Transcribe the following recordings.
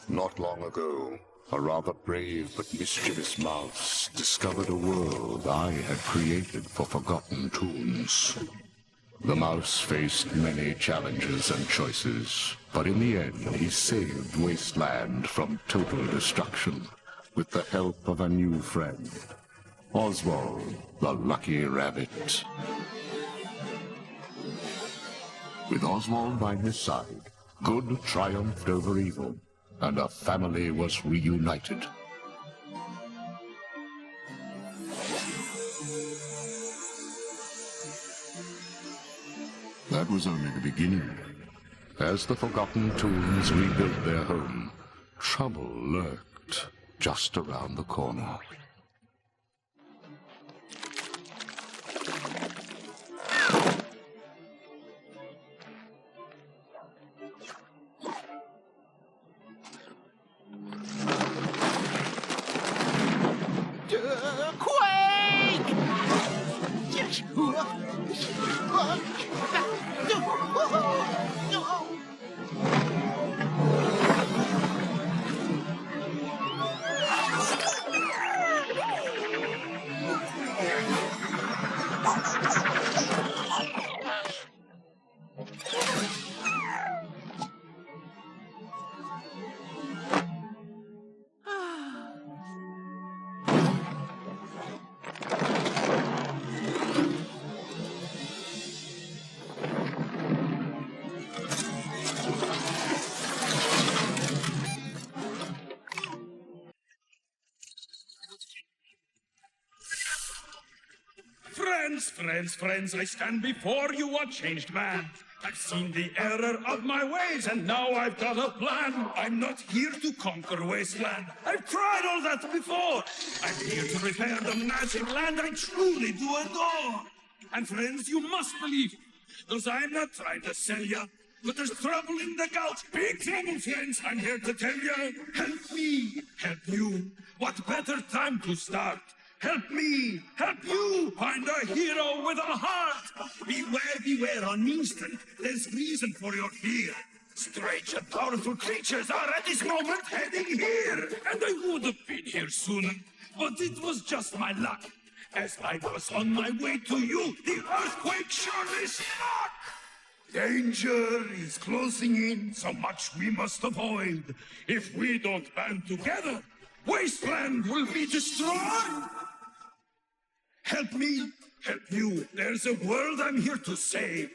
Not long ago, a rather brave but mischievous mouse discovered a world I had created for forgotten toons. The mouse faced many challenges and choices, but in the end he saved Wasteland from total destruction with the help of a new friend, Oswald, the lucky rabbit. With Oswald by his side, good triumphed over evil, and a family was reunited. That was only the beginning. As the Forgotten Toons rebuilt their home, trouble lurked just around the corner. Friends, I stand before you a changed man. I've seen the error of my ways, and now I've got a plan. I'm not here to conquer Wasteland. I've tried all that before. I'm here to repair the magic land I truly do adore. And friends, you must believe, because I'm not trying to sell ya, but there's trouble in the Gulch. Big trouble, friends, I'm here to tell ya. Help me, help you. What better time to start? Help me, help you, find a hero with a heart. Beware, on Mean Street, there's reason for your fear. Strange and powerful creatures are at this moment heading here. And I would have been here sooner, but it was just my luck. As I was on my way to you, the earthquake surely struck. Danger is closing in, so much we must avoid. If we don't band together, Wasteland will be destroyed. Help me, help you. There's a world I'm here to save.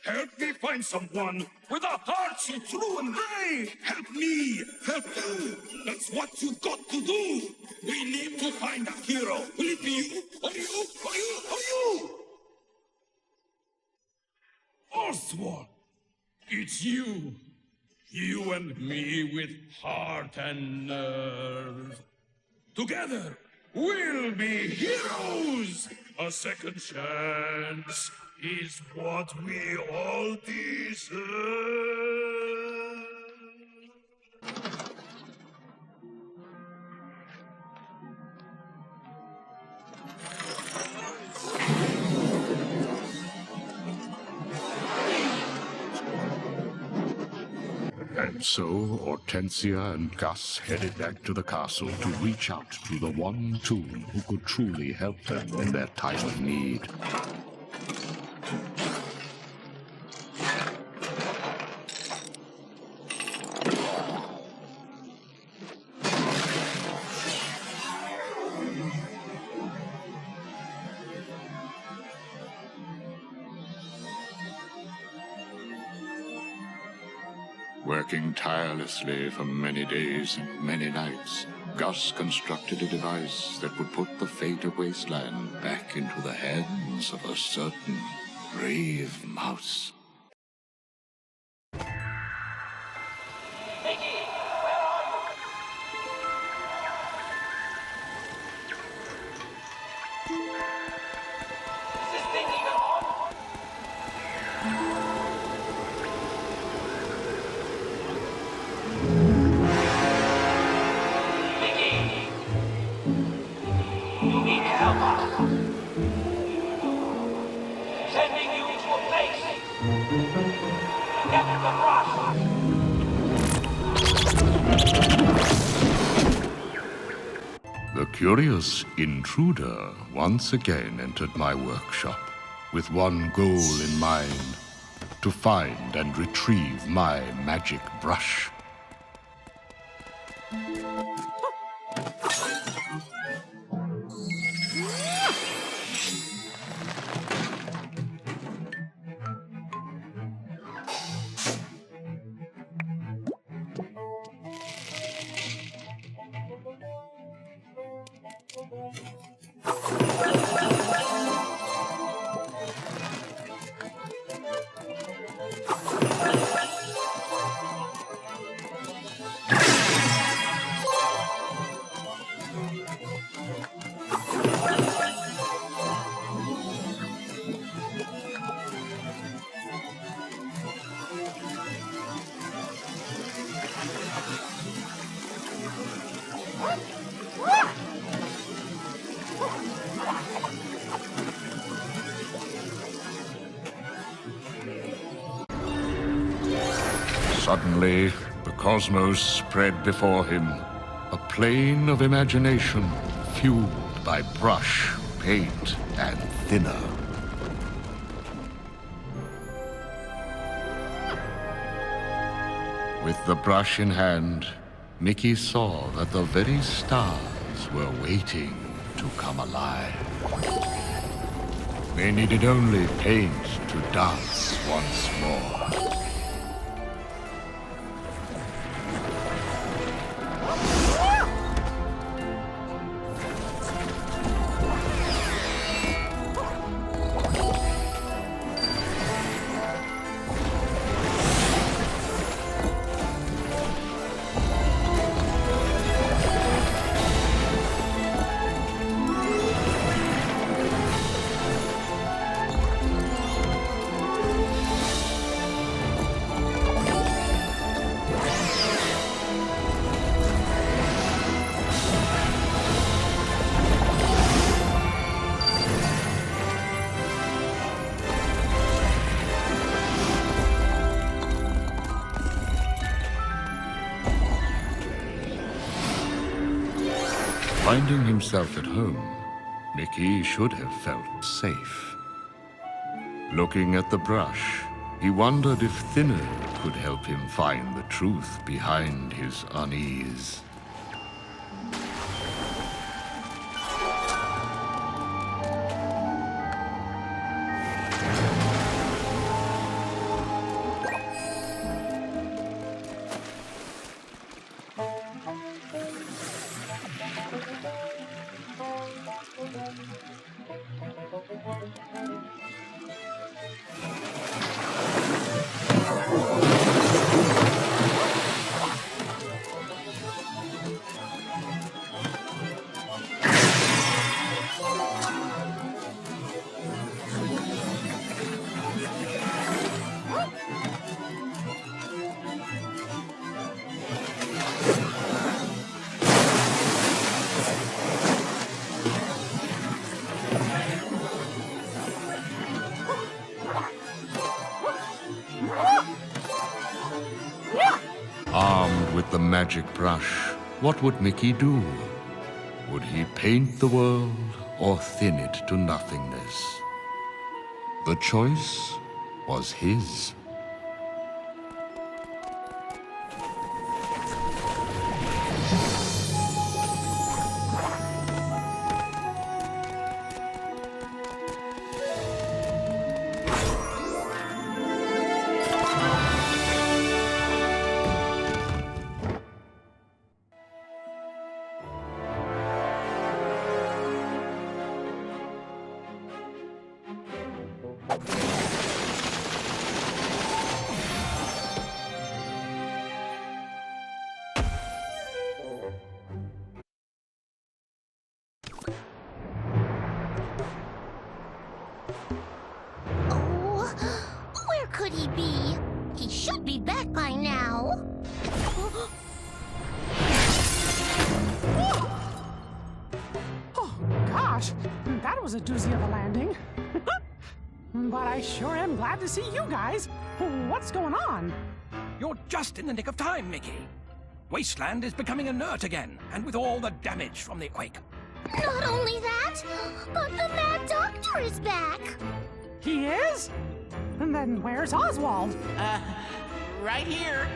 Help me find someone with a heart so true and brave. Help me, help you. That's what you've got to do. We need to find a hero. Will it be you, or you, or you, or you? Oswald, it's you. You and me with heart and nerve. Together, we'll be heroes! A second chance is what we all deserve. And so, Hortensia and Gus headed back to the castle to reach out to the one toon who could truly help them in their time of need. Working tirelessly for many days and many nights, Gus constructed a device that would put the fate of Wasteland back into the hands of a certain brave mouse. Sending you to a place curious intruder once again entered my workshop, with one goal in mind: to find and retrieve my magic brush. Suddenly, the cosmos spread before him, a plane of imagination fueled by brush, paint, and thinner. With the brush in hand, Mickey saw that the very stars were waiting to come alive. They needed only paint to dance once more. Finding himself at home, Mickey should have felt safe. Looking at the brush, he wondered if thinner could help him find the truth behind his unease. Armed with the magic brush, what would Mickey do? Would he paint the world or thin it to nothingness? The choice was his. Could he be? He should be back by now. Oh, gosh, that was a doozy of a landing. But I sure am glad to see you guys. What's going on? You're just in the nick of time, Mickey. Wasteland is becoming inert again, and with all the damage from the quake. Not only that, but the Mad Doctor is back. He is? And then where's Oswald? Right here.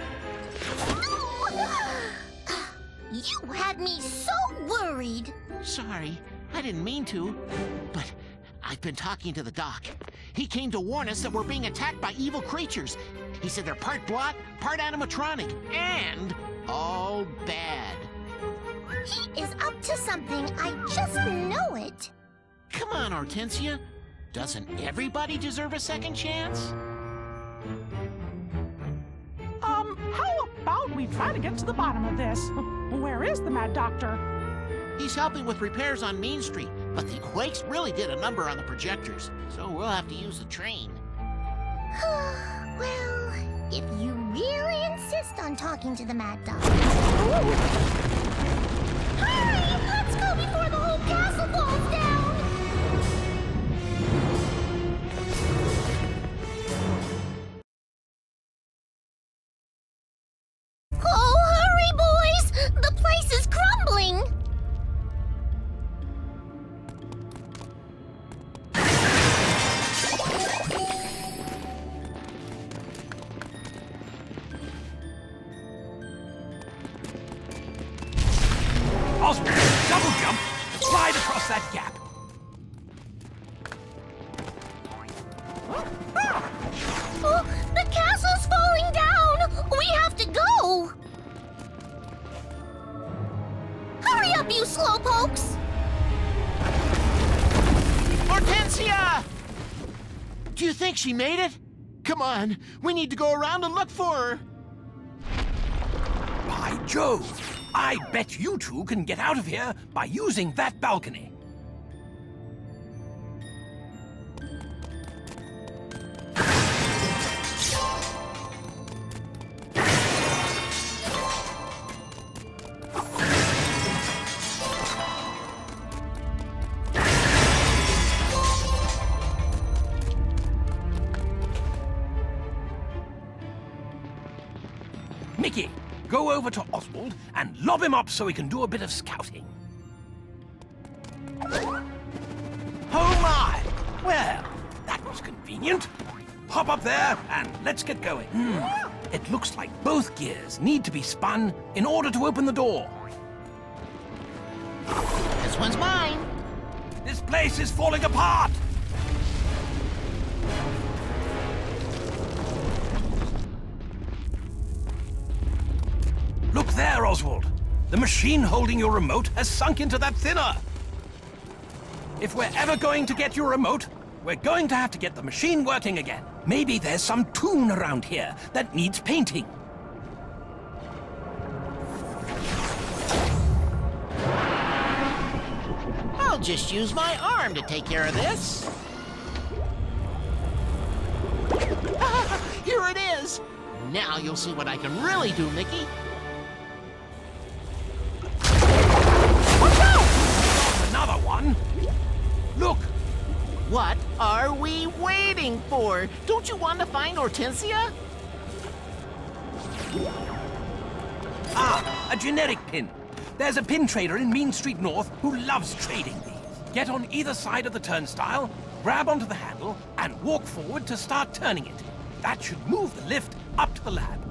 You had me so worried. Sorry, I didn't mean to. But I've been talking to the doc. He came to warn us that we're being attacked by evil creatures. He said they're part Blot, part animatronic, and all bad. He is up to something, I just know it. Come on, Hortensia. Doesn't everybody deserve a second chance? How about we try to get to the bottom of this? Where is the Mad Doctor? He's helping with repairs on Main Street, but the quakes really did a number on the projectors, so we'll have to use the train. Well, if you really insist on talking to the Mad Doctor. Hurry! Let's go before the whole castle falls down! Oh, hurry, boys! The place is crumbling! Oswald, double jump, slide across that gap. Oh, the castle's falling down! We have to go! Hurry up, you slowpokes! Hortensia! Do you think she made it? Come on, we need to go around and look for her. By Jove! I bet you two can get out of here by using that balcony. Mickey, go over to Oswald and lob him up so we can do a bit of scouting. Oh my! Well, that was convenient. Hop up there and let's get going. It looks like both gears need to be spun in order to open the door. This one's mine. This place is falling apart! Look there, Oswald. The machine holding your remote has sunk into that thinner. If we're ever going to get your remote, we're going to have to get the machine working again. Maybe there's some tune around here that needs painting. I'll just use my arm to take care of this. Here it is. Now you'll see what I can really do, Mickey. Another one? Look! What are we waiting for? Don't you want to find Hortensia? Ah, a generic pin. There's a pin trader in Main Street North who loves trading these. Get on either side of the turnstile, grab onto the handle, and walk forward to start turning it. That should move the lift up to the lab.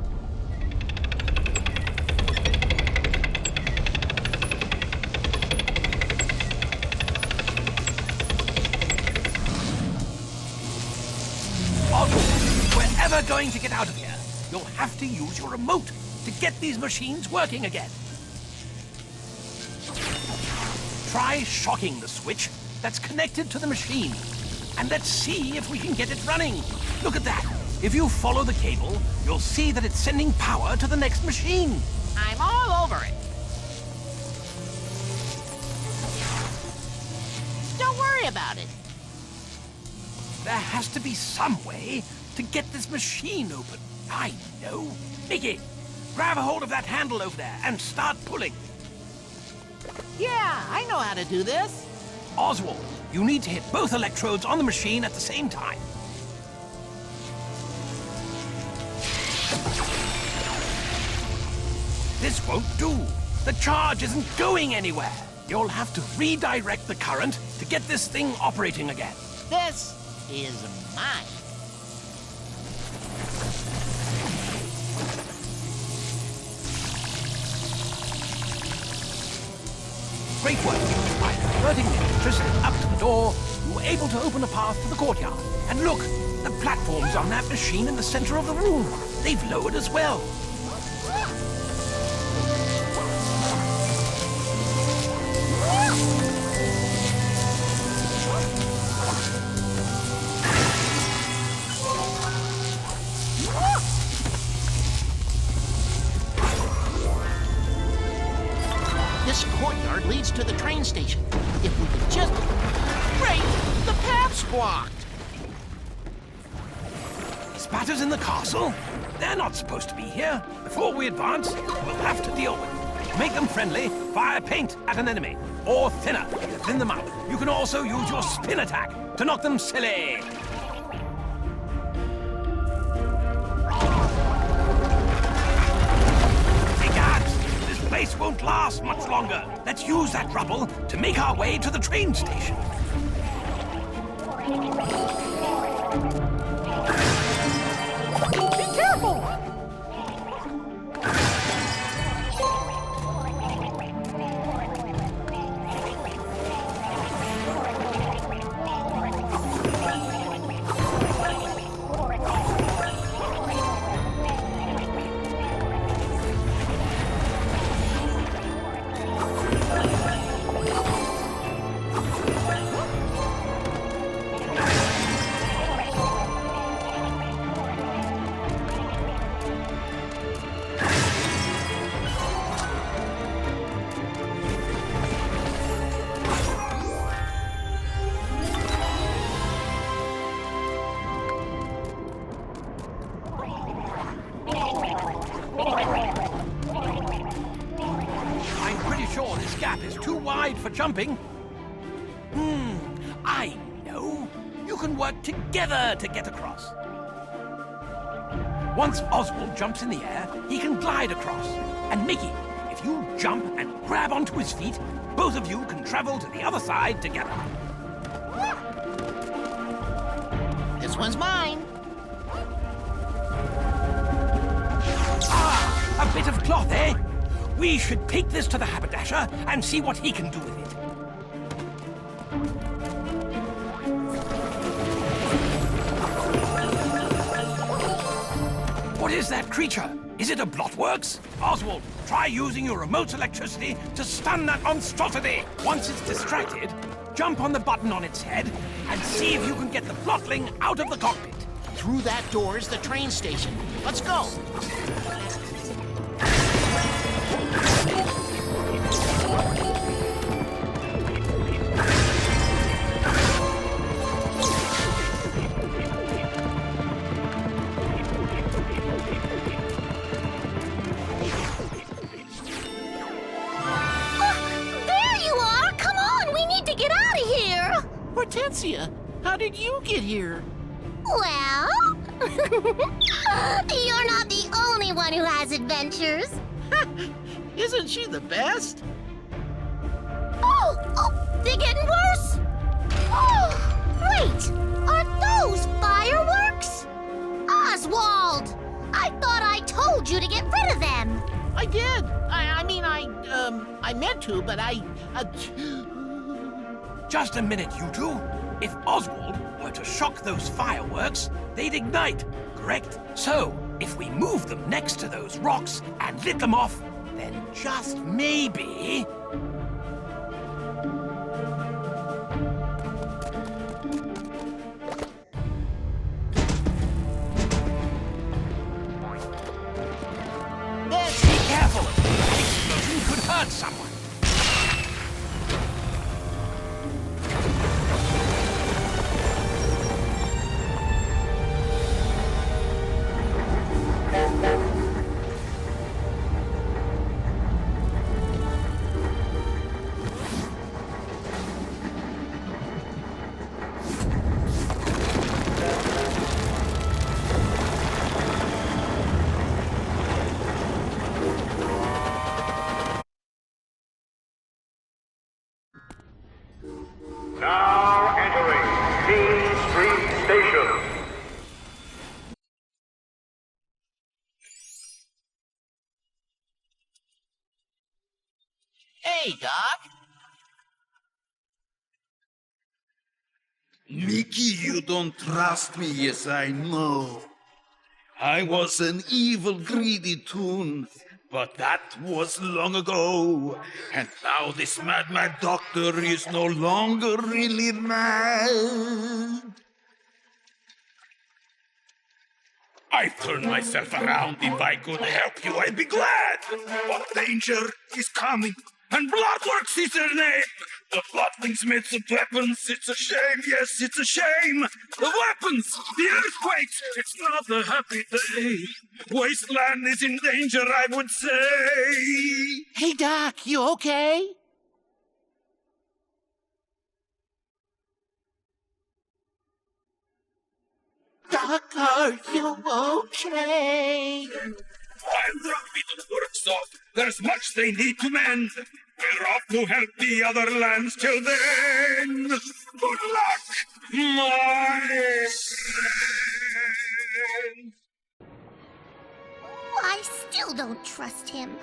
If we're ever going to get out of here, you'll have to use your remote to get these machines working again. Try shocking the switch that's connected to the machine, and let's see if we can get it running. Look at that. If you follow the cable, you'll see that it's sending power to the next machine. I'm all over it. Don't worry about it. There has to be some way to get this machine open. I know. Mickey, grab a hold of that handle over there and start pulling. Yeah, I know how to do this. Oswald, you need to hit both electrodes on the machine at the same time. This won't do. The charge isn't going anywhere. You'll have to redirect the current to get this thing operating again. This is mine. Great work. By diverting the electricity up to the door, you were able to open a path to the courtyard. And look, the platforms on that machine in the center of the room. They've lowered as well. This courtyard leads to the train station. If we could just... Great! The path's blocked! Spatters in the castle? They're not supposed to be here. Before we advance, we'll have to deal with them. To make them friendly, fire paint at an enemy. Or thinner to thin them out. You can also use your spin attack to knock them silly. This place won't last much longer. Let's use that rubble to make our way to the train station. Be careful! For jumping? I know. You can work together to get across. Once Oswald jumps in the air, he can glide across. And Mickey, if you jump and grab onto his feet, both of you can travel to the other side together. This one's mine. Ah, a bit of cloth, eh? We should take this to the haberdasher and see what he can do with it. What is that creature? Is it a Blotworks? Oswald, try using your remote's electricity to stun that monstrosity. Once it's distracted, jump on the button on its head and see if you can get the Blotling out of the cockpit. Through that door is the train station. Let's go. Hortensia, how did you get here? Well, you're not the only one who has adventures. Isn't she the best? Oh, they're getting worse. Oh, wait, are those fireworks? Oswald, I thought I told you to get rid of them. I did. I meant to, but Just a minute, you two. If Oswald were to shock those fireworks, they'd ignite, correct? So, if we move them next to those rocks and lit them off, then just maybe... Be careful! That explosion could hurt someone. Now entering Mean Street Station. Hey, Doc. Mickey, you don't trust me, yes, I know. I was an evil, greedy toon, but that was long ago. And now this mad doctor is no longer really mad. I've turned myself around. If I could help you, I'd be glad. But danger is coming, and Blot works is their name. The Blotlings made some weapons. It's a shame, yes, it's a shame. The weapons, the earthquakes, it's not a happy day. Wasteland is in danger, I would say. Hey, Doc, you okay? Doc, are you okay? I'll drop me the works off. There's much they need to mend. We're off to help the other lands till then. Good luck, my friend. I still don't trust him.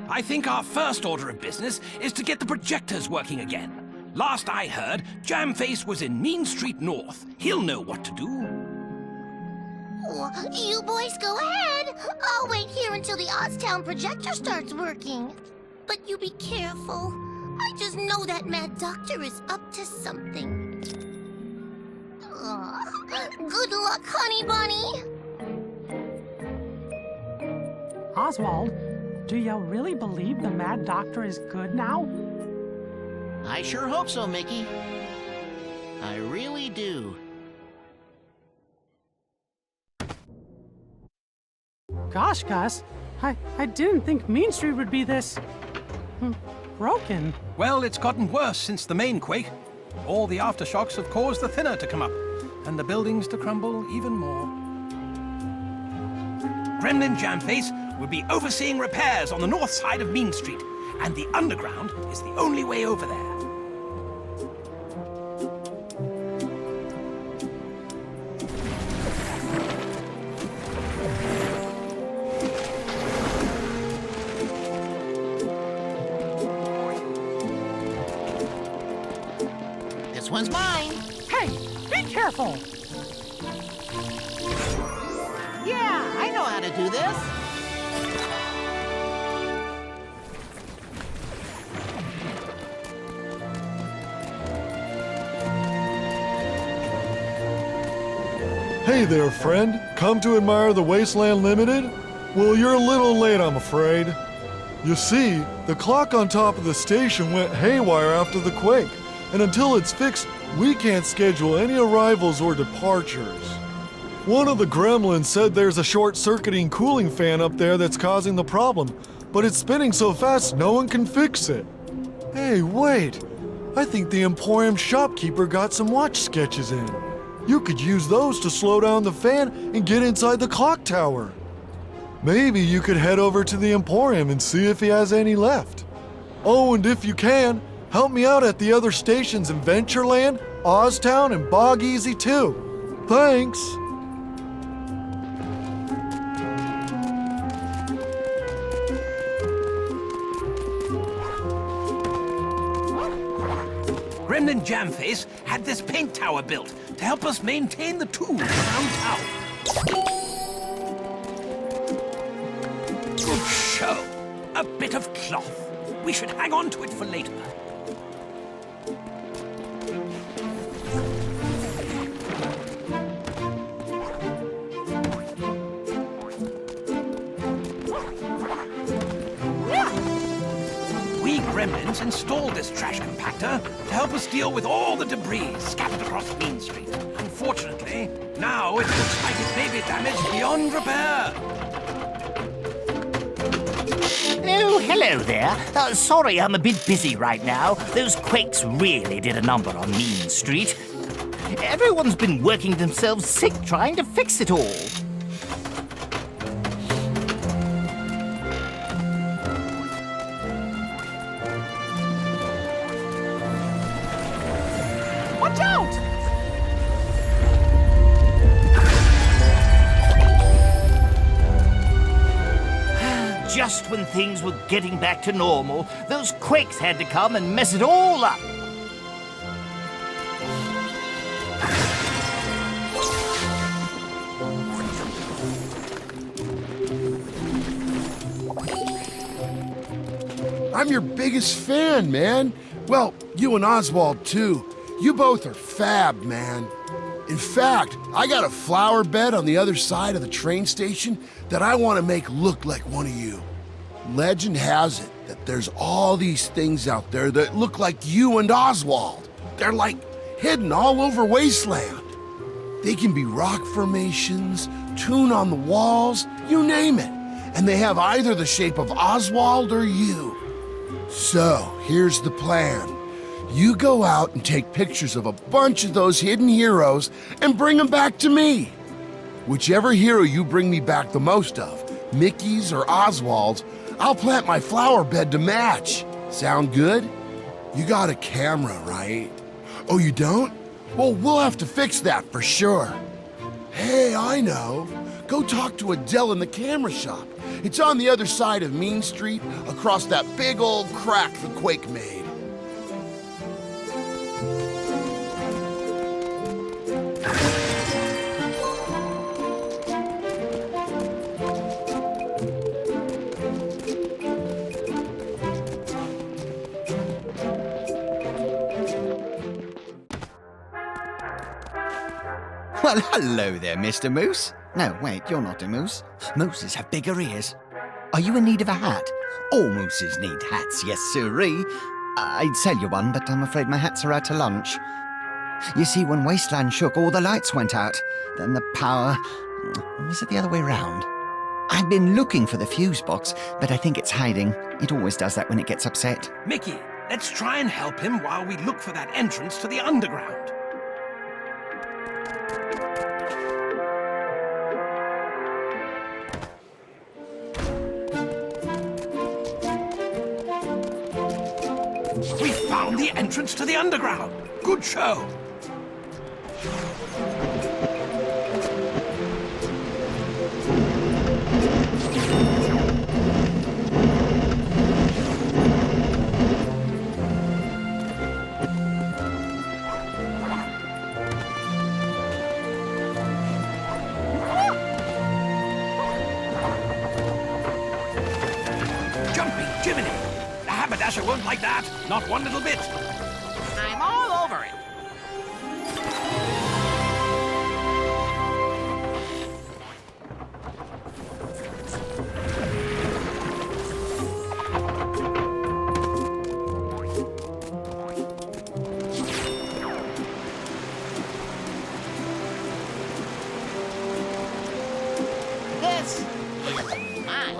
I think our first order of business is to get the projectors working again. Last I heard, Jamface was in Mean Street North. He'll know what to do. Oh, you boys go ahead. I'll wait here until the OsTown projector starts working. But you be careful. I just know that Mad Doctor is up to something. Good luck, honey bunny. Oswald, do you really believe the Mad Doctor is good now? I sure hope so, Mickey. I really do. Gosh, Gus, I didn't think Mean Street would be this... broken. Well, it's gotten worse since the main quake. All the aftershocks have caused the thinner to come up, and the buildings to crumble even more. Gremlin Jamface will be overseeing repairs on the north side of Mean Street, and the underground is the only way over there. This one's mine. Hey, be careful! Yeah, I know how to do this. Hey there, friend. Come to admire the Wasteland Limited? Well, you're a little late, I'm afraid. You see, the clock on top of the station went haywire after the quake, and until it's fixed, we can't schedule any arrivals or departures. One of the gremlins said there's a short-circuiting cooling fan up there that's causing the problem, but it's spinning so fast no one can fix it. Hey, wait! I think the Emporium shopkeeper got some watch sketches in. You could use those to slow down the fan and get inside the clock tower. Maybe you could head over to the Emporium and see if he has any left. Oh, and if you can, help me out at the other stations in Ventureland, OsTown, and Bog Easy too. Thanks! Gremlin Jamface had this paint tower built to help us maintain the tools around town. Good show. A bit of cloth. We should hang on to it for later. We gremlins installed this trash compactor to help us deal with all the debris scattered across Mean Street. Unfortunately, now it looks like it may be damaged beyond repair. Oh, hello there. Sorry, I'm a bit busy right now. Those quakes really did a number on Mean Street. Everyone's been working themselves sick trying to fix it all. Watch out! Just when things were getting back to normal, those quakes had to come and mess it all up. I'm your biggest fan, man. Well, you and Oswald, too. You both are fab, man. In fact, I got a flower bed on the other side of the train station that I want to make look like one of you. Legend has it that there's all these things out there that look like you and Oswald. They're like hidden all over Wasteland. They can be rock formations, tune on the walls, you name it. And they have either the shape of Oswald or you. So, here's the plan. You go out and take pictures of a bunch of those hidden heroes and bring them back to me. Whichever hero you bring me back the most of, Mickey's or Oswald's, I'll plant my flower bed to match. Sound good? You got a camera, right? Oh, you don't? Well, we'll have to fix that for sure. Hey, I know. Go talk to Adele in the camera shop. It's on the other side of Mean Street, across that big old crack the quake made. Well, hello there, Mr. Moose. No, wait, you're not a moose. Mooses have bigger ears. Are you in need of a hat? All mooses need hats, yes sirree. I'd sell you one, but I'm afraid my hats are out to lunch. You see, when Wasteland shook, all the lights went out. Then the power... Or was it the other way round? I've been looking for the fuse box, but I think it's hiding. It always does that when it gets upset. Mickey, let's try and help him while we look for that entrance to the underground. We found the entrance to the underground. Good show. Jumping Jiminy! The haberdasher won't like that. Not one little bit. I'm all over it. This is mine.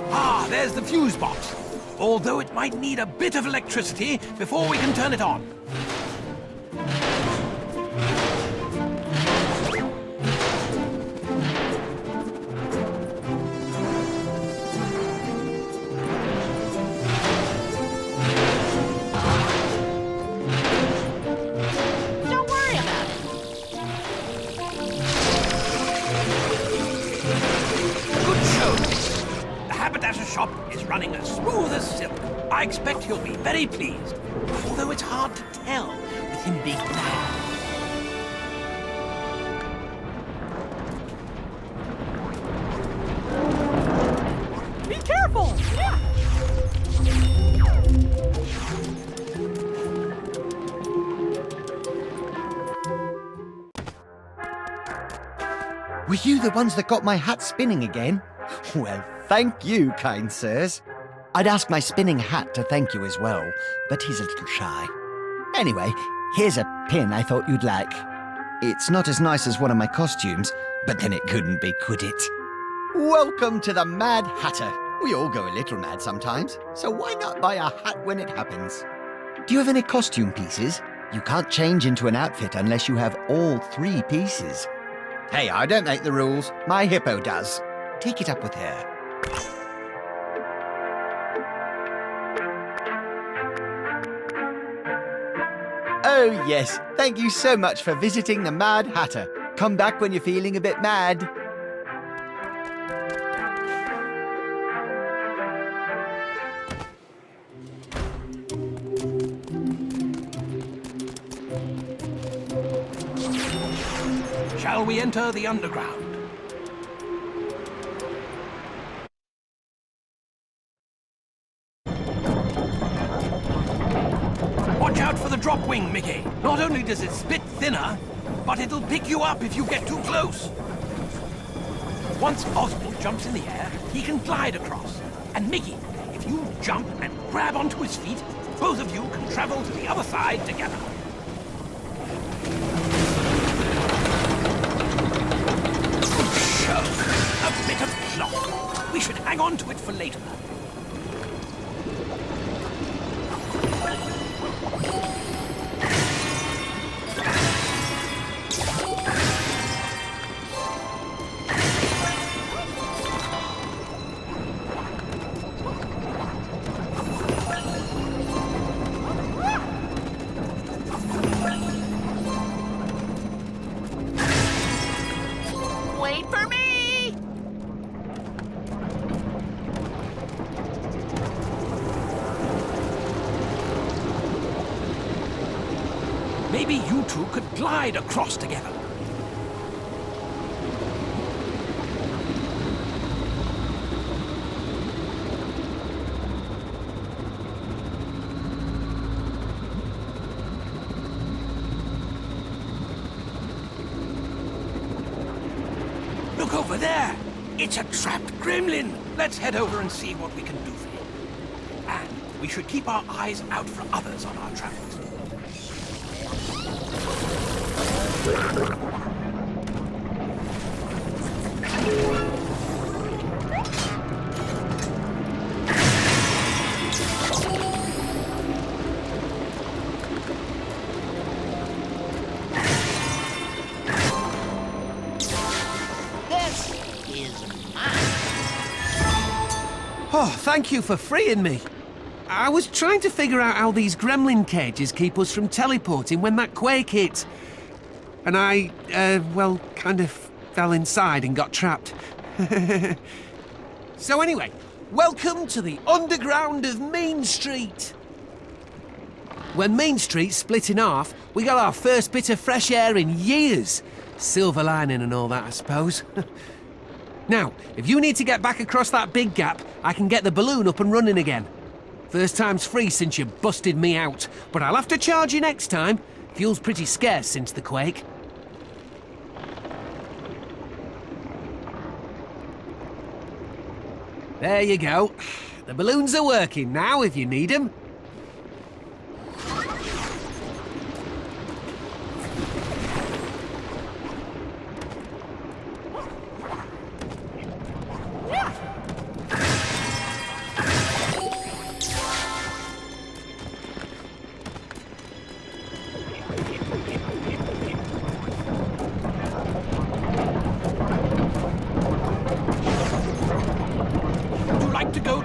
Ah, there's the fuse box. Although it might need a bit of electricity before we can turn it on. Don't worry about it. Good show. The haberdasher shop is running as smooth as silk. I expect he'll be very pleased. Although it's hard to tell with him being mad. Be careful! Yeah. Were you the ones that got my hat spinning again? Well, thank you, kind sirs. I'd ask my spinning hat to thank you as well, but he's a little shy. Anyway, here's a pin I thought you'd like. It's not as nice as one of my costumes, but then it couldn't be, could it? Welcome to the Mad Hatter. We all go a little mad sometimes, so why not buy a hat when it happens? Do you have any costume pieces? You can't change into an outfit unless you have all 3 pieces. Hey, I don't make the rules. My hippo does. Take it up with her. Oh, yes. Thank you so much for visiting the Mad Hatter. Come back when you're feeling a bit mad. Shall we enter the underground? Watch out for the drop wing, Mickey. Not only does it spit thinner, but it'll pick you up if you get too close. Once Oswald jumps in the air, he can glide across. And Mickey, if you jump and grab onto his feet, both of you can travel to the other side together. A bit of cloth. We should hang on to it for later. Wait for me! Maybe you two could glide across together. Look over there! It's a trapped gremlin! Let's head over and see what we can do for him. And we should keep our eyes out for others on our travels. This is mine. Oh, thank you for freeing me. I was trying to figure out how these gremlin cages keep us from teleporting when that quake hit. And I, well, kind of fell inside and got trapped. So anyway, welcome to the underground of Main Street. When Main Street split in half, we got our first bit of fresh air in years. Silver lining and all that, I suppose. Now, if you need to get back across that big gap, I can get the balloon up and running again. First time's free since you busted me out, but I'll have to charge you next time. Fuel's pretty scarce since the quake. There you go. The balloons are working now if you need them.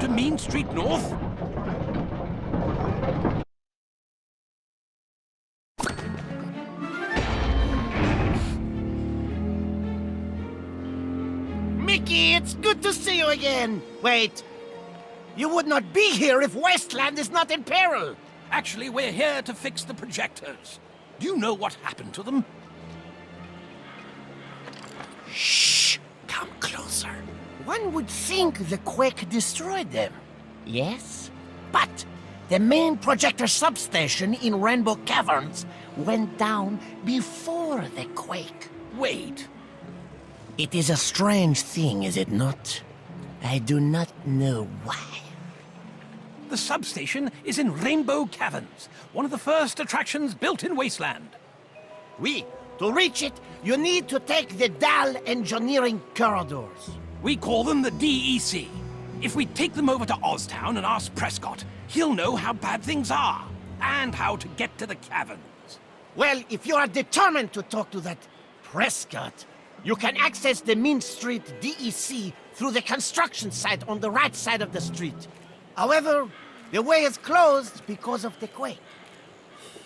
Main Street North? Mickey, it's good to see you again. Wait, you would not be here if Wasteland is not in peril. Actually, we're here to fix the projectors. Do you know what happened to them? Shh! Come closer. One would think the quake destroyed them. Yes? But the main projector substation in Rainbow Caverns went down before the quake. Wait. It is a strange thing, is it not? I do not know why. The substation is in Rainbow Caverns, one of the first attractions built in Wasteland. Oui. To reach it, you need to take the Dal engineering corridors. We call them the DEC. If we take them over to OsTown and ask Prescott, he'll know how bad things are, and how to get to the caverns. Well, if you are determined to talk to that Prescott, you can access the Main Street DEC through the construction site on the right side of the street. However, the way is closed because of the quake.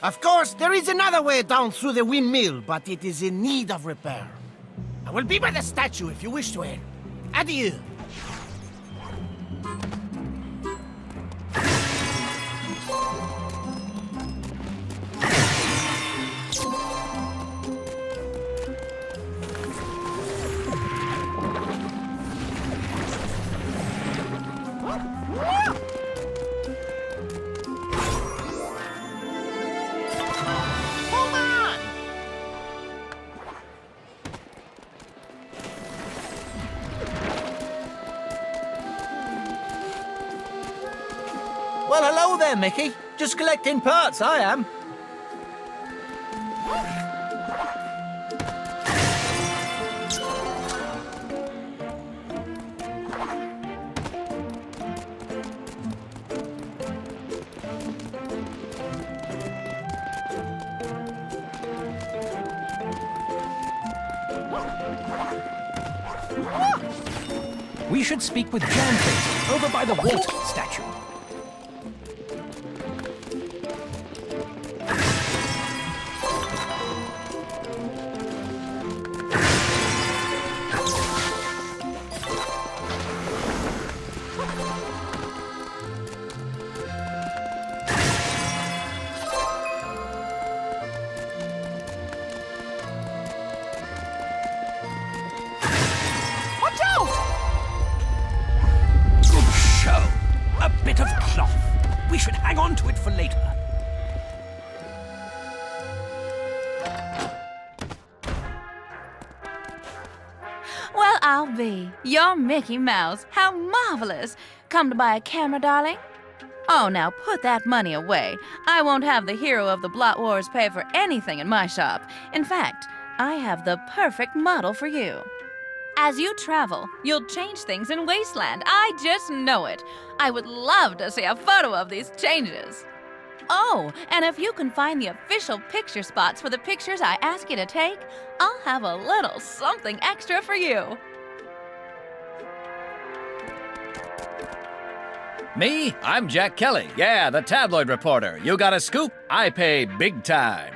Of course, there is another way down through the windmill, but it is in need of repair. I will be by the statue if you wish to enter. Adieu. Well, hello there, Mickey. Just collecting parts, I am. We should speak with Jamface over by the Walt statue. We should hang on to it for later. Well, I'll be. You're Mickey Mouse. How marvelous. Come to buy a camera, darling? Oh, now put that money away. I won't have the hero of the Blot Wars pay for anything in my shop. In fact, I have the perfect model for you. As you travel, you'll change things in Wasteland. I just know it. I would love to see a photo of these changes. Oh, and if you can find the official picture spots for the pictures I ask you to take, I'll have a little something extra for you. Me? I'm Jack Kelly. Yeah, the tabloid reporter. You got a scoop? I pay big time.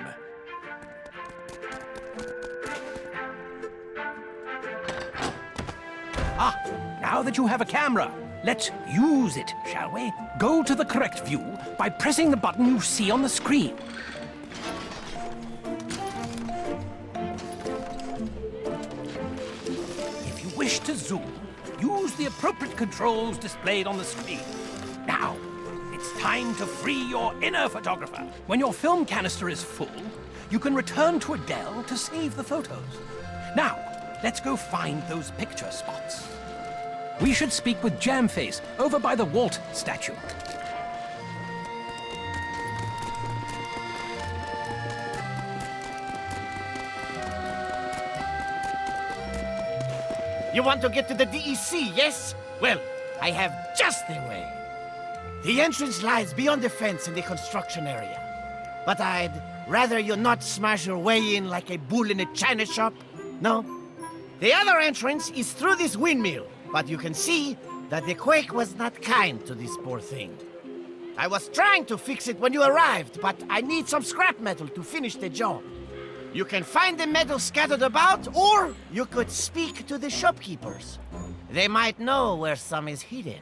Ah, now that you have a camera, let's use it, shall we? Go to the correct view by pressing the button you see on the screen. If you wish to zoom, use the appropriate controls displayed on the screen. Now, it's time to free your inner photographer. When your film canister is full, you can return to Adele to save the photos. Now, let's go find those picture spots. We should speak with Jamface over by the Walt statue. You want to get to the DEC, yes? Well, I have just the way. The entrance lies beyond the fence in the construction area. But I'd rather you not smash your way in like a bull in a china shop. No. The other entrance is through this windmill, but you can see that the quake was not kind to this poor thing. I was trying to fix it when you arrived, but I need some scrap metal to finish the job. You can find the metal scattered about, or you could speak to the shopkeepers. They might know where some is hidden.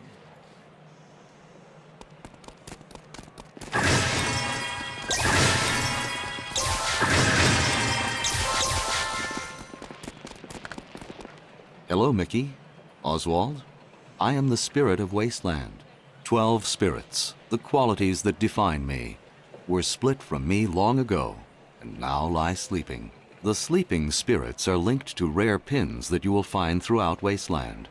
Hello, Mickey. Oswald. I am the spirit of Wasteland. 12 spirits, the qualities that define me, were split from me long ago, and now lie sleeping. The sleeping spirits are linked to rare pins that you will find throughout Wasteland.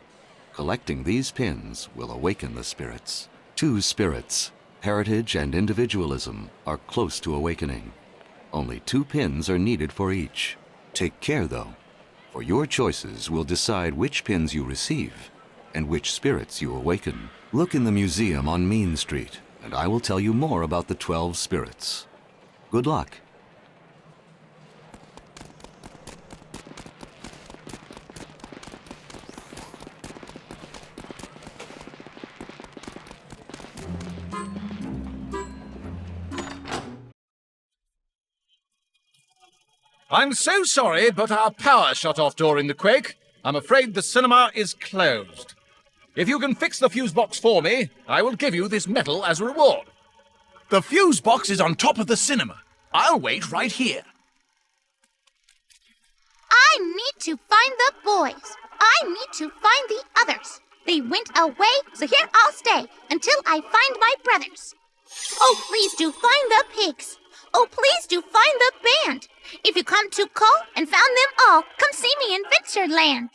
Collecting these pins will awaken the spirits. 2 spirits, heritage and individualism, are close to awakening. Only 2 pins are needed for each. Take care, though, for your choices will decide which pins you receive and which spirits you awaken. Look in the museum on Mean Street, and I will tell you more about the 12 spirits. Good luck. I'm so sorry, but our power shut off during the quake. I'm afraid the cinema is closed. If you can fix the fuse box for me, I will give you this medal as a reward. The fuse box is on top of the cinema. I'll wait right here. I need to find the boys. I need to find the others. They went away, so here I'll stay until I find my brothers. Oh, please do find the pigs. Oh, please do find the band. If you come to call and found them all, come see me in Vincerland.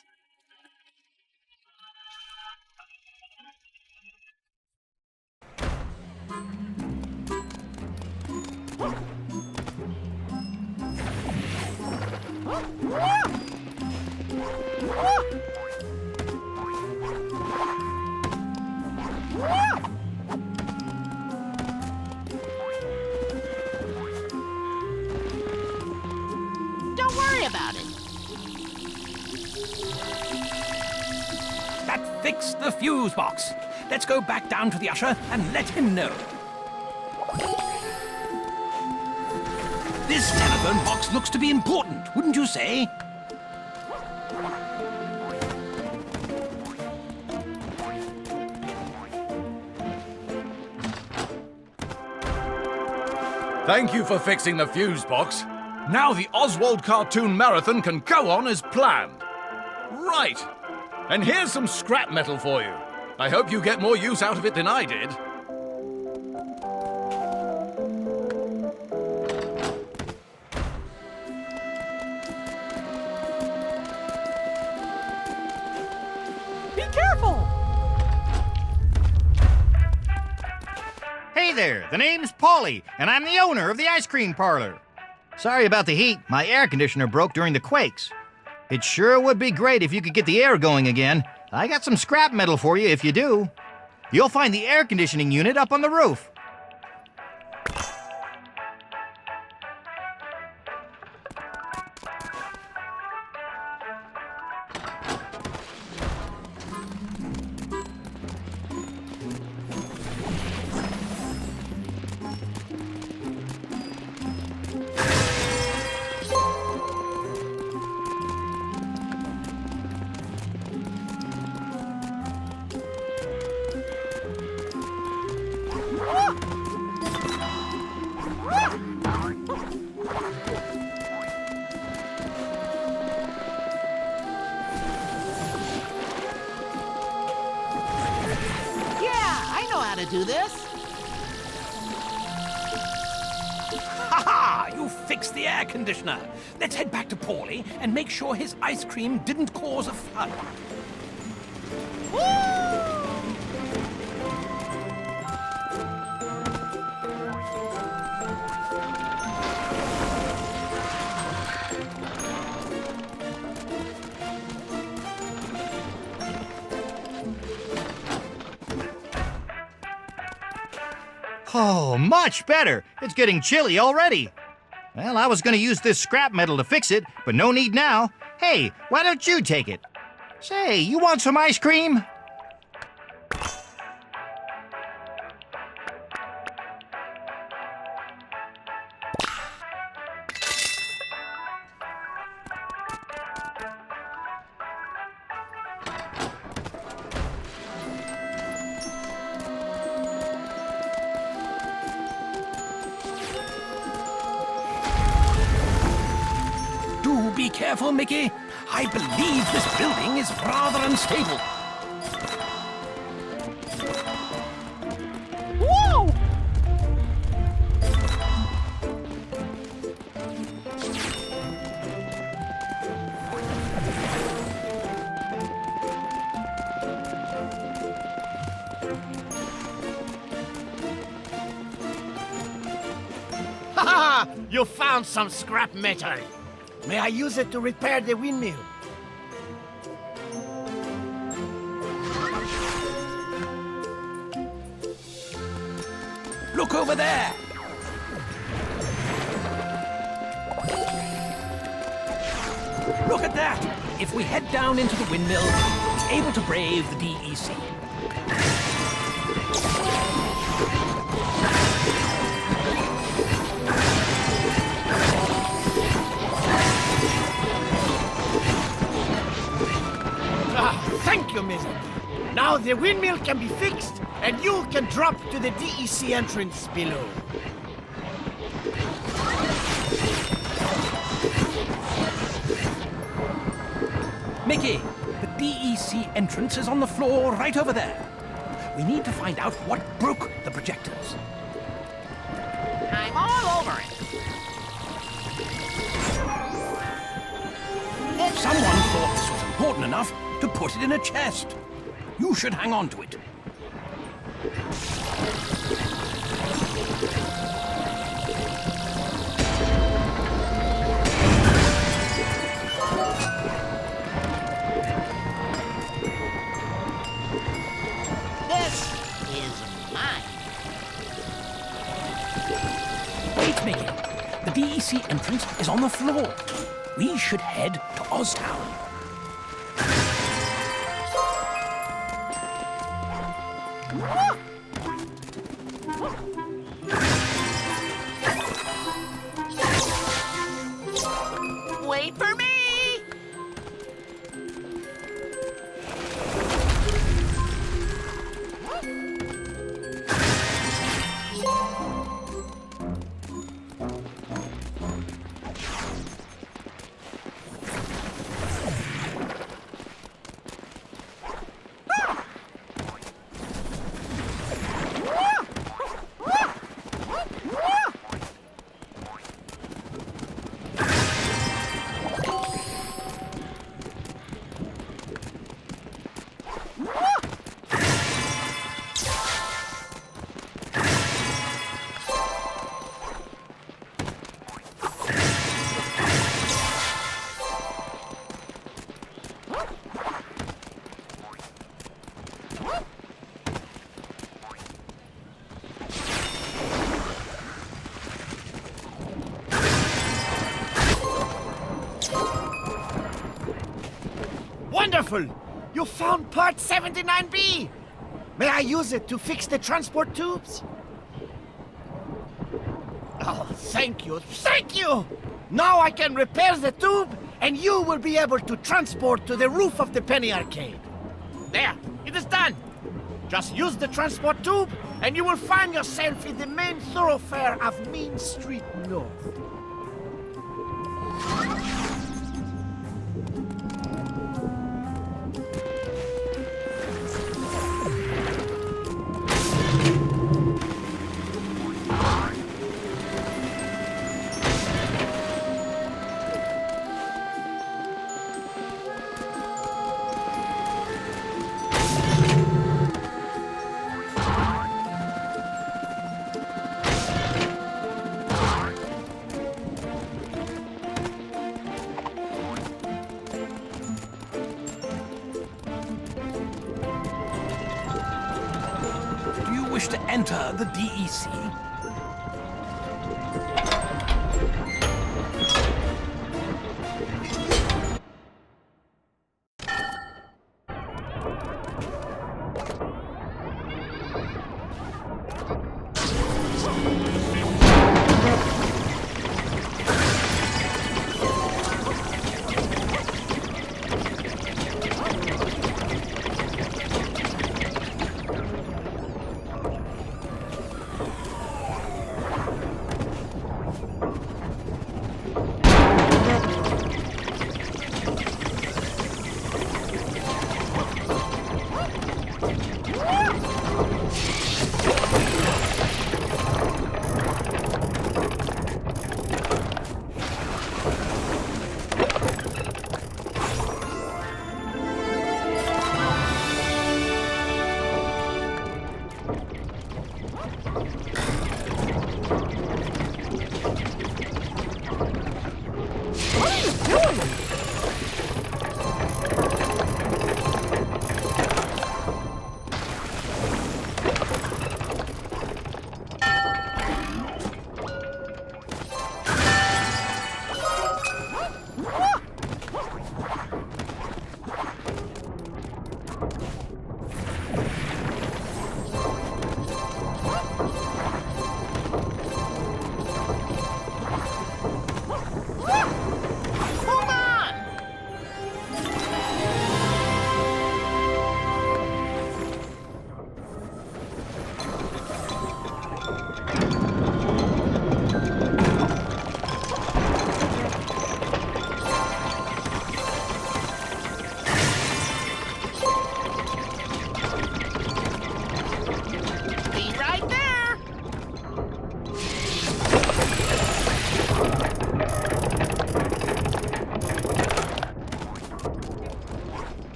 Don't worry about it. That fixed the fuse box. Let's go back down to the usher and let him know. This telephone box looks to be important, wouldn't you say? Thank you for fixing the fuse box. Now the Oswald Cartoon Marathon can go on as planned. Right. And here's some scrap metal for you. I hope you get more use out of it than I did. Be careful! Hey there, the name's Paulie, and I'm the owner of the ice cream parlor. Sorry about the heat. My air conditioner broke during the quakes. It sure would be great if you could get the air going again. I got some scrap metal for you if you do. You'll find the air conditioning unit up on the roof. Do this? Ha-ha! You fixed the air conditioner. Let's head back to Paulie and make sure his ice cream didn't cause a flood. Oh, much better. It's getting chilly already. Well, I was going to use this scrap metal to fix it, but no need now. Hey, why don't you take it? Say, you want some ice cream? Be careful, Mickey. I believe this building is rather unstable. Whoa! Ha ha! You found some scrap metal. May I use it to repair the windmill? Look over there! Look at that! If we head down into the windmill, we'll be able to brave the DEC. the windmill can be fixed, and you can drop to the DEC entrance below. Mickey, the DEC entrance is on the floor right over there. We need to find out what broke the projectors. I'm all over it. Someone thought this was important enough to put it in a chest. You should hang on to it. This is mine. Wait, Mickey. The DEC entrance is on the floor. We should head to OsTown. Wait for me! Wonderful! You found part 79B! May I use it to fix the transport tubes? Oh, thank you, thank you! Now I can repair the tube, and you will be able to transport to the roof of the Penny Arcade. There, it is done! Just use the transport tube, and you will find yourself in the main thoroughfare of Main Street North. To enter the DEC?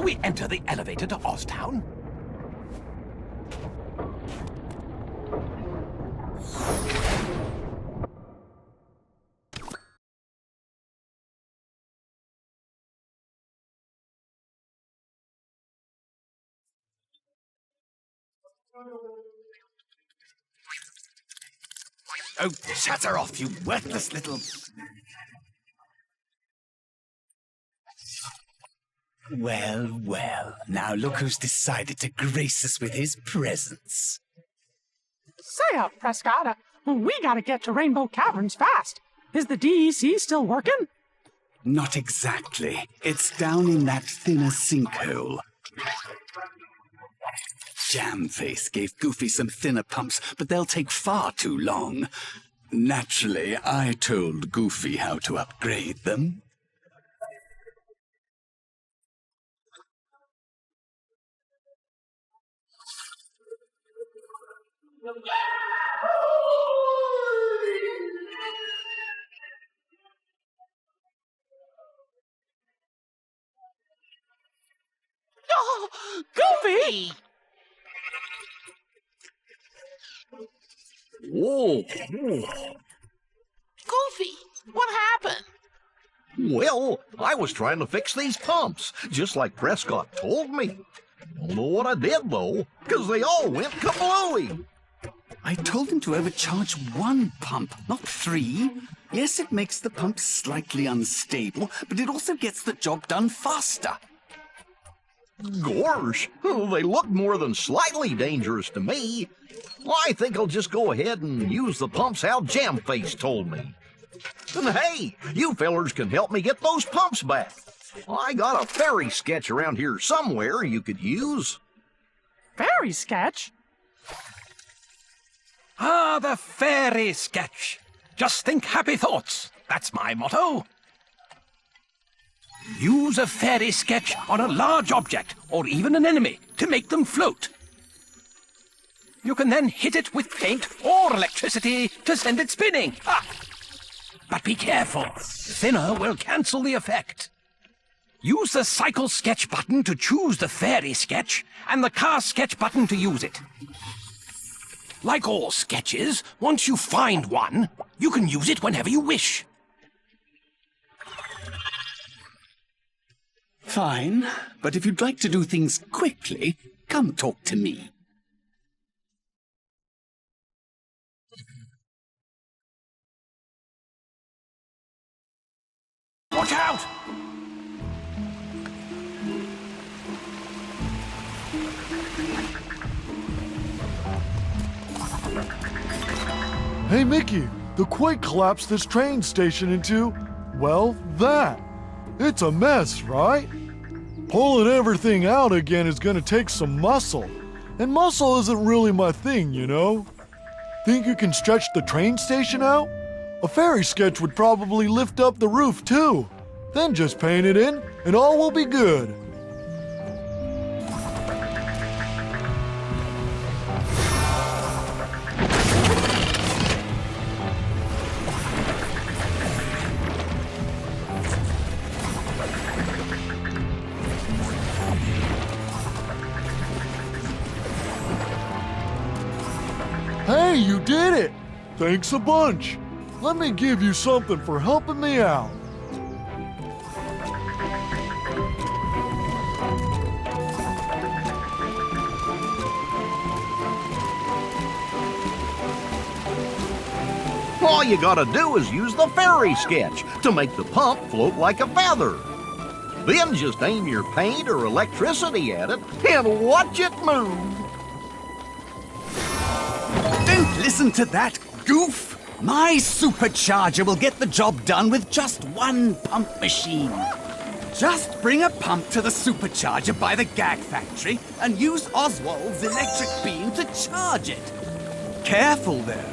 we enter the elevator to OsTown? Oh, shatter off, you worthless little... Well, well, now look who's decided to grace us with his presence. Say up, Prescott. We gotta get to Rainbow Caverns fast. Is the DEC still working? Not exactly. It's down in that thinner sinkhole. Jamface gave Goofy some thinner pumps, but they'll take far too long. Naturally, I told Goofy how to upgrade them. Oh, Goofy! Whoa! Goofy, what happened? Well, I was trying to fix these pumps, just like Prescott told me. Don't know what I did, though, because they all went kablooey. I told him to overcharge one pump, not three. Yes, it makes the pump slightly unstable, but it also gets the job done faster. Gosh, they look more than slightly dangerous to me. I think I'll just go ahead and use the pumps how Jamface told me. And hey, you fellers can help me get those pumps back. I got a fairy sketch around here somewhere you could use. Fairy sketch? Ah, the fairy sketch. Just think happy thoughts. That's my motto. Use a fairy sketch on a large object, or even an enemy, to make them float. You can then hit it with paint or electricity to send it spinning. Ah! But be careful. Thinner will cancel the effect. Use the cycle sketch button to choose the fairy sketch, and the car sketch button to use it. Like all sketches, once you find one, you can use it whenever you wish. Fine, but if you'd like to do things quickly, come talk to me. Watch out! Hey, Mickey, the quake collapsed this train station into, well, that. It's a mess, right? Pulling everything out again is gonna take some muscle. And muscle isn't really my thing, you know? Think you can stretch the train station out? A fairy sketch would probably lift up the roof, too. Then just paint it in, and all will be good. Hey, you did it! Thanks a bunch. Let me give you something for helping me out. All you gotta do is use the fairy sketch to make the pump float like a feather. Then just aim your paint or electricity at it and watch it move. Don't listen to that goof! My supercharger will get the job done with just one pump machine. Just bring a pump to the supercharger by the gag factory and use Oswald's electric beam to charge it. Careful though,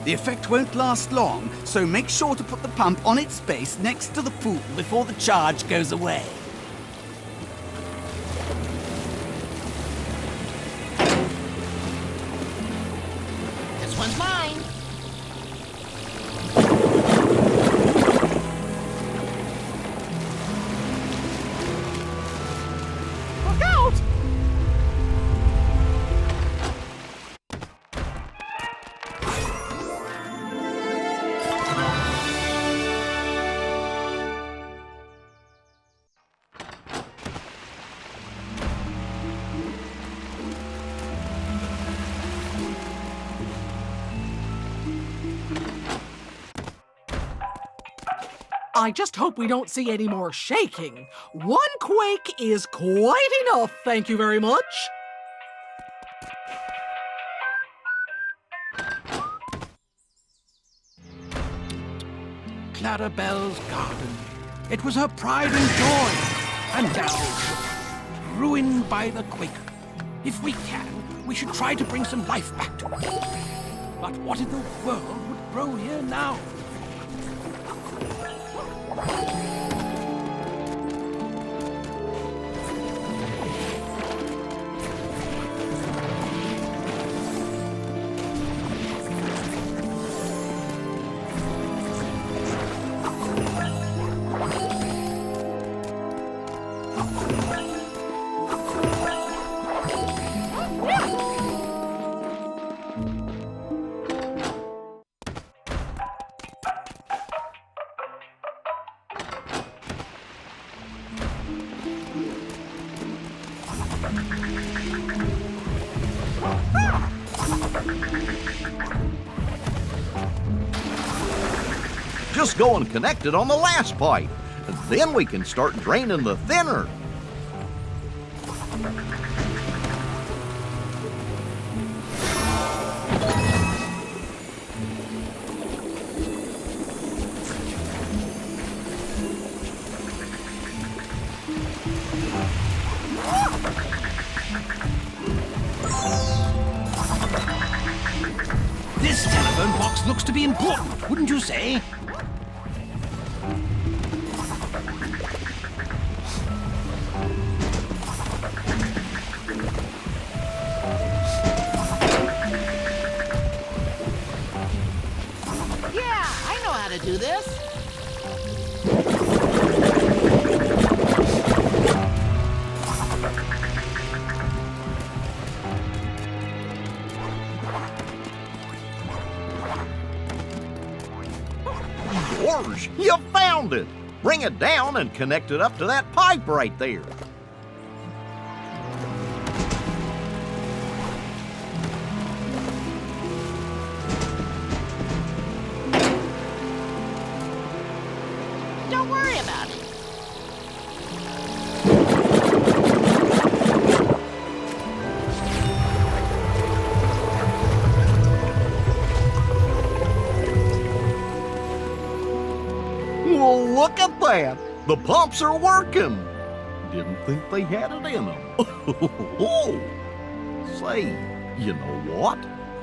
the effect won't last long, so make sure to put the pump on its base next to the pool before the charge goes away. This one's mine. I just hope we don't see any more shaking. One quake is quite enough, thank you very much. Clarabelle's garden. It was her pride and joy, and now ruined by the quake. If we can, we should try to bring some life back to it. But what in the world would grow here now? Just go and connect it on the last pipe, and then we can start draining the thinner. This telephone box looks to be important, wouldn't you say? To do this. Gorge, you found it! Bring it down and connect it up to that pipe right there. Don't worry about it. Well, look at that! The pumps are working! Didn't think they had it in them. Say, you know what?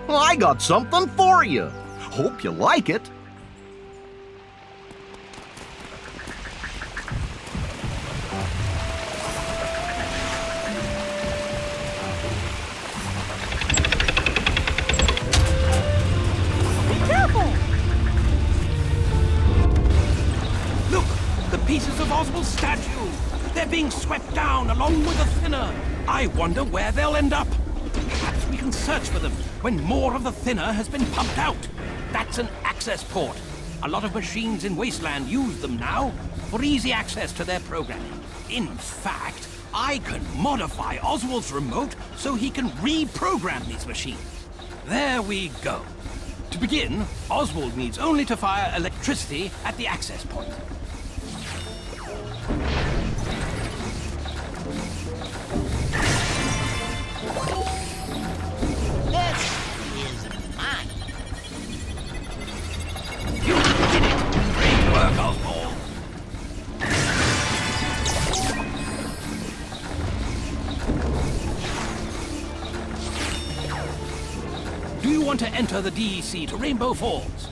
I got something for you. Hope you like it. Pieces of Oswald's statue! They're being swept down along with the thinner! I wonder where they'll end up! Perhaps we can search for them when more of the thinner has been pumped out! That's an access port! A lot of machines in Wasteland use them now for easy access to their programming. In fact, I can modify Oswald's remote so he can reprogram these machines. There we go. To begin, Oswald needs only to fire electricity at the access point. Do you want to enter the DEC to Rainbow Falls?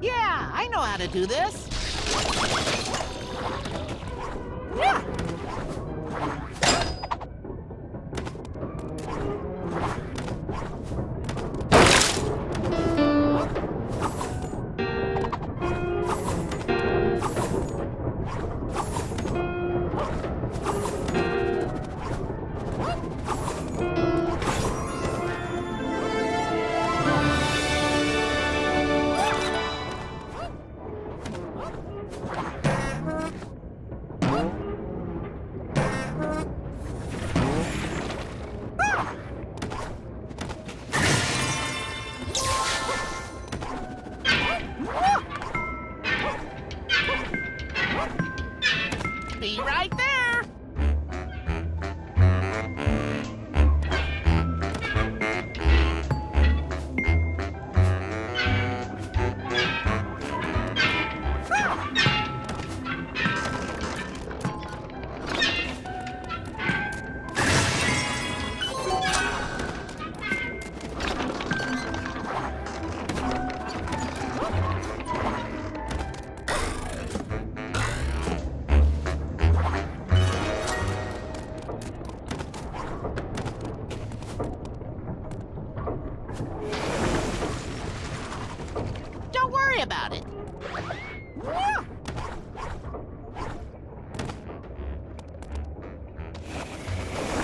Yeah, I know how to do this. Be right there. Don't worry about it.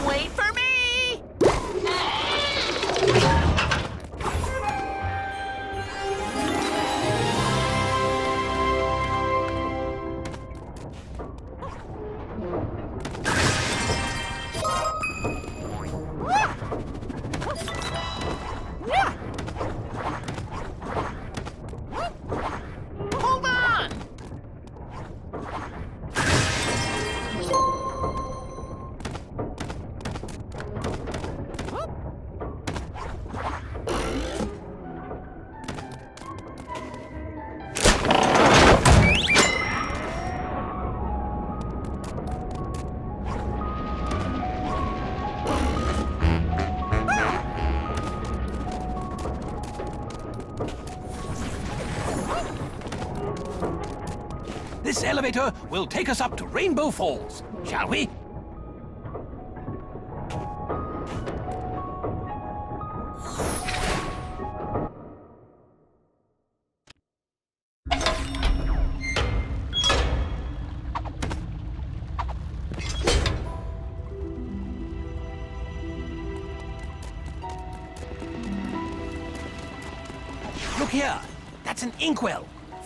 Wait for me! Hold on! This elevator will take us up to Rainbow Falls, shall we? Look here, that's an inkwell,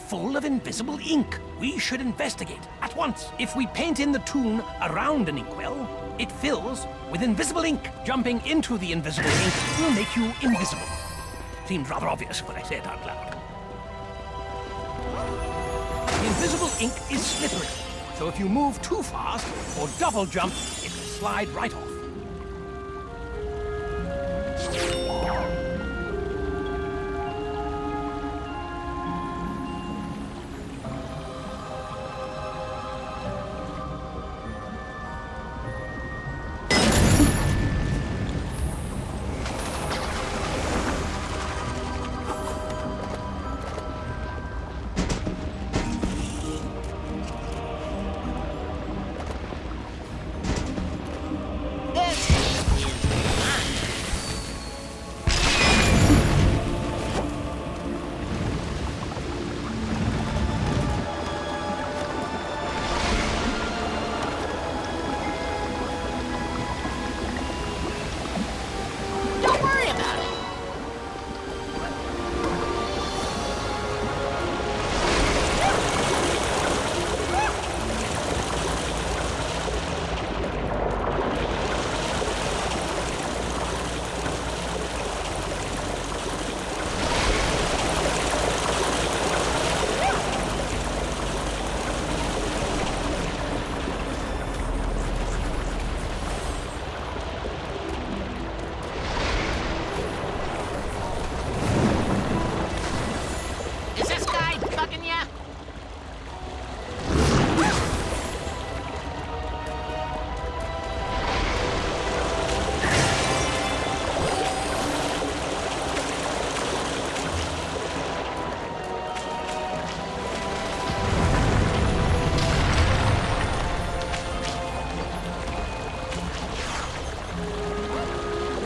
full of invisible ink. We should investigate at once. If we paint in the tune around an inkwell, it fills with invisible ink. Jumping into the invisible ink will make you invisible. Seems rather obvious when I say it out loud. The invisible ink is slippery, so if you move too fast or double jump, it will slide right off.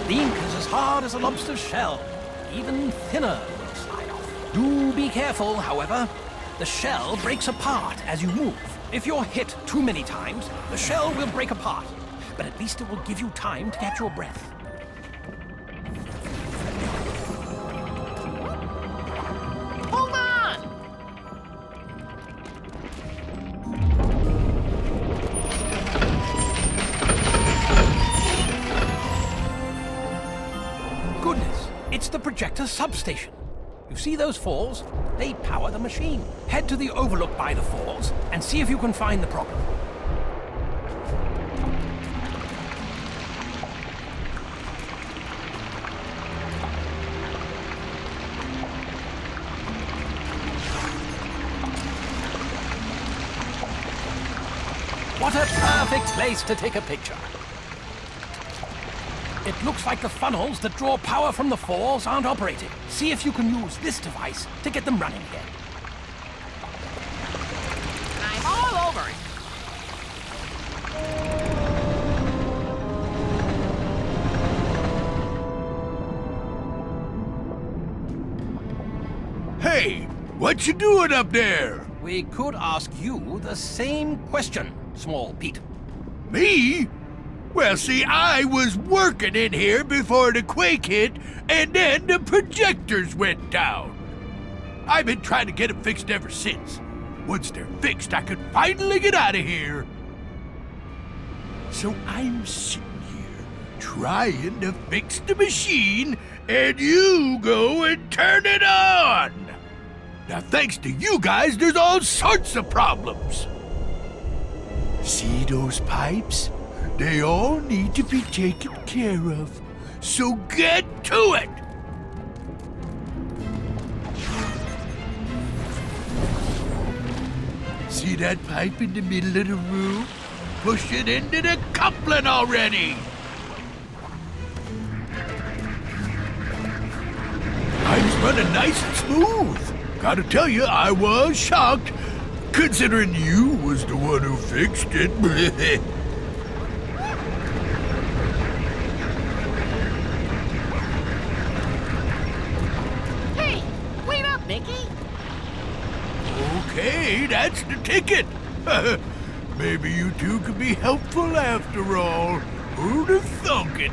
The ink is as hard as a lobster's shell. Even thinner will slide off. Do be careful, however. The shell breaks apart as you move. If you're hit too many times, the shell will break apart. But at least it will give you time to catch your breath. Hold on! Goodness, it's the projector substation. You see those falls? They power the machine. Head to the overlook by the falls and see if you can find the problem. What a perfect place to take a picture. It looks like the funnels that draw power from the falls aren't operating. See if you can use this device to get them running again. I'm all over it. Hey, what you doing up there? We could ask you the same question, Small Pete. Me? Well, see, I was working in here before the quake hit, and then the projectors went down. I've been trying to get them fixed ever since. Once they're fixed, I could finally get out of here. So I'm sitting here, trying to fix the machine, and you go and turn it on! Now, thanks to you guys, there's all sorts of problems. See those pipes? They all need to be taken care of. So get to it! See that pipe in the middle of the room? Push it into the coupling already! Pipe's running nice and smooth. Gotta tell you, I was shocked, considering you was the one who fixed it. Hey, wait up, Mickey. Okay, that's the ticket. Maybe you two could be helpful after all. Who'd have thunk it?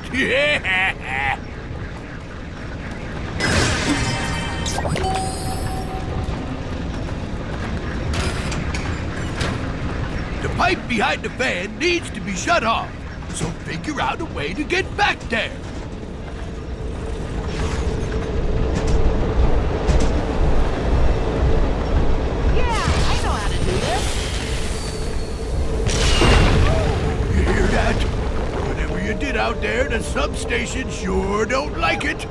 The pipe behind the fan needs to be shut off, so figure out a way to get back there. Yeah, I know how to do this. You hear that? Whatever you did out there, the substation sure don't like it.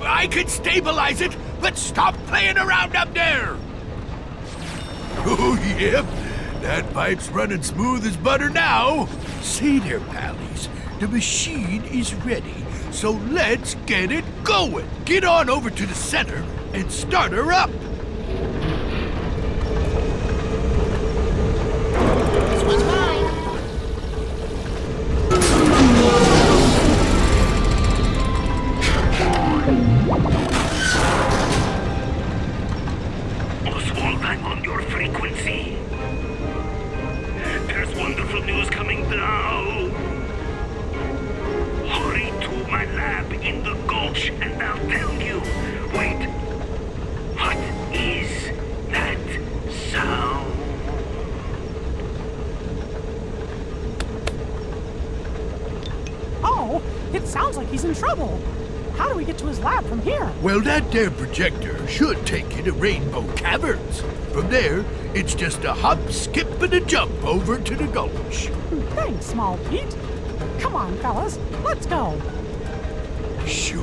I could stabilize it, but stop playing around up there! Oh, yep. That pipe's running smooth as butter now. See there, pallies. The machine is ready, so let's get it going. Get on over to the center and start her up. This one's mine. Oswald, I'm on your frequency. There's wonderful news coming now. Hurry to my lab in the Gulch and I'll tell you. Wait, what is that sound? Oh, it sounds like he's in trouble. How do we get to his lab from here? Well, that there projector should take you to Rainbow Caverns. From there, it's just a hop, skip, and a jump over to the Gulch. Thanks, Small Pete. Come on, fellas, let's go. Sure,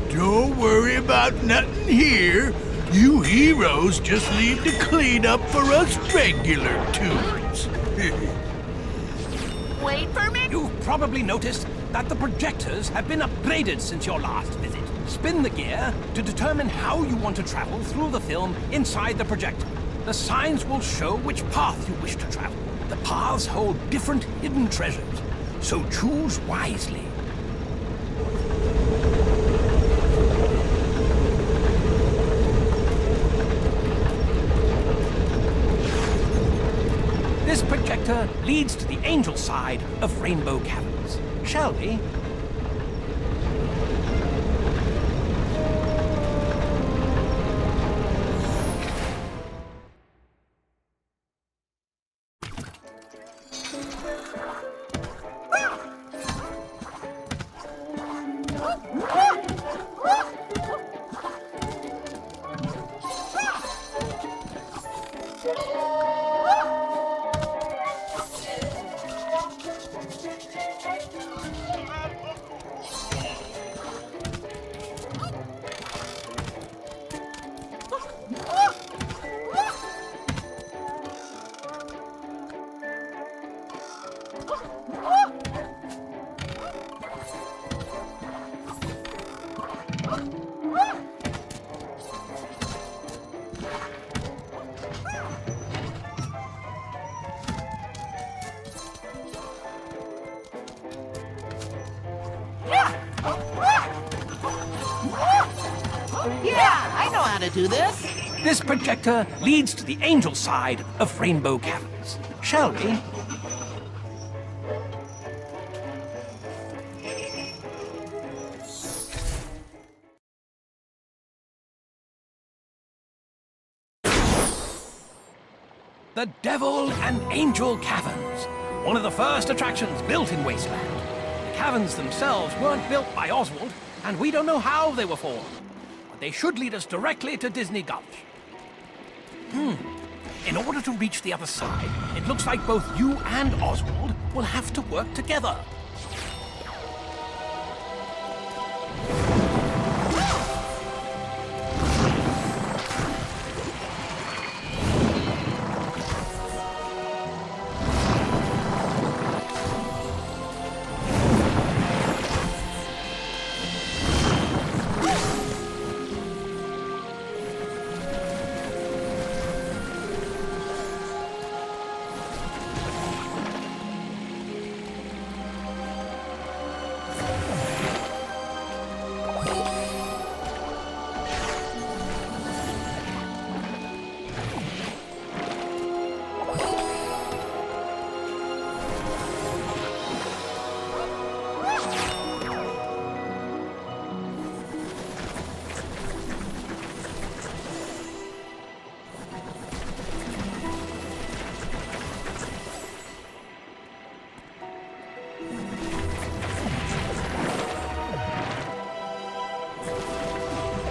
don't worry about nothing here. You heroes just leave the cleanup for us regular tunes. Wait for me. You've probably noticed that the projectors have been upgraded since your last visit. Spin the gear to determine how you want to travel through the film inside the projector. The signs will show which path you wish to travel. The paths hold different hidden treasures, so choose wisely. projector leads to the angel side of Rainbow Caverns. Shall we? Yeah, I know how to do this. This projector leads to the angel side of Rainbow Caverns. Shall we? The Devil and Angel Caverns, one of the first attractions built in Wasteland. The caverns themselves weren't built by Oswald, and we don't know how they were formed. But they should lead us directly to Disney Gulch. In order to reach the other side, it looks like both you and Oswald will have to work together.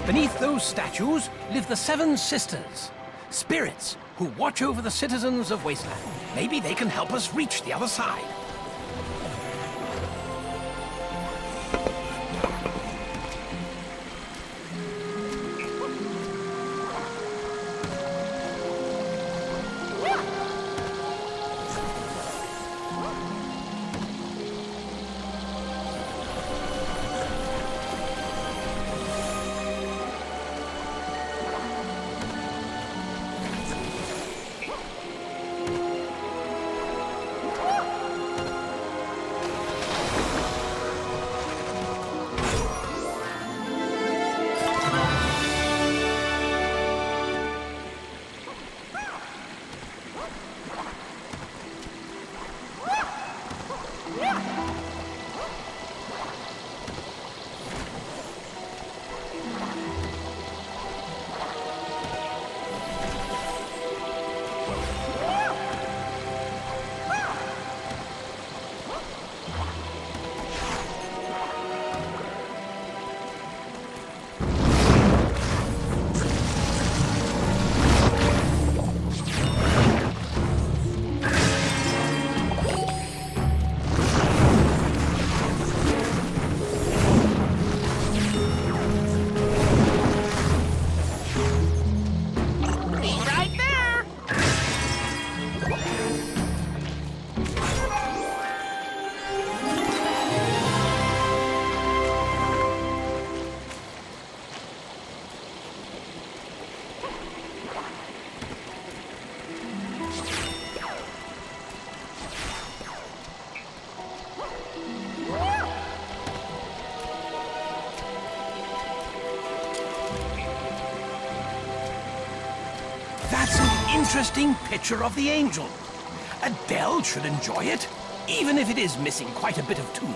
Beneath those statues live the 7 Sisters, spirits who watch over the citizens of Wasteland. Maybe they can help us reach the other side. That's an interesting picture of the angel. Adele should enjoy it, even if it is missing quite a bit of tune.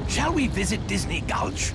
Shall we visit Disney Gulch?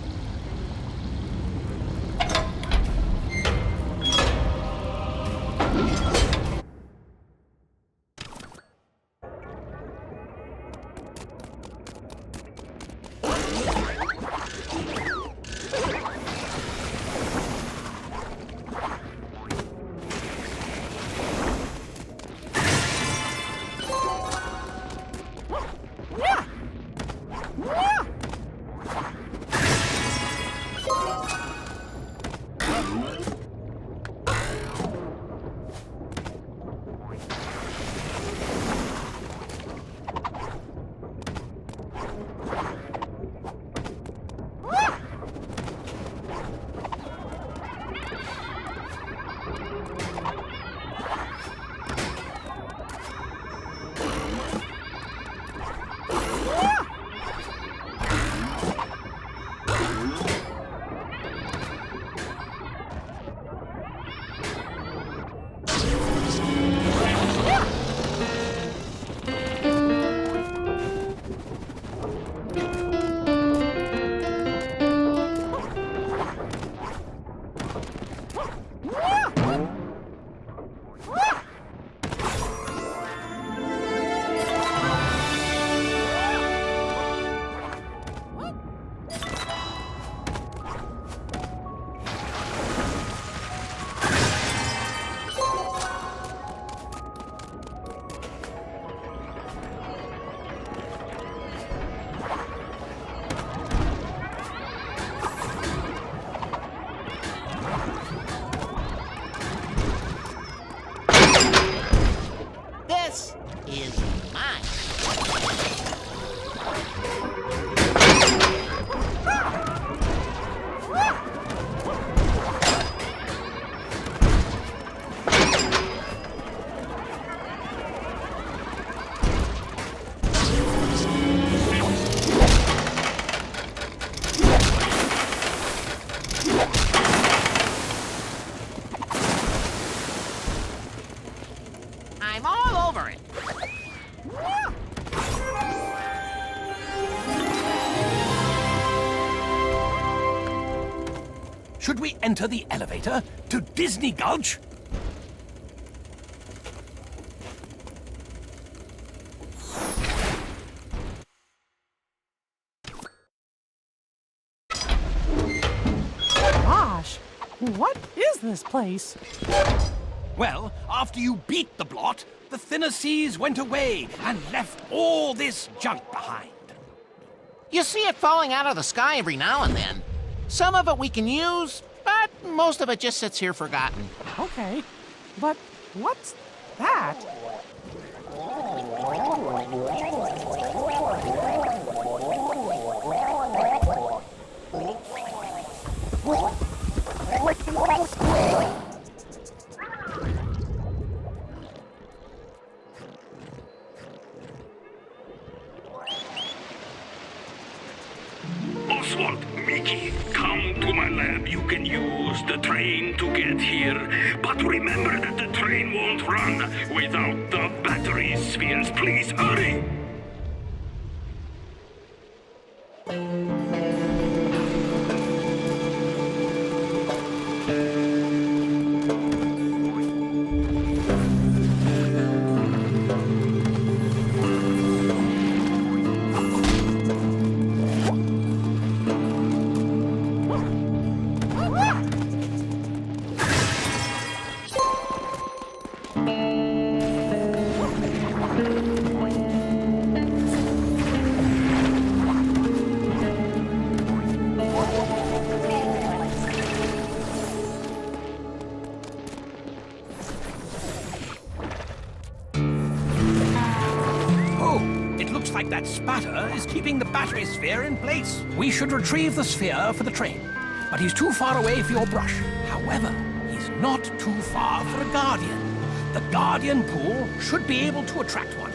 Should we enter the elevator to Disney Gulch? Gosh, what is this place? Well, after you beat the Blot, the thinner seas went away and left all this junk behind. You see it falling out of the sky every now and then. Some of it we can use, but most of it just sits here forgotten. Okay, but what's that? Oswald, Mickey, come to my lab. You can use the train to get here. But remember that the train won't run without the battery spheres. Please hurry! That spatter is keeping the battery sphere in place. We should retrieve the sphere for the train, but he's too far away for your brush. However, he's not too far for a guardian. The guardian pool should be able to attract one.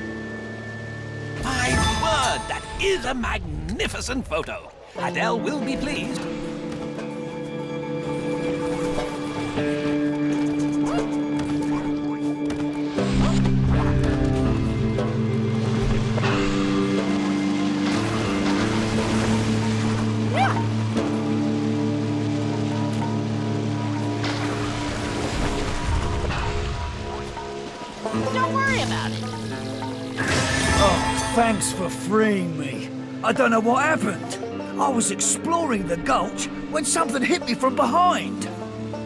My word, that is a magnificent photo. Adele will be pleased. Thanks for freeing me. I don't know what happened. I was exploring the Gulch when something hit me from behind.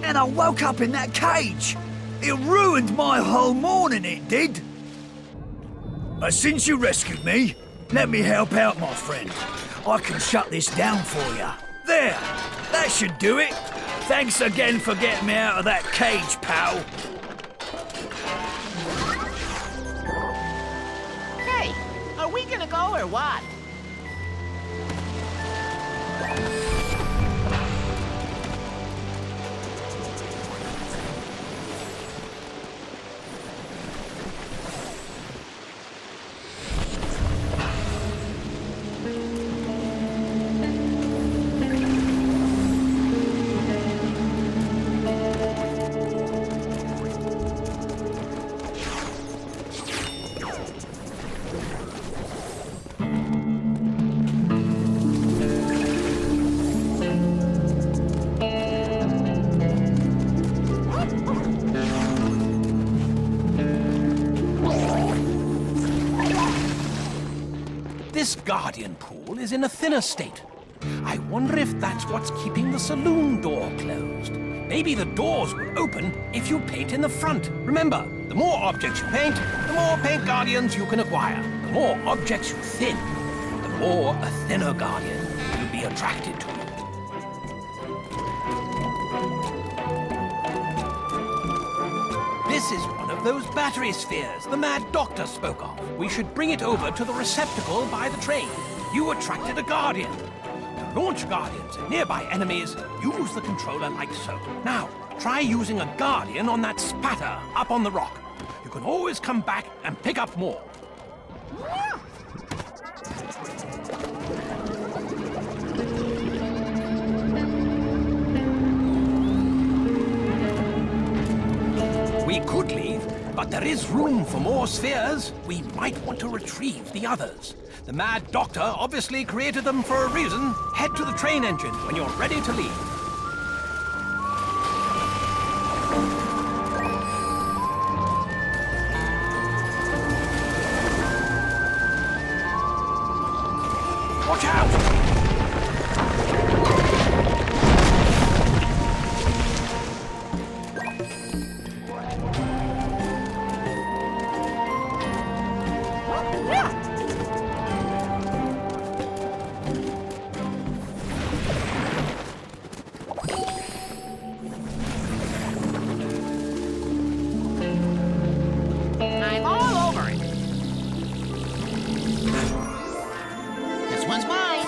And I woke up in that cage. It ruined my whole morning, it did. But since you rescued me, let me help out, my friend. I can shut this down for you. There, that should do it. Thanks again for getting me out of that cage, pal. Are we gonna go or what? This guardian pool is in a thinner state. I wonder if that's what's keeping the saloon door closed. Maybe the doors will open if you paint in the front. Remember, the more objects you paint, the more paint guardians you can acquire. The more objects you thin, the more a thinner guardian will be attracted to you. This is one of those battery spheres the Mad Doctor spoke of. We should bring it over to the receptacle by the train. You attracted a guardian. To launch guardians at nearby enemies, use the controller like so. Now, try using a guardian on that spatter up on the rock. You can always come back and pick up more. We could leave, but there is room for more spheres. We might want to retrieve the others. The Mad Doctor obviously created them for a reason. Head to the train engine when you're ready to leave. Watch out! I'm all over it. This one's mine.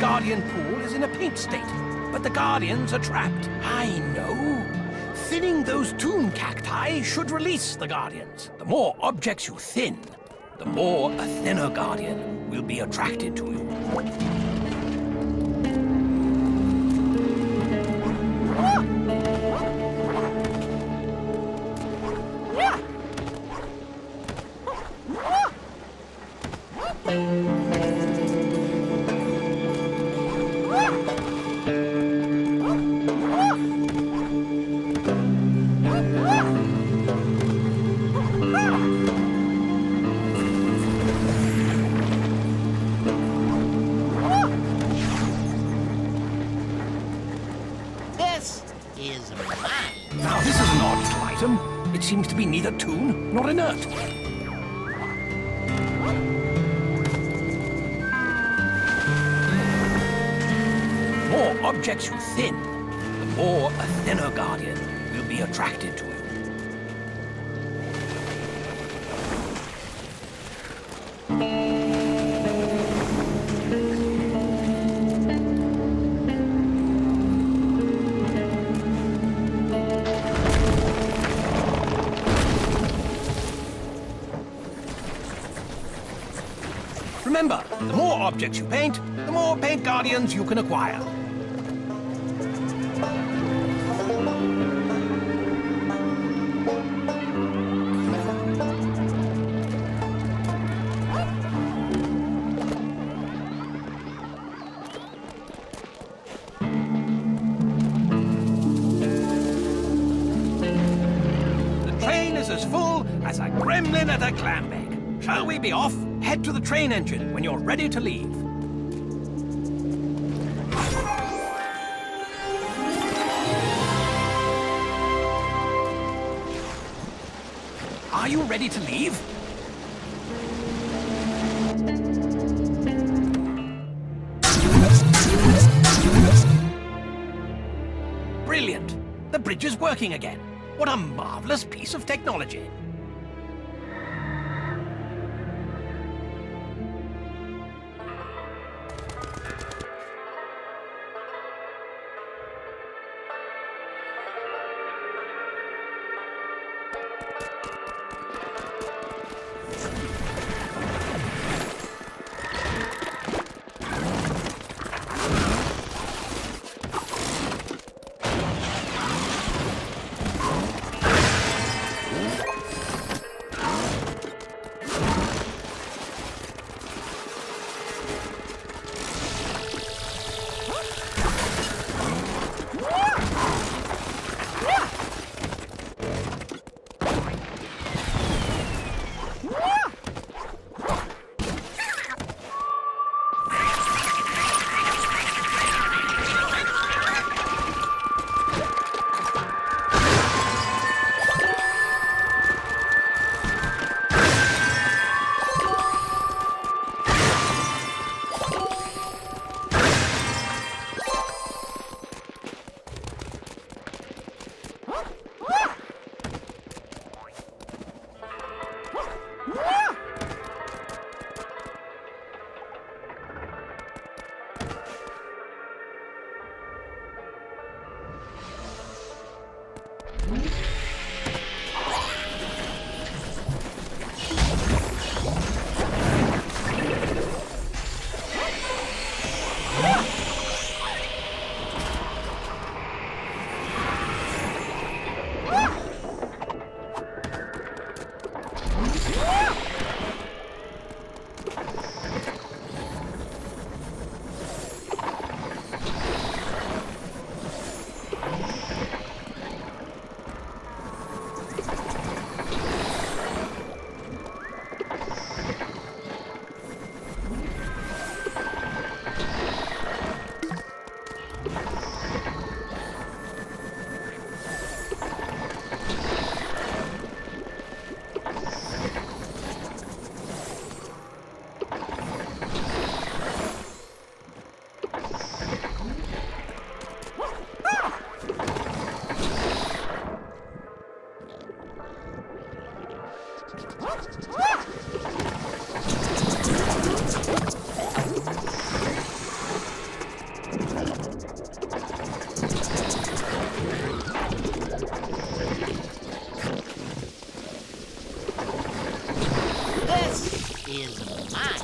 Guardian pool is in a paint state, but the Guardians are trapped. I know. Thinning those toon cacti should release the Guardians. The more objects you thin, the more a thinner Guardian will be attracted to you. This is mine. Now, this is an odd little item. It seems to be neither toon nor inert. The more objects you thin, the more a thinner Guardian will be attracted to you. Remember, the more objects you paint, the more paint Guardians you can acquire. The train is as full as a gremlin at a clam bake. Shall we be off? Head to the train engine when you're ready to leave. Are you ready to leave? Brilliant! The bridge is working again. What a marvelous piece of technology. This is mine.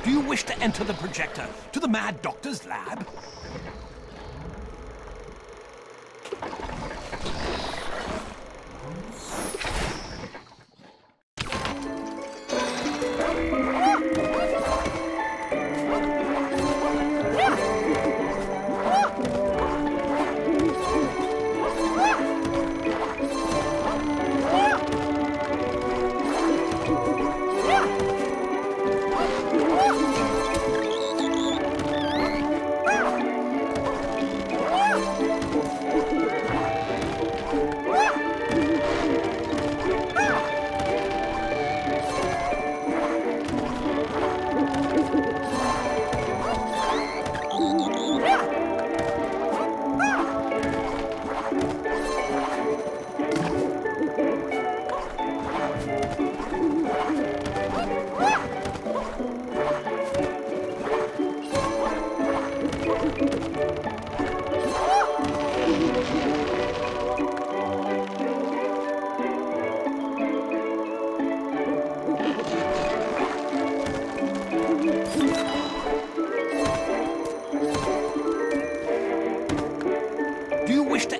Do you wish to enter the projector to the Mad Doctor's lab?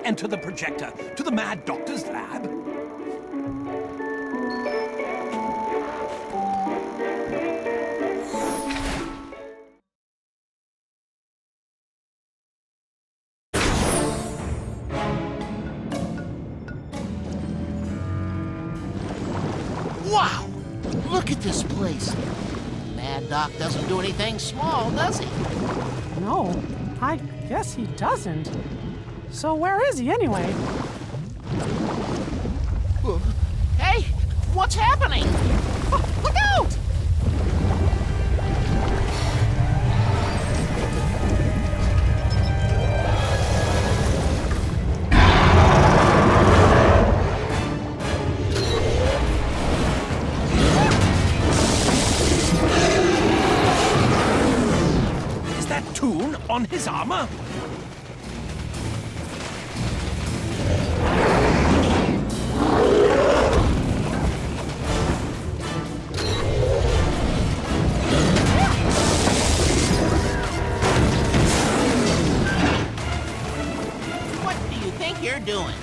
Enter the projector to the Mad Doctor's lab? Wow! Look at this place. Mad Doc doesn't do anything small, does he? No, I guess he doesn't. So where is he anyway? Hey, what's happening? Oh, look out! Is that Toon on his armor? You're doing.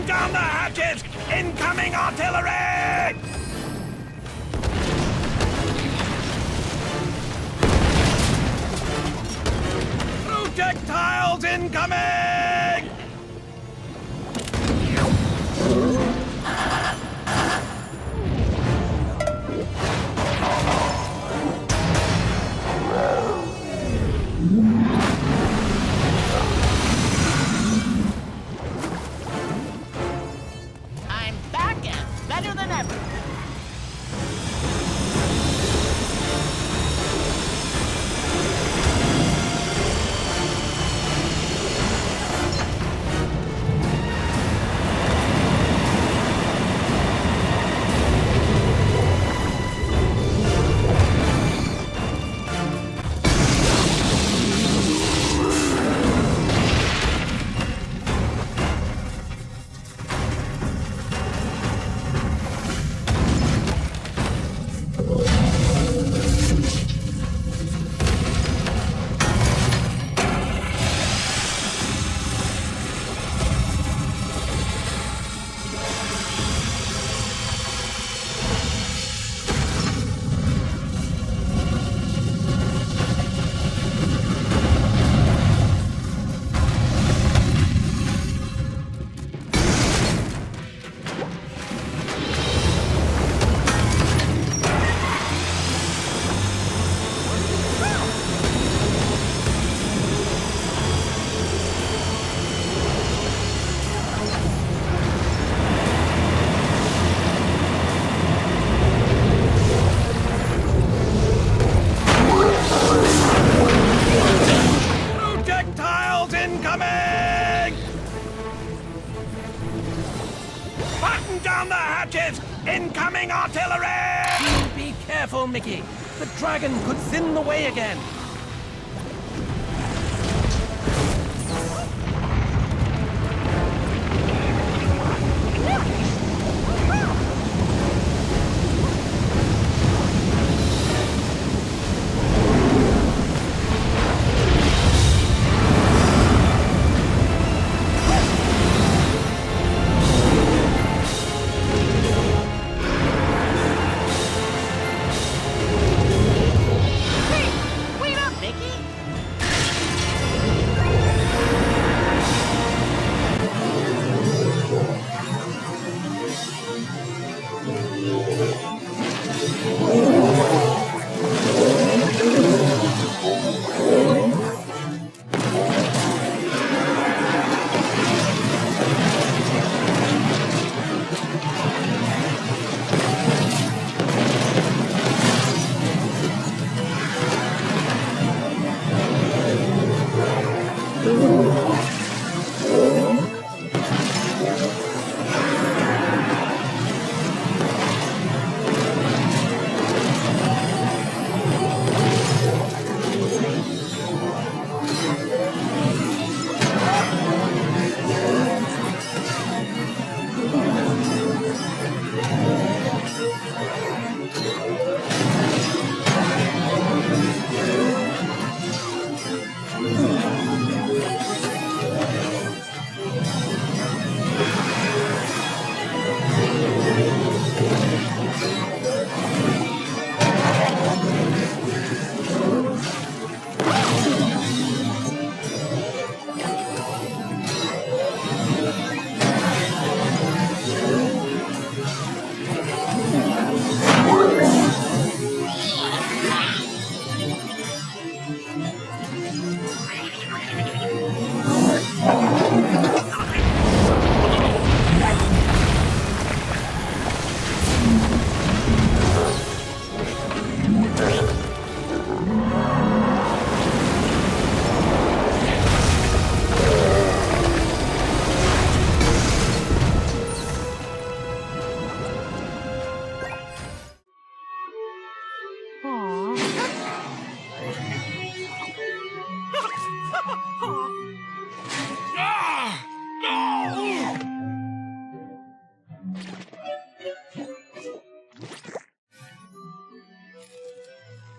Down the hatches! Incoming artillery! Projectiles incoming! Better than ever. Incoming artillery! Be careful, Mickey. The dragon could thin the way again.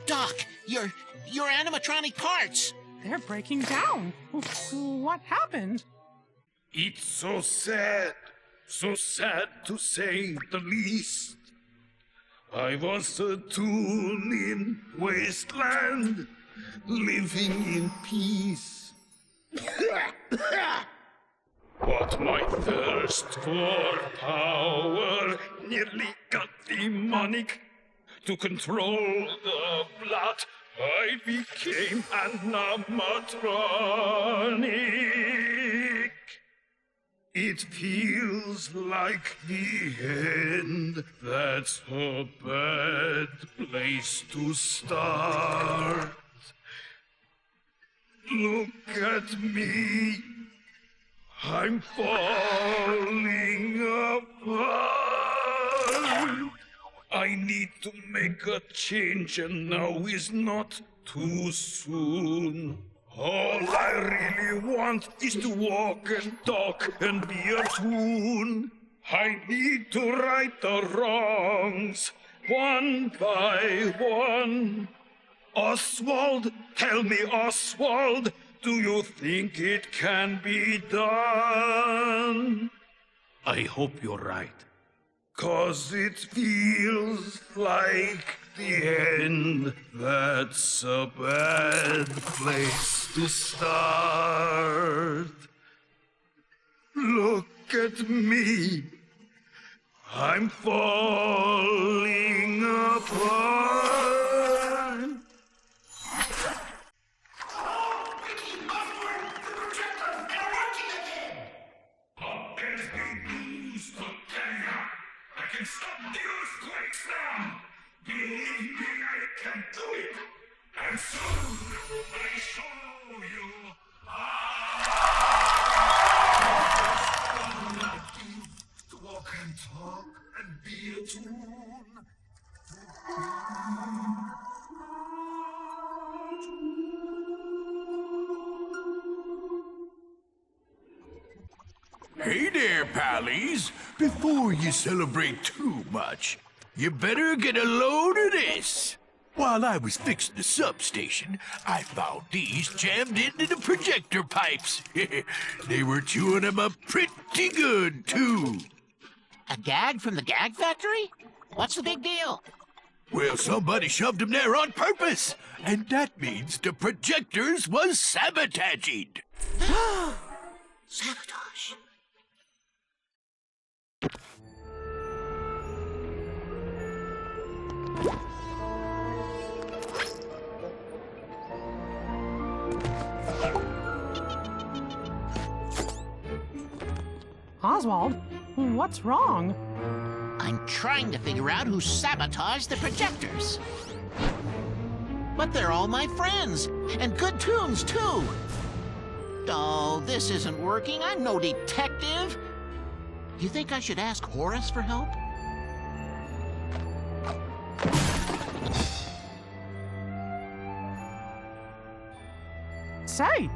Doc, your animatronic parts. They're breaking down. What happened? It's so sad to say the least. I was a tool in Wasteland, living in peace. But my thirst for power nearly got demonic. To control the Blot, I became animatronic. It feels like the end. That's a bad place to start. Look at me. I'm falling apart. I need to make a change, and now is not too soon. All I really want is to walk and talk and be a toon. I need to right the wrongs, one by one. Oswald, tell me, Oswald, do you think it can be done? I hope you're right. 'Cause it feels like the end. That's a bad place to start. Look at me. I'm falling apart. I can stop the earthquakes now! Believe me, I can do it! And soon, I show you how to walk and talk and be a tool. Hey there, pallies. Before you celebrate too much, you better get a load of this. While I was fixing the substation, I found these jammed into the projector pipes. They were chewing them up pretty good, too. A gag from the gag factory? What's the big deal? Well, somebody shoved them there on purpose, and that means the projectors was sabotaging. Sabotage. Oswald, what's wrong? I'm trying to figure out who sabotaged the projectors. But they're all my friends, and good tunes, too. Oh, this isn't working. I'm no detective. You think I should ask Horace for help? Say,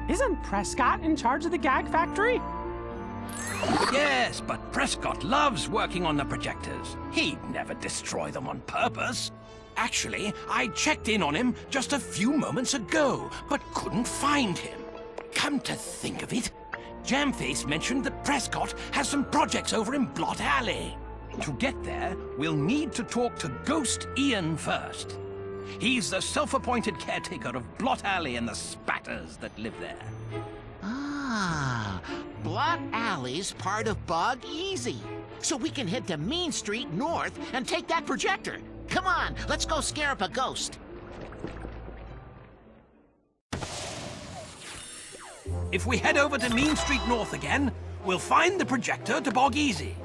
isn't Prescott in charge of the gag factory? Yes, but Prescott loves working on the projectors. He'd never destroy them on purpose. Actually, I checked in on him just a few moments ago, but couldn't find him. Come to think of it, Jamface mentioned that Prescott has some projects over in Blot Alley. To get there, we'll need to talk to Ghost Ian first. He's the self-appointed caretaker of Blot Alley and the spatters that live there. Ah, Blot Alley's part of Bog Easy. So we can head to Main Street North and take that projector. Come on, let's go scare up a ghost. If we head over to Main Street North again, we'll find the projector to Bog Easy.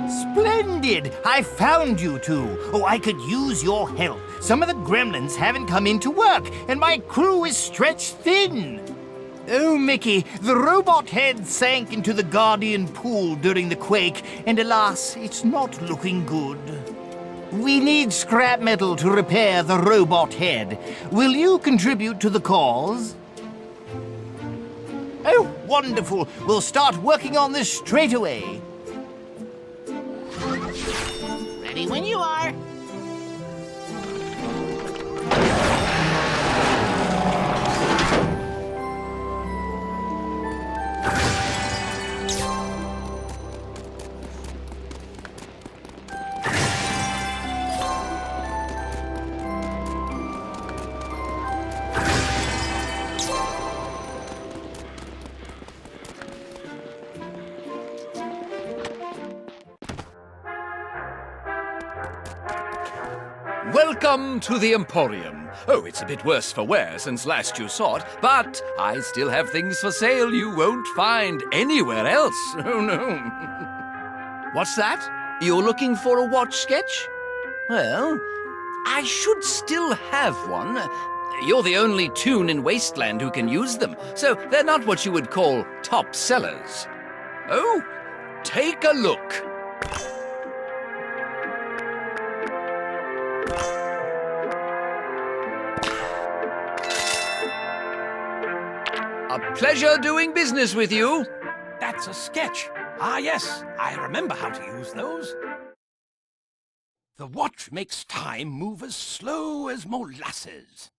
Splendid! I found you two. Oh, I could use your help. Some of the gremlins haven't come into work, and my crew is stretched thin. Oh, Mickey, the robot head sank into the Guardian pool during the quake, and alas, it's not looking good. We need scrap metal to repair the robot head. Will you contribute to the cause? Oh, wonderful. We'll start working on this straight away. Ready when you are. Welcome to the Emporium. Oh, it's a bit worse for wear since last you saw it, but I still have things for sale you won't find anywhere else. Oh, no. What's that? You're looking for a watch sketch? Well, I should still have one. You're the only toon in Wasteland who can use them, so they're not what you would call top sellers. Oh, take a look. A pleasure doing business with you. That's a sketch. Ah, yes, I remember how to use those. The watch makes time move as slow as molasses.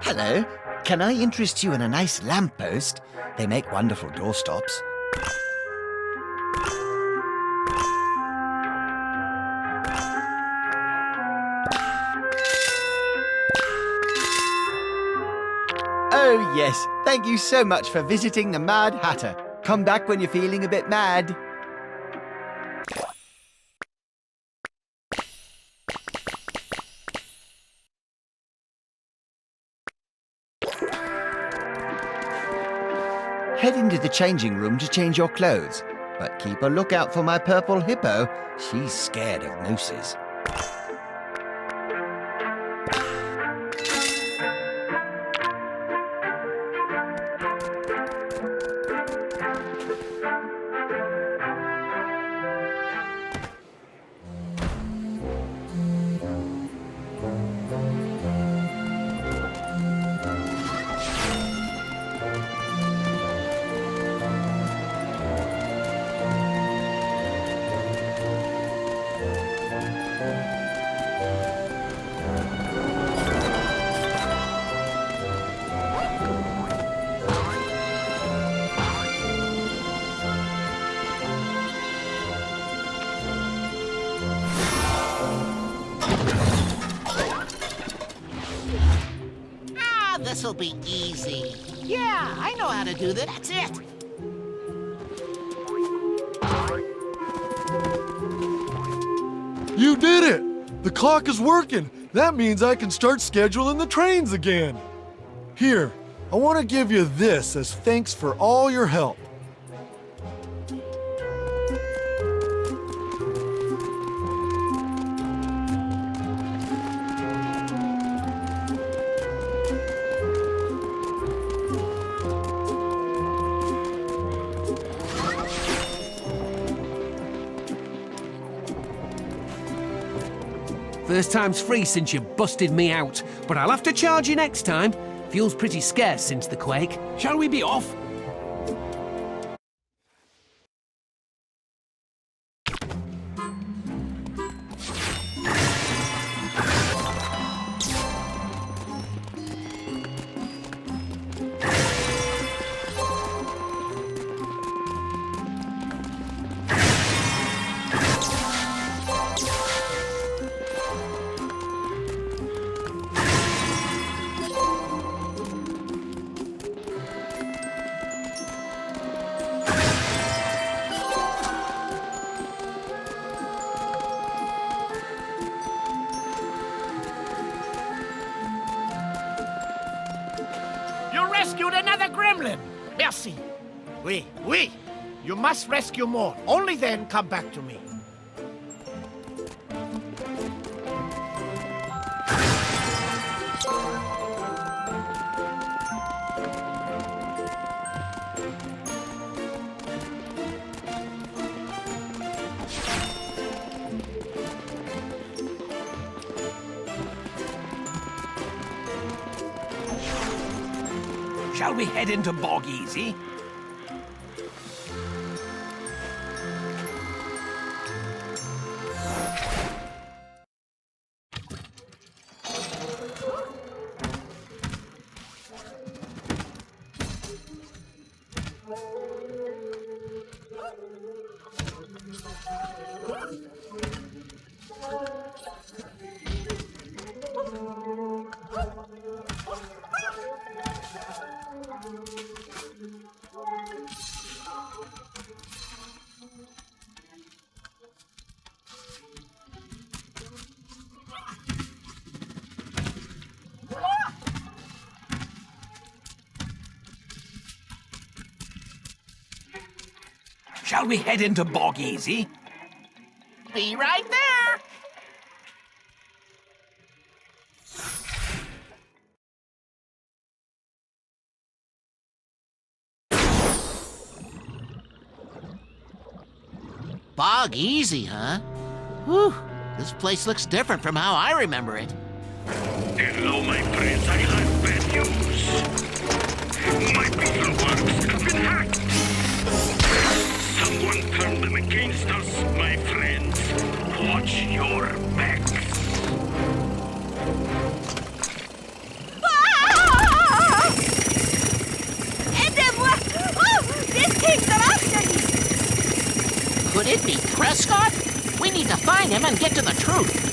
Hello. Can I interest you in a nice lamppost? They make wonderful doorstops. Oh, yes. Thank you so much for visiting the Mad Hatter. Come back when you're feeling a bit mad. Head into the changing room to change your clothes, but keep a lookout for my purple hippo. She's scared of mooses. This'll be easy. Yeah, I know how to do that. That's it. You did it! The clock is working. That means I can start scheduling the trains again. Here, I want to give you this as thanks for all your help. First time's free since you busted me out, but I'll have to charge you next time. Fuel's pretty scarce since the quake. Shall we be off? Rescued another gremlin! Merci. Oui. You must rescue more. Only then come back to me. Shall we head into Bog Easy? Shall we head into Bog Easy? Be right there! Bog Easy, huh? Whew, this place looks different from how I remember it. Hello, my friends, I have bad news. My pizza works have been hacked. Someone turned them against us, my friends. Watch your backs. Aidez-moi! Oh, this keeps them after me! Could it be Prescott? We need to find him and get to the truth.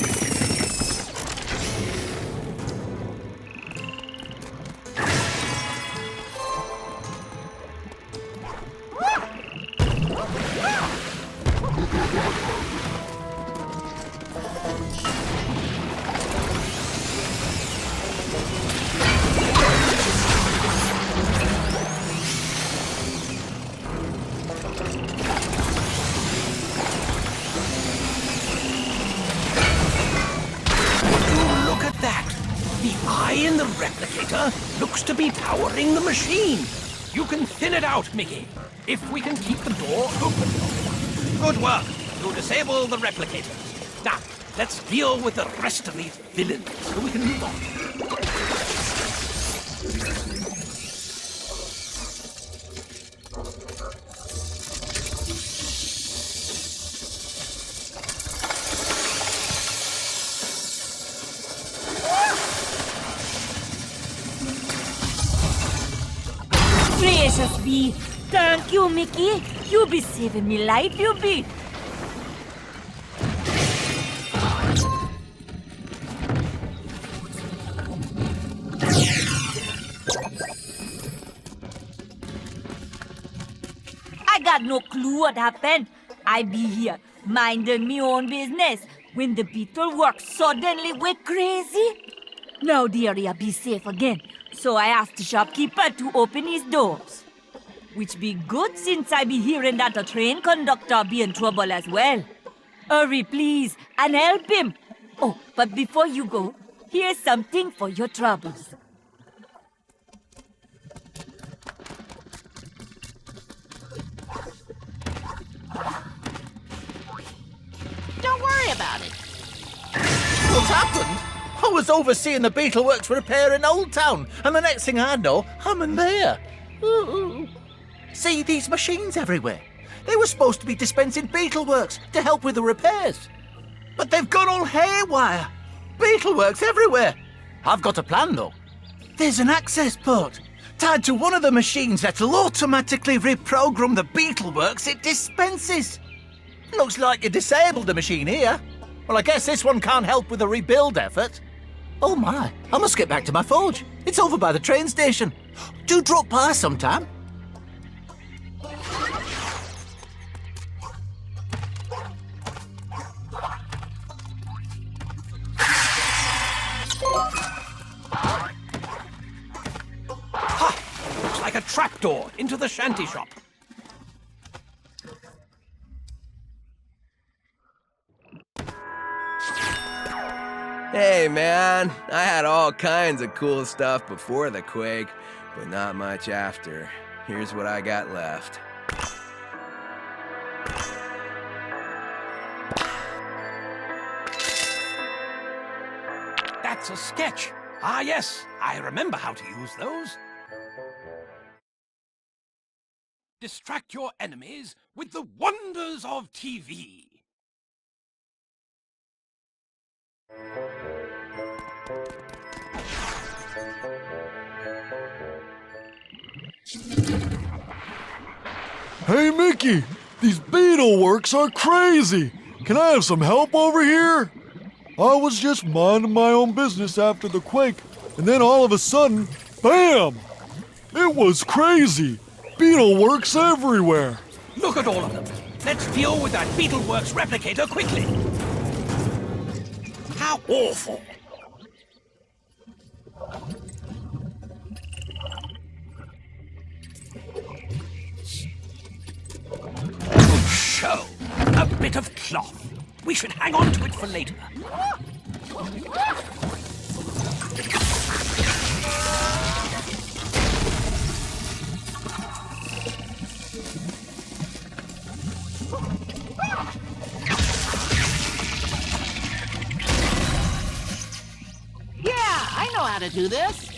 thinner looks to be powering the machine. You can thin it out, Mickey, if we can keep the door open. Good work. You disable the replicators. Now, let's deal with the rest of these villains so we can move on. Gracious be. Thank you, Mickey. You be saving me life, you be. I got no clue what happened. I be here, minding me own business, when the beetle work suddenly went crazy. Now the area be safe again, so I asked the shopkeeper to open his doors. Which be good since I be hearing that a train conductor be in trouble as well. Hurry, please, and help him. Oh, but before you go, here's something for your troubles. Don't worry about it. What's happened? I was overseeing the Beetleworks repair in Old Town, and the next thing I know, I'm in there. Ooh. See these machines everywhere? They were supposed to be dispensing Beetleworks to help with the repairs. But they've gone all haywire. Beetleworks everywhere. I've got a plan, though. There's an access port tied to one of the machines that'll automatically reprogram the Beetleworks it dispenses. Looks like you disabled the machine here. Well, I guess this one can't help with the rebuild effort. Oh my, I must get back to my forge. It's over by the train station. Do drop by sometime. Ha! Looks like a trapdoor into the shanty shop. Hey man, I had all kinds of cool stuff before the quake, but not much after. Here's what I got left. That's a sketch. Ah yes, I remember how to use those. Distract your enemies with the wonders of TV. Hey, Mickey! These Beetleworks are crazy! Can I have some help over here? I was just minding my own business after the quake, and then all of a sudden, BAM! It was crazy! Beetleworks everywhere! Look at all of them. Let's deal with that Beetleworks replicator quickly. How awful! Good show. A bit of cloth. We should hang on to it for later. Yeah, I know how to do this.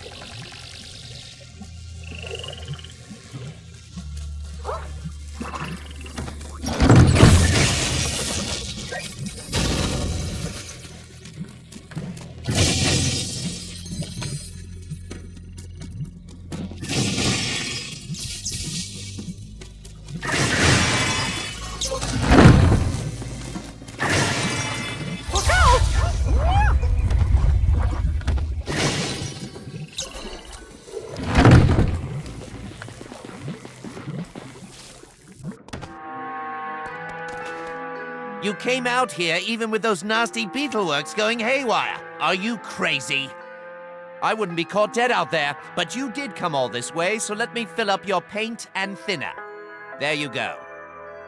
You came out here even with those nasty Beetleworks going haywire. Are you crazy? I wouldn't be caught dead out there, but you did come all this way, so let me fill up your paint and thinner. There you go.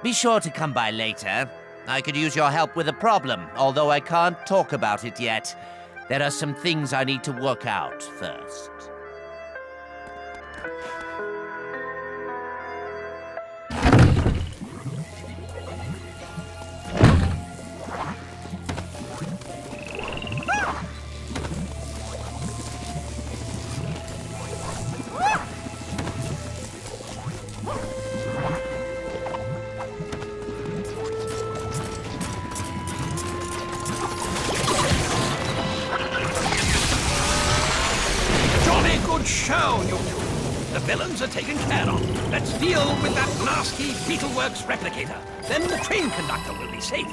Be sure to come by later. I could use your help with a problem, although I can't talk about it yet. There are some things I need to work out first. Show, you two. The villains are taken care of. Let's deal with that nasty Beetleworks replicator. Then the train conductor will be safe.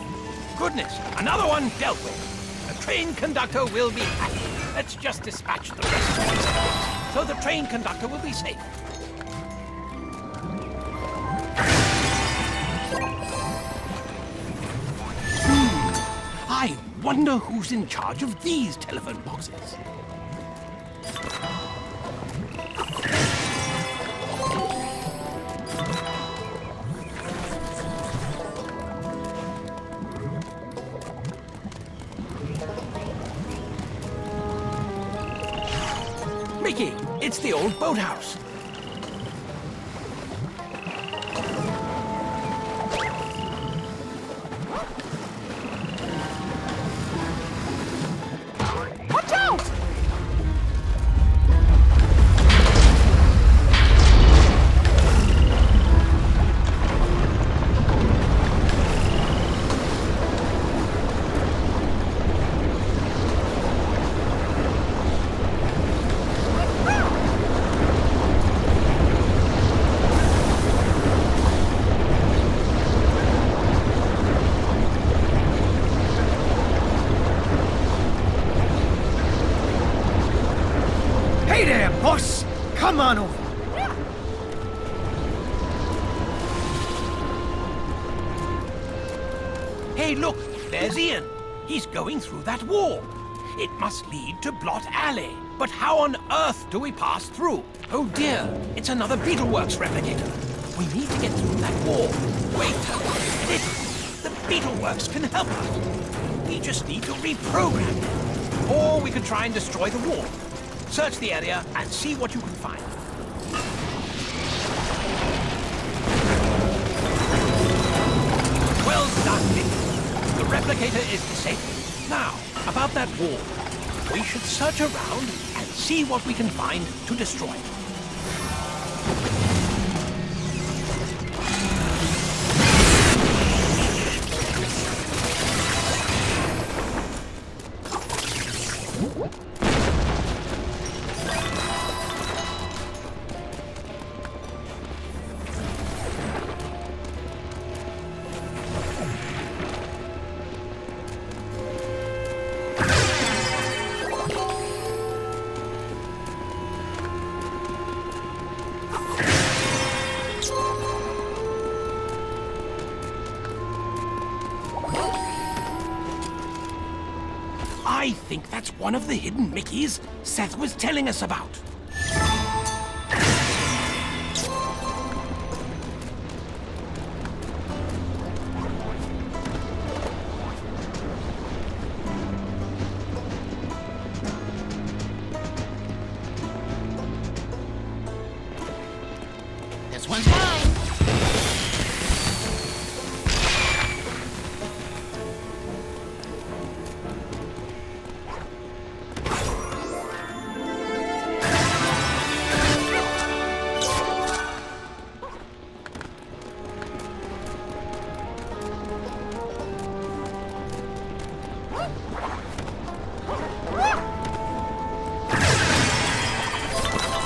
Goodness, another one dealt with. The train conductor will be happy. Let's just dispatch the rest of these enemies, so the train conductor will be safe. I wonder who's in charge of these telephone boxes. Mickey, it's the old boathouse. Watch out! Hey there, boss! Come on over. Hey, look, there's Ian. He's going through that wall. It must lead to Blot Alley. But how on earth do we pass through? Oh dear, it's another Beetleworks replicator. We need to get through that wall. Wait a minute. The Beetleworks can help us. We just need to reprogram it. Or we could try and destroy the wall. Search the area and see what you can find. Well done, Nick. The replicator is disabled. Now, about that wall. We should search around and see what we can find to destroy it. I think that's one of the hidden Mickeys Seth was telling us about. This one's mine.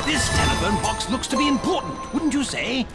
This telephone box looks to be important, wouldn't you say?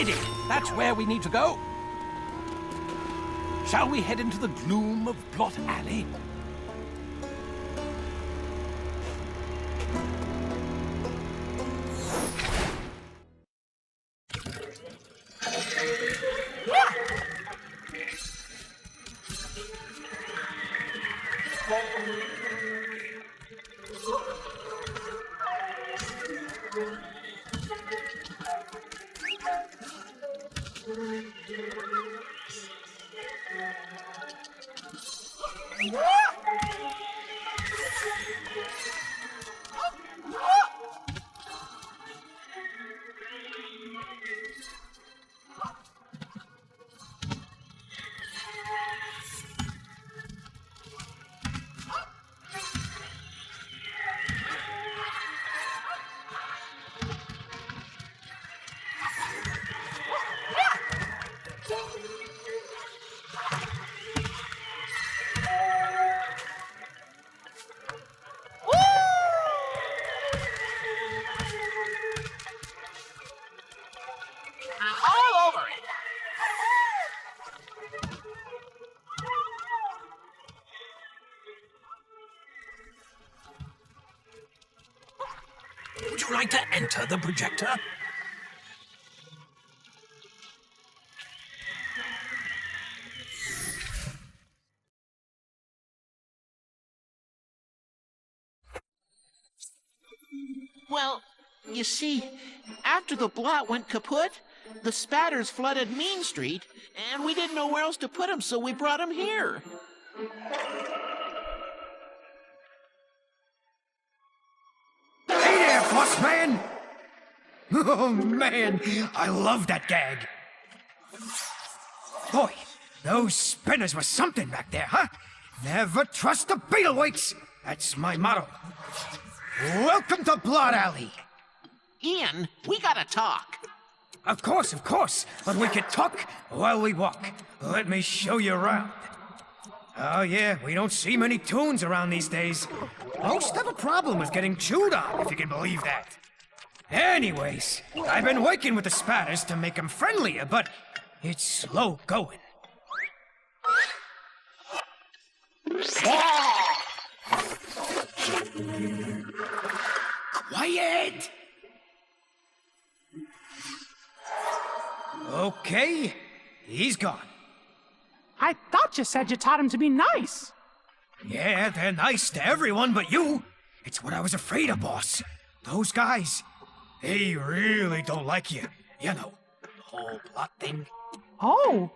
Ready! That's where we need to go. Shall we head into the gloom of Blot Alley? All over it. Would you like to enter the projector? Well, you see, after the Blot went kaput, the spatters flooded Mean Street, and we didn't know where else to put them, so we brought them here. Hey there, boss man! Oh, man, I love that gag. Boy, those spinners were something back there, huh? Never trust the Beetleweights. That's my motto. Welcome to Blot Alley. Ian, we gotta talk. Of course, but we can talk while we walk. Let me show you around. Oh yeah, we don't see many tunes around these days. Most have a problem with getting chewed on, if you can believe that. Anyways, I've been working with the spatters to make them friendlier, but it's slow going. Quiet! Okay, he's gone. I thought you said you taught him to be nice. Yeah, they're nice to everyone but you. It's what I was afraid of, boss. Those guys, they really don't like you. You know, the whole Blot thing. Oh.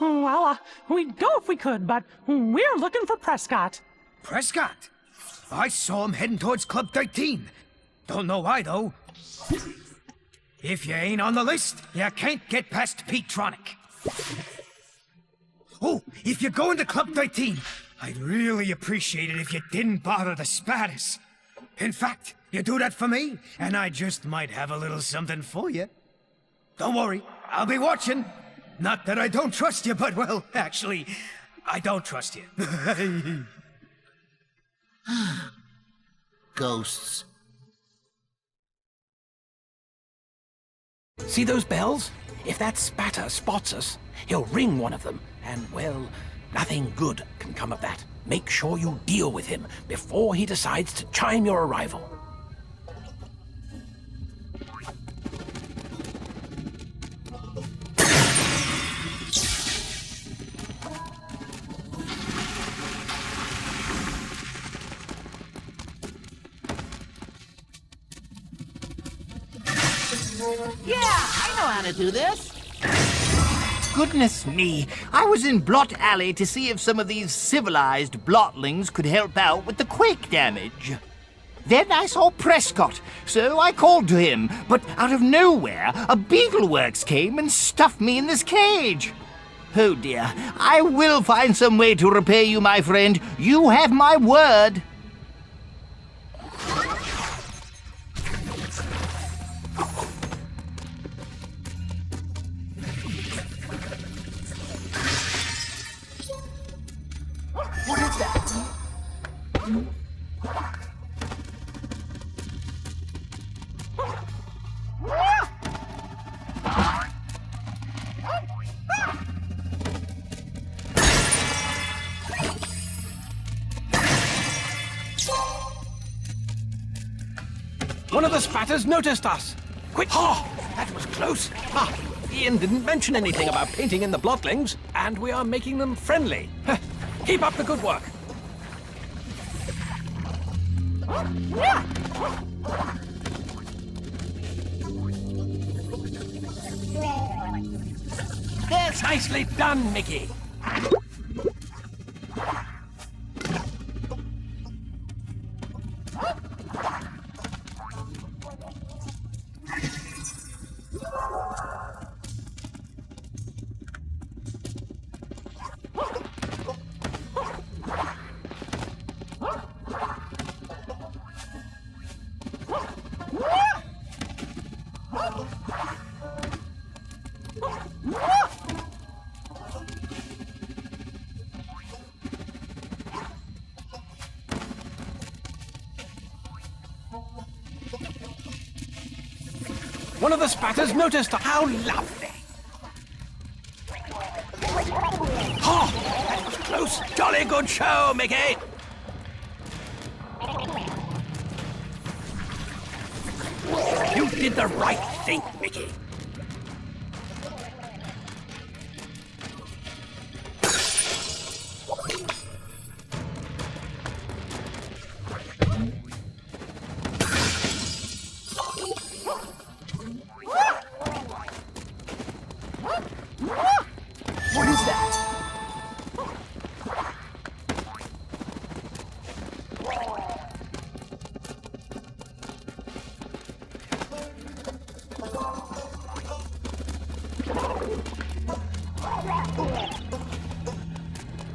Well, we'd go if we could, but we're looking for Prescott. Prescott? I saw him heading towards Club 13. Don't know why, though. If you ain't on the list, you can't get past Pete-tronic. Oh, if you're going to Club 13, I'd really appreciate it if you didn't bother the spatters. In fact, you do that for me, and I just might have a little something for you. Don't worry, I'll be watching. Not that I don't trust you, but, well, actually, I don't trust you. Ghosts. See those bells? If that spatter spots us, he'll ring one of them, and, well, nothing good can come of that. Make sure you deal with him before he decides to chime your arrival. Yeah, I know how to do this. Goodness me, I was in Blot Alley to see if some of these civilized blotlings could help out with the quake damage. Then I saw Prescott, so I called to him, but out of nowhere, a Beetleworks came and stuffed me in this cage. Oh dear, I will find some way to repay you, my friend. You have my word. What is that? One of the spatters noticed us. Quick! Oh, that was close. Ah, Ian didn't mention anything about painting in the blotlings, and we are making them friendly. Keep up the good work. That's nicely done, Mickey. One of the spatters noticed how lovely. Oh, that was close. Jolly good show, Mickey. You did the right thing, Mickey. What is that?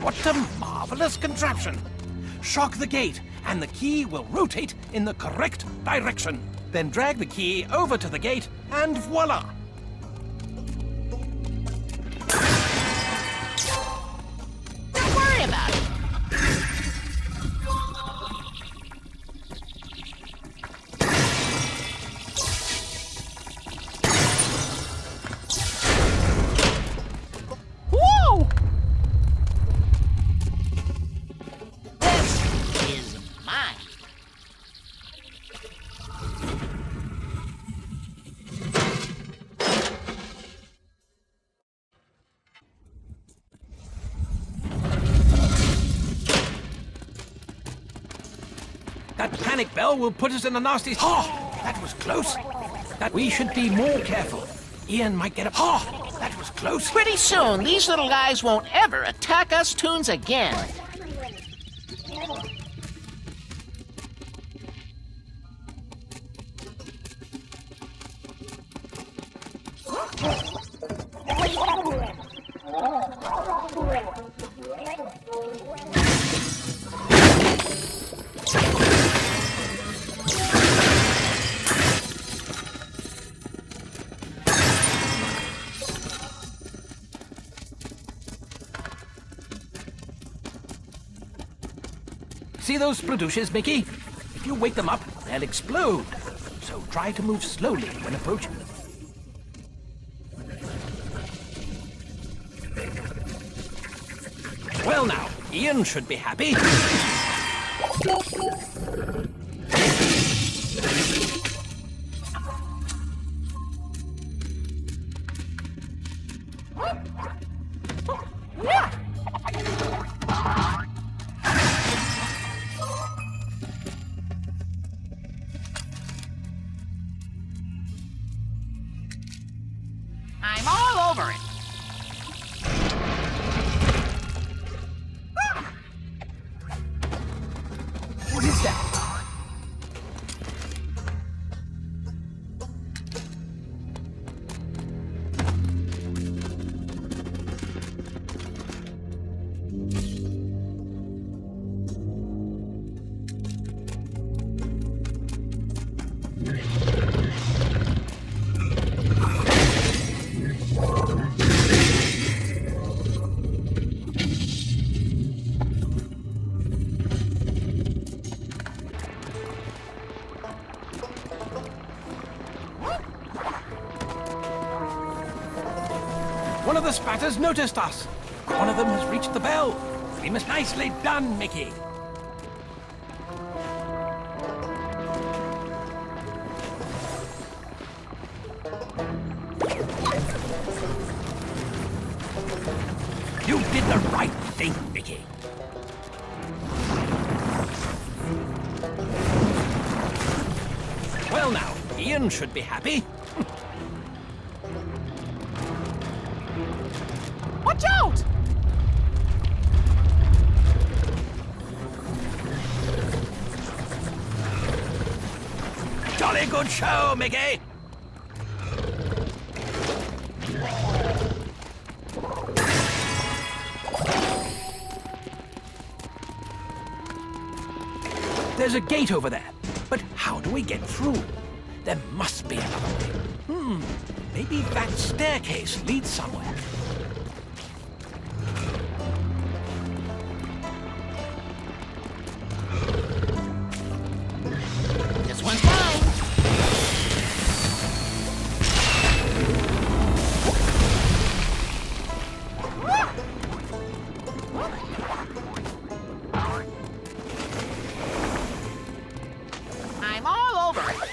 What a marvelous contraption! Shock the gate, and the key will rotate in the correct direction. Then drag the key over to the gate, and voila! Don't worry about it. Whoa! This is mine. That panic bell will put us in a nasty... Oh, that was close. That we should be more careful. Ian might get a... Oh, that was close. Pretty soon, these little guys won't ever attack us Toons again. See those spladouches, Mickey? If you wake them up, they'll explode. So try to move slowly when approaching them. Well now, Ian should be happy. I'm all over it. What is that? One of the spatters noticed us. One of them has reached the bell. We must nicely done, Mickey. think, Mickey. Well now, Ian should be happy. Watch out! Jolly good show, Mickey. There's a gate over there, but how do we get through? There must be another way. Maybe that staircase leads somewhere. This one's mine. I'm all over it.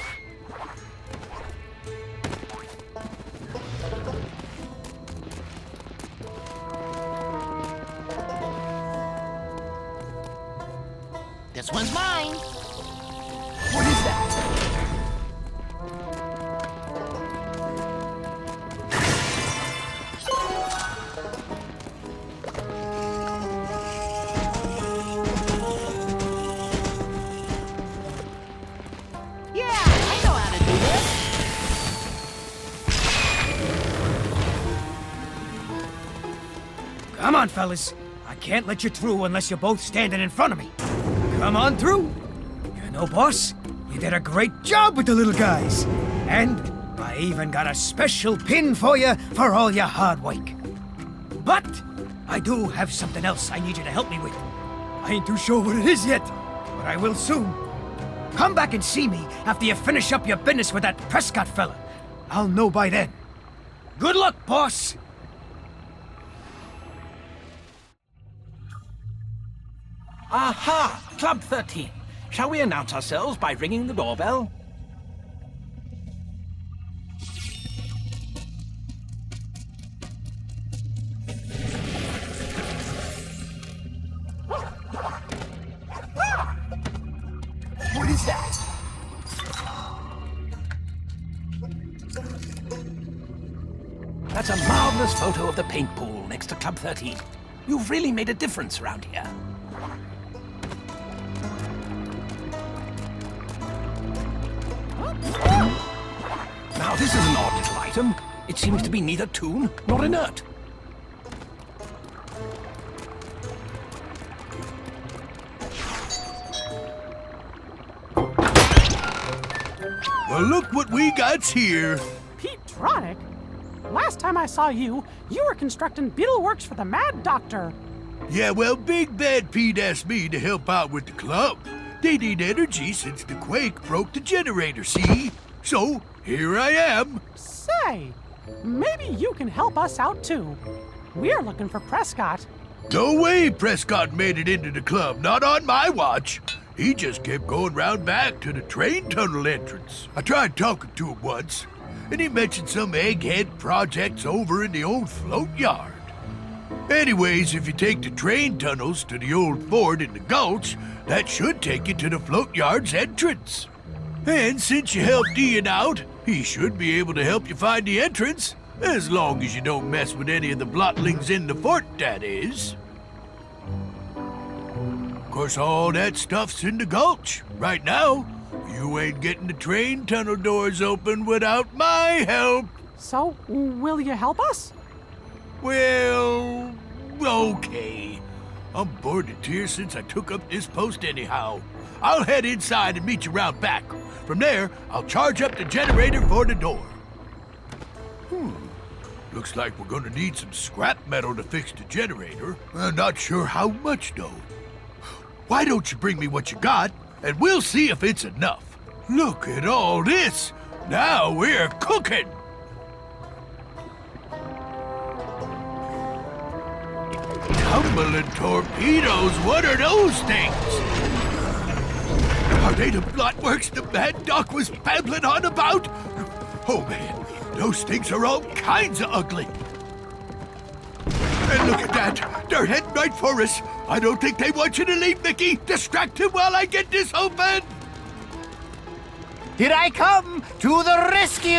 This one's mine. What is that? Yeah, I know how to do this. Come on, fellas. I can't let you through unless you're both standing in front of me. Come on through. You know, boss, you did a great job with the little guys. And I even got a special pin for you for all your hard work. But I do have something else I need you to help me with. I ain't too sure what it is yet, but I will soon. Come back and see me after you finish up your business with that Prescott fella. I'll know by then. Good luck, boss. Aha! Club 13. Shall we announce ourselves by ringing the doorbell? What is that? That's a marvelous photo of the paint pool next to Club 13. You've really made a difference around here. Now this is an odd little item. It seems to be neither tuned nor inert. Well, look what we got here. Petronic? Last time I saw you, you were constructing beetleworks for the Mad Doctor. Yeah, well, Big Bad Pete asked me to help out with the club. They need energy since the quake broke the generator, see? So, here I am. Say, maybe you can help us out too. We're looking for Prescott. No way Prescott made it into the club, not on my watch. He just kept going round back to the train tunnel entrance. I tried talking to him once, and he mentioned some egghead projects over in the old Floatyard. Anyways, if you take the train tunnels to the old fort in the Gulch, that should take you to the Floatyard's entrance. And since you helped Ian out, he should be able to help you find the entrance, as long as you don't mess with any of the blotlings in the fort, that is. Of course, all that stuff's in the Gulch. Right now, you ain't getting the train tunnel doors open without my help. So, will you help us? Well, okay. I'm bored to tears since I took up this post anyhow. I'll head inside and meet you round back. From there, I'll charge up the generator for the door. Looks like we're gonna need some scrap metal to fix the generator. I'm not sure how much, though. Why don't you bring me what you got, and we'll see if it's enough. Look at all this! Now we're cooking! Tumbling torpedoes, what are those things? Are they the Blotworks the Mad Doc was babbling on about? Oh man, those things are all kinds of ugly. And look at that! They're heading right for us! I don't think they want you to leave, Mickey! Distract him while I get this open! Here I come to the rescue!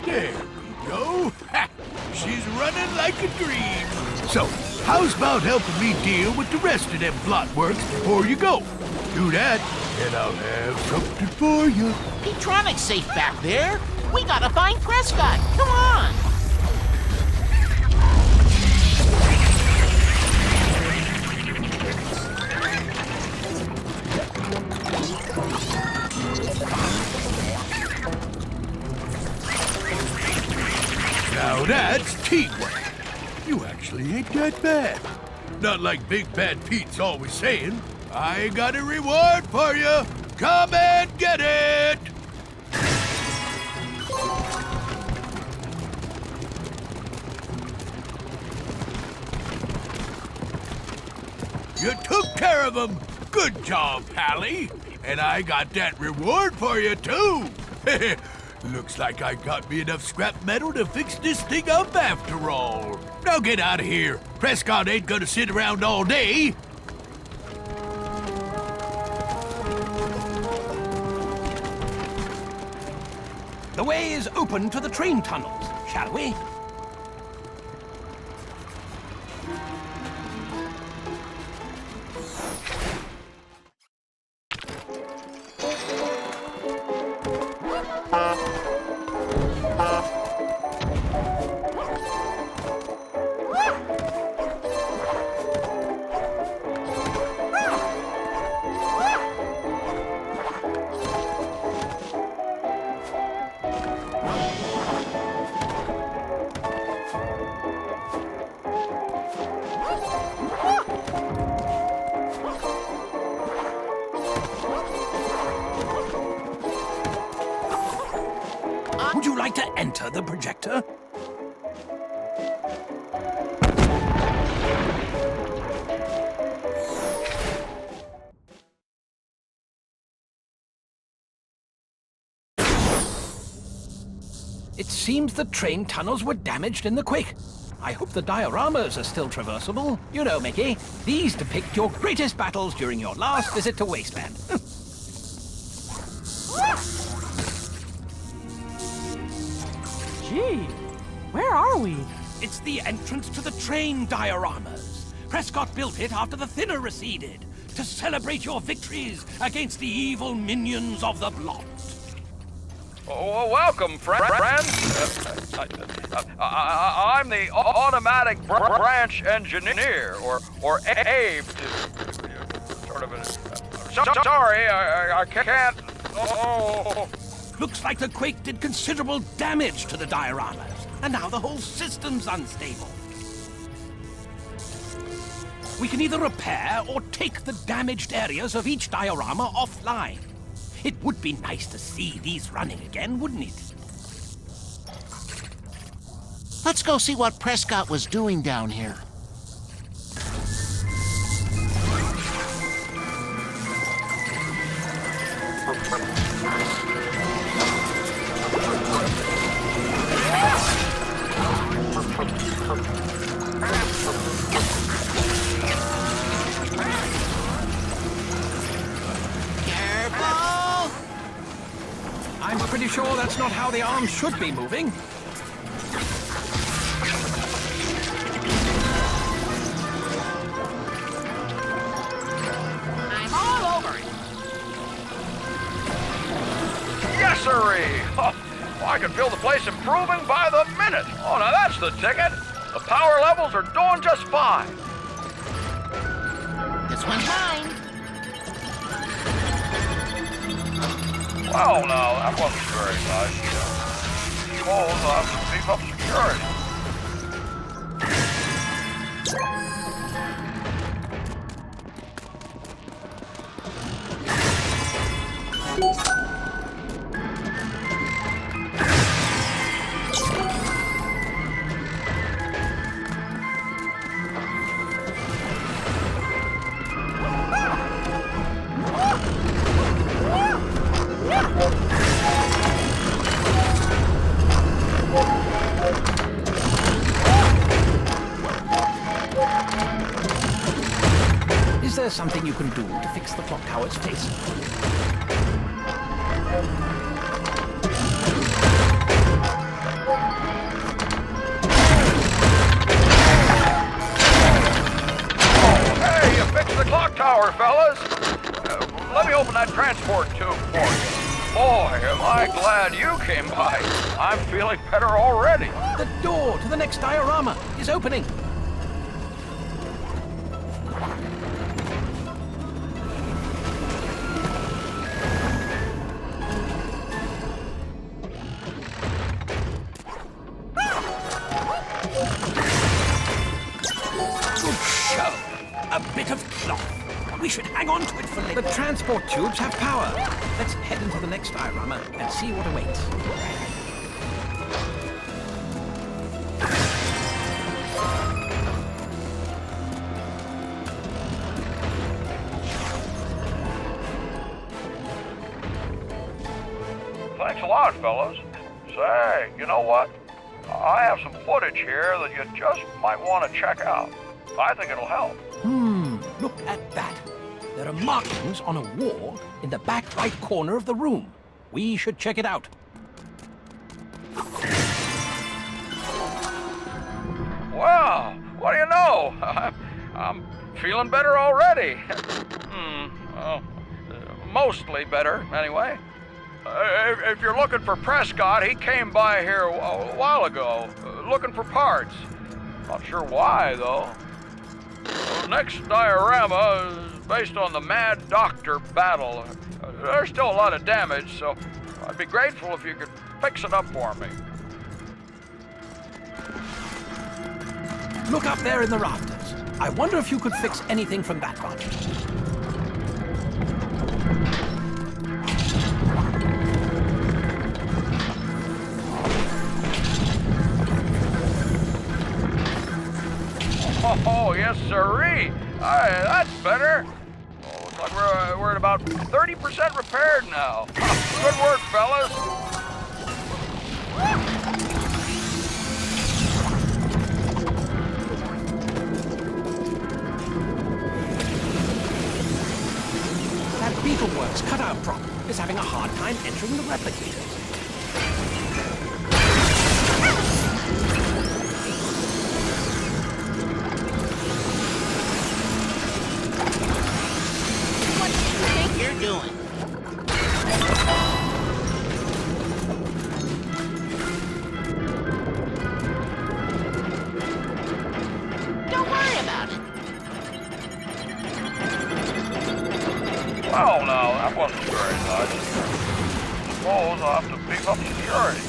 There we go. Ha! She's running like a dream. So, how's about helping me deal with the rest of them Blot works before you go? Do that, and I'll have something for you. Petronic's safe back there. We gotta find Prescott. Come on. Now that's teamwork. You actually ain't that bad. Not like Big Bad Pete's always saying, I got a reward for you. Come and get it. You took care of him. Good job, Pally. And I got that reward for you, too. Looks like I got me enough scrap metal to fix this thing up after all. Now get out of here. Prescott ain't gonna sit around all day. The way is open to the train tunnels, shall we? Would you like to enter the projector? It seems the train tunnels were damaged in the quake. I hope the dioramas are still traversable. You know, Mickey, these depict your greatest battles during your last visit to Wasteland. Gee, where are we? It's the entrance to the train dioramas. Prescott built it after the thinner receded, to celebrate your victories against the evil minions of the Blot. Oh, welcome, friends. I'm the automatic branch engineer, or Abe. Sort of a. Sorry, I can't. Oh. Looks like the quake did considerable damage to the dioramas, and now the whole system's unstable. We can either repair or take the damaged areas of each diorama offline. It would be nice to see these running again, wouldn't it? Let's go see what Prescott was doing down here. I'm pretty sure that's not how the arms should be moving. I'm all over it. Yes, sirree. Oh, I can feel the place improving by the minute. Oh, now that's the ticket. The power levels are doing just fine. This one's mine. Well, now, that wasn't very nice. Suppose I'll have to beef up security. something you can do to fix the clock tower's face. Hey, you fixed the clock tower, fellas. Let me open that transport tube for you. Boy, am I glad you came by. I'm feeling better already. The door to the next diorama is opening. Good show. A bit of cloth. We should hang on to it for later. The transport tubes have power. Let's head into the next diorama and see what awaits. Thanks a lot, fellas. Say, you know what? I have some footage here that you just might want to check out. I think it'll help. Look at that. There are markings on a wall in the back right corner of the room. We should check it out. Well, what do you know? I'm feeling better already. Well, mostly better, anyway. If you're looking for Prescott, he came by here a while ago, looking for parts. Not sure why, though. The next diorama is based on the Mad Doctor battle. There's still a lot of damage, so I'd be grateful if you could fix it up for me. Look up there in the rafters. I wonder if you could fix anything from that vantage. Oh, yes, sirree. That's better. Oh, looks like we're at about 30% repaired now. Good work, fellas. That Beetleworks cutout prop is having a hard time entering the replicators. Doing. Don't worry about it. Well, now, that wasn't very nice. Suppose I'll have to beef up security.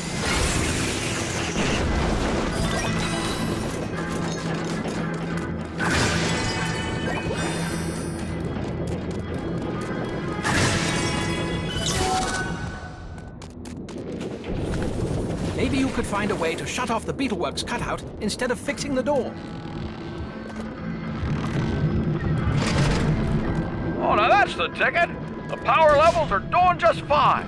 Maybe you could find a way to shut off the Beetleworks cutout instead of fixing the door. Oh, now that's the ticket. The power levels are doing just fine.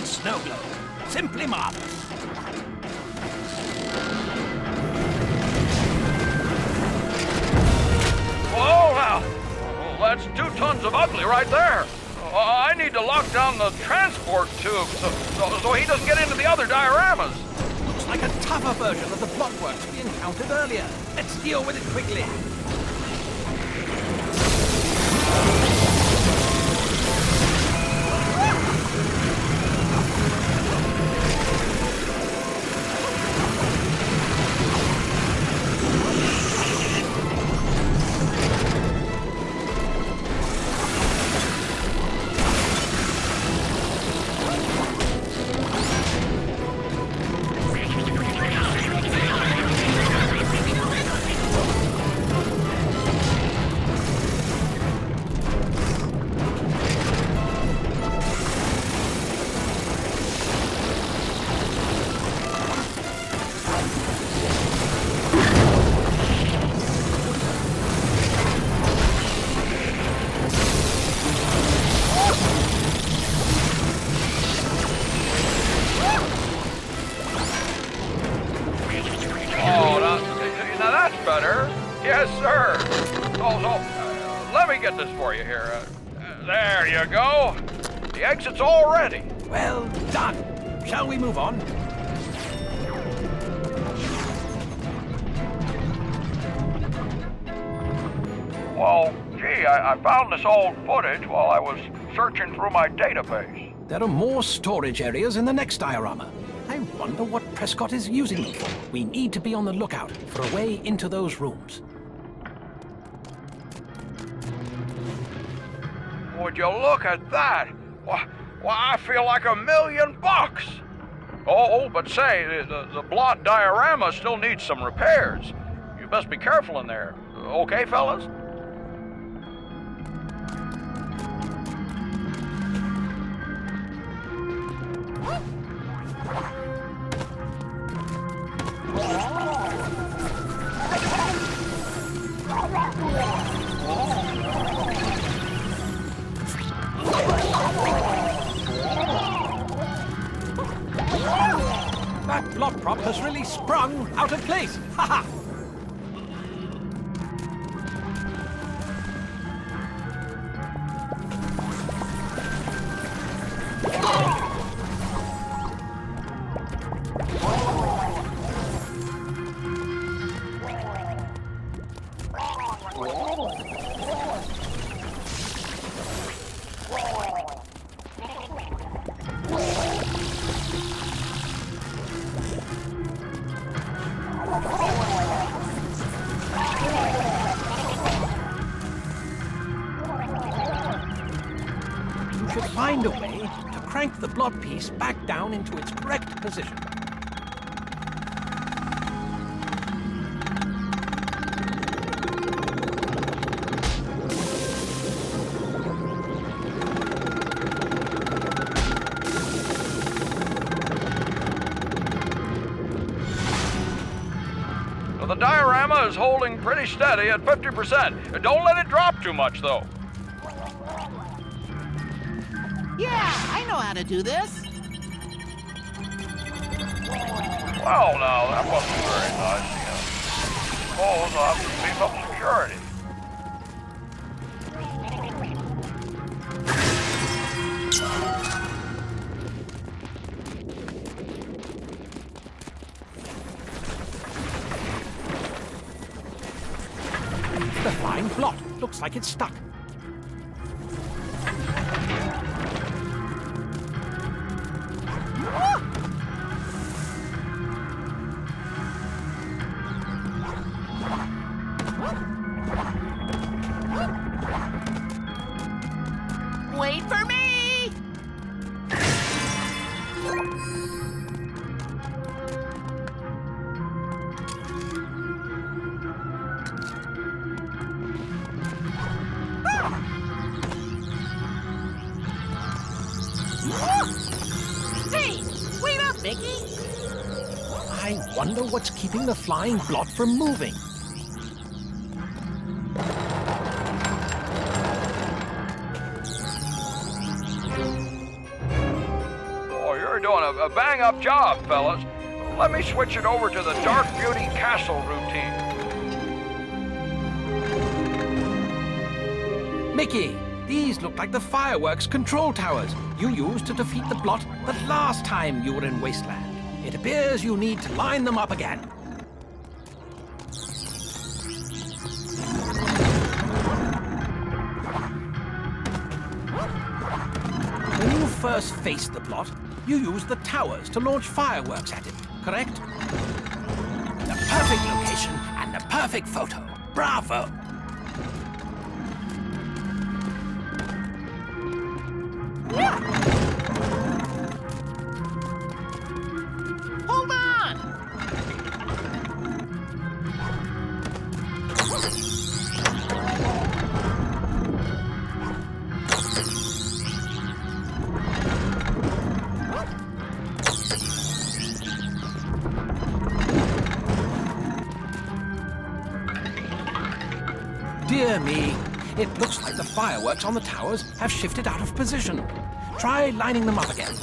Snow globe. Simply marvelous. Whoa, now. Well, that's 2 tons of ugly right there. I need to lock down the transport tube so he doesn't get into the other dioramas. Looks like a tougher version of the Blockworks we encountered earlier. Let's deal with it quickly. sir. Let me get this for you here. There you go. The exit's all ready. Well done. Shall we move on? Well, gee, I found this old footage while I was searching through my database. There are more storage areas in the next diorama. I wonder what Prescott is using them for. We need to be on the lookout for a way into those rooms. Would you look at that? Why, I feel like $1 million. Oh, but say, the Blot diorama still needs some repairs. You best be careful in there. Okay, fellas? That Blot prop has really sprung out of place. Ha ha! Find a way to crank the Blot piece back down into its correct position. Well, the diorama is holding pretty steady at 50%. Don't let it drop too much, though. Yeah, I know how to do this. Well, now, that wasn't very nice. Suppose I'll have to beef up security. The flying Blot looks like it's stuck. Wait for me! Hey, wait up, Mickey! I wonder what's keeping the flying Blot from moving. Doing a bang-up job, fellas. Let me switch it over to the Dark Beauty Castle routine. Mickey, these look like the fireworks control towers you used to defeat the Blot the last time you were in Wasteland. It appears you need to line them up again. When you first faced the Blot, you used the towers to launch fireworks at it, correct? The perfect location and the perfect photo. Bravo! Hold on! Dear me, it looks like the fireworks on the towers have shifted out of position. Try lining them up again.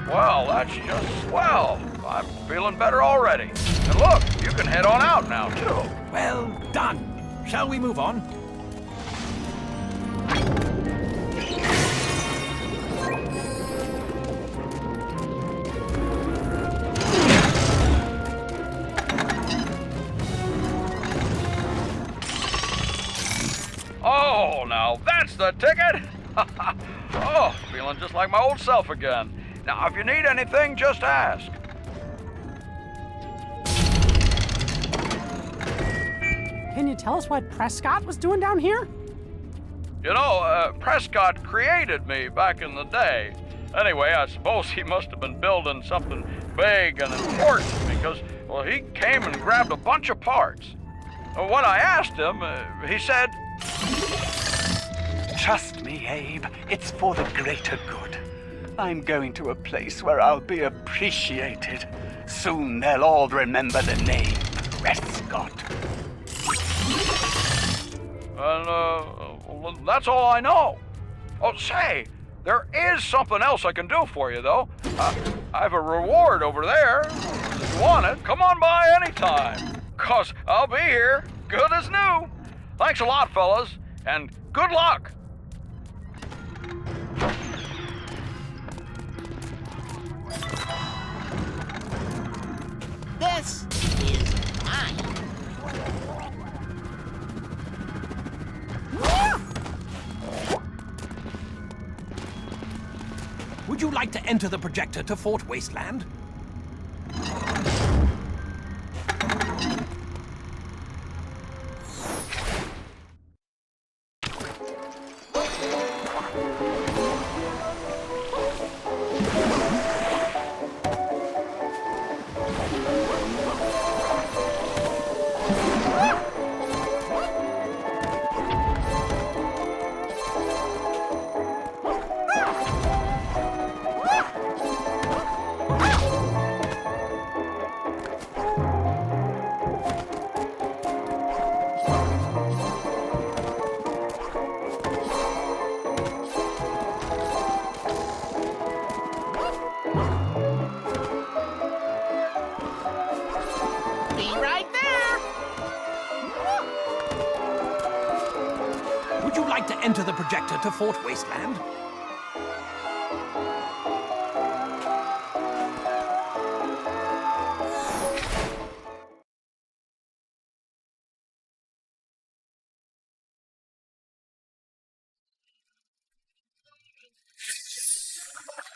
Well, that's just swell. I'm feeling better already. And look, you can head on out now, too. Well done. Shall we move on? Oh, now that's the ticket! Oh, feeling just like my old self again. Now, if you need anything, just ask. Can you tell us what Prescott was doing down here? You know, Prescott created me back in the day. Anyway, I suppose he must have been building something big and important because, well, he came and grabbed a bunch of parts. When I asked him, he said, "Trust me, Abe. It's for the greater good. I'm going to a place where I'll be appreciated. Soon they'll all remember the name Prescott." And, well, that's all I know. Oh, say, there is something else I can do for you, though. I have a reward over there. If you want it, come on by anytime. 'Cause I'll be here, good as new. Thanks a lot, fellas, and good luck. This is mine. Would you like to enter the projector to Fort Wasteland? Enter the projector to Fort Wasteland?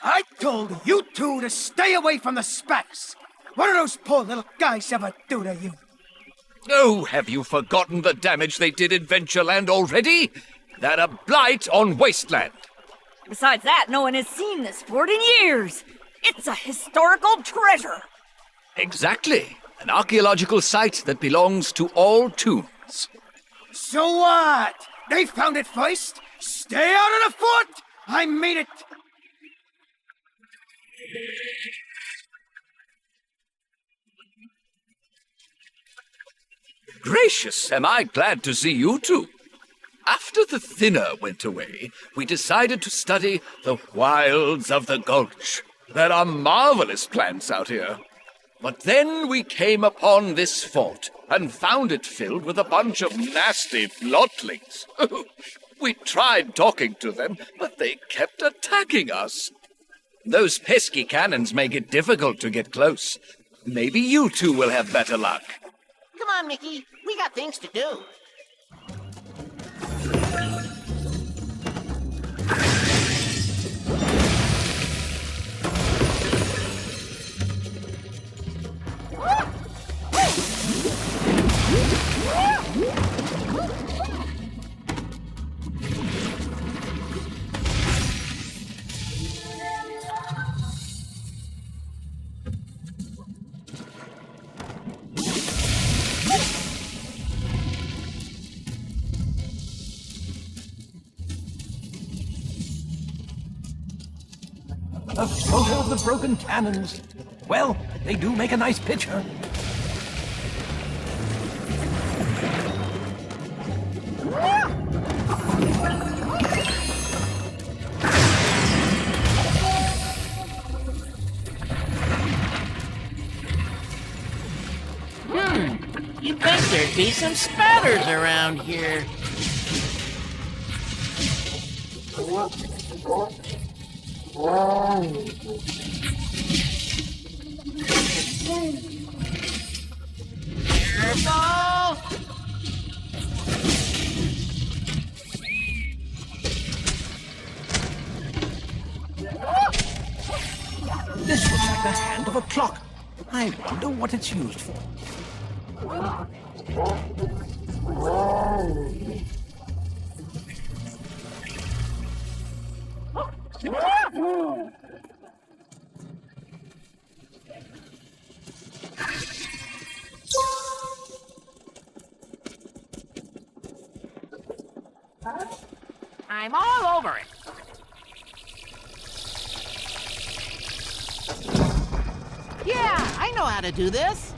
I told you two to stay away from the specs. What do those poor little guys ever do to you? Oh, have you forgotten the damage they did in Ventureland already? They're a blight on Wasteland. Besides that, no one has seen this fort in years. It's a historical treasure. Exactly. An archaeological site that belongs to all tombs. So what? They found it first? Stay out of the fort! I mean it! Gracious, am I glad to see you two. After the thinner went away, we decided to study the wilds of the Gulch. There are marvelous plants out here. But then we came upon this fort and found it filled with a bunch of nasty blotlings. We tried talking to them, but they kept attacking us. Those pesky cannons make it difficult to get close. Maybe you two will have better luck. Come on, Mickey. We got things to do. A photo of the broken cannons. Well, they do make a nice picture. might be some spatters around here. Careful! This looks like the hand of a clock. I wonder what it's used for. I'm all over it. Yeah, I know how to do this.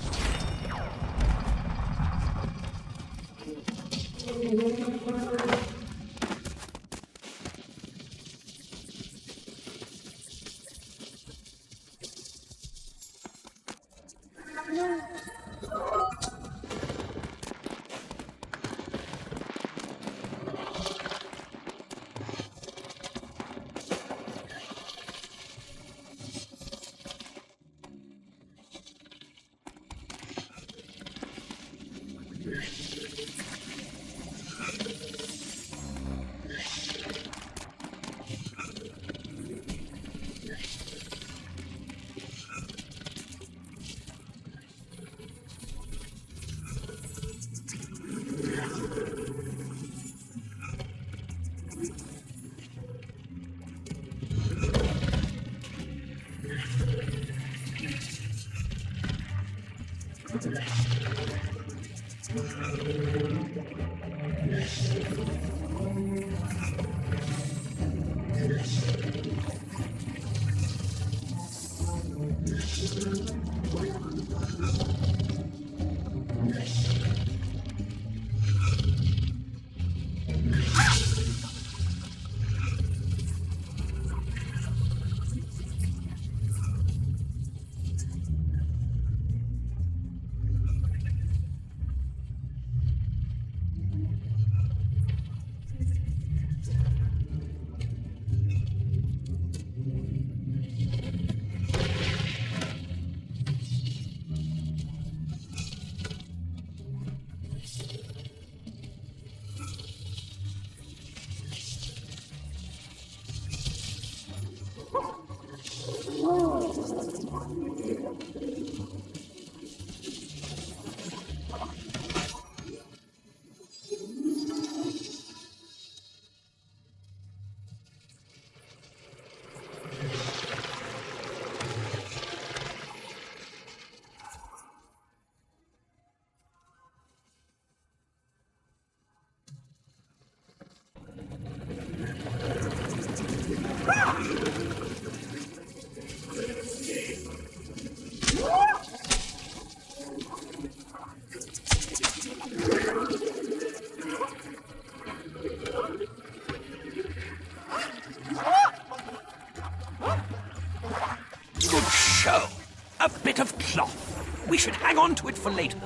A bit of cloth. We should hang on to it for later.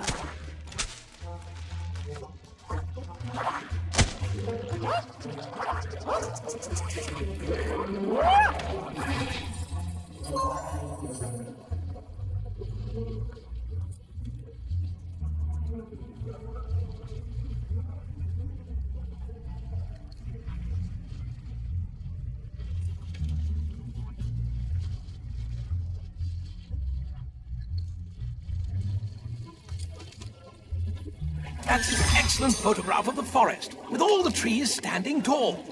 That's an excellent photograph of the forest, with all the trees standing tall.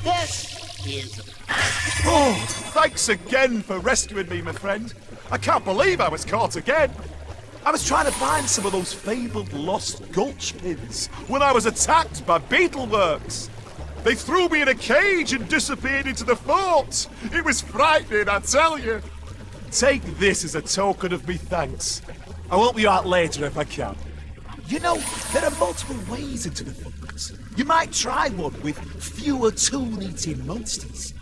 This is... Oh, thanks again for rescuing me, my friend. I can't believe I was caught again. I was trying to find some of those fabled lost Gulch pins when I was attacked by beetleworks. They threw me in a cage and disappeared into the fort. It was frightening, I tell you. Take this as a token of me thanks. I won't be out later if I can. You know, there are multiple ways into the fungus. You might try one with fewer tool-eating monsters.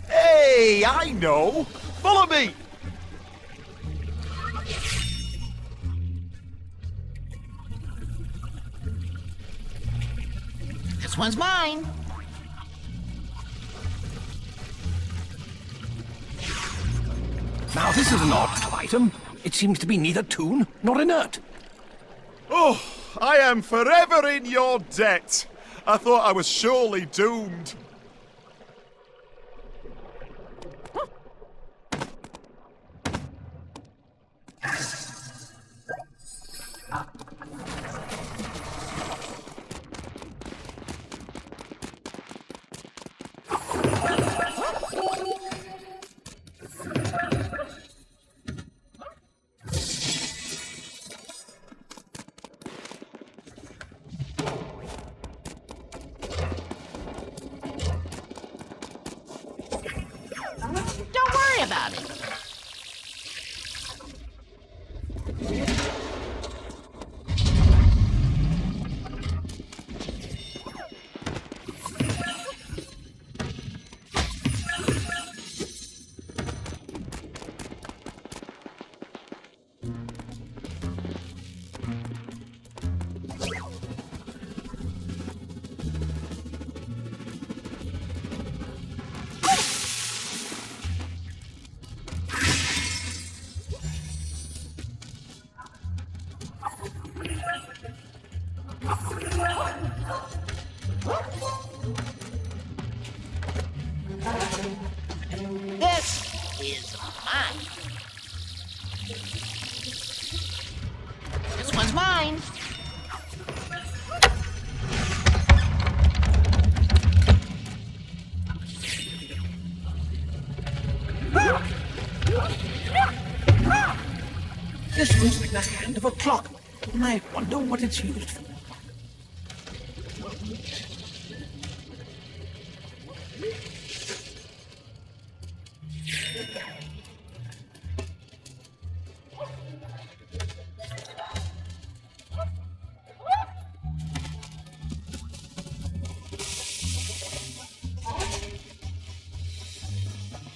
Hey, I know! Follow me! This one's mine. Now, this is an odd little item. It seems to be neither toon nor inert. Oh, I am forever in your debt. I thought I was surely doomed. Don't worry about it. This is mine. This one's mine. This looks like the hand of a clock. I wonder what it's used for.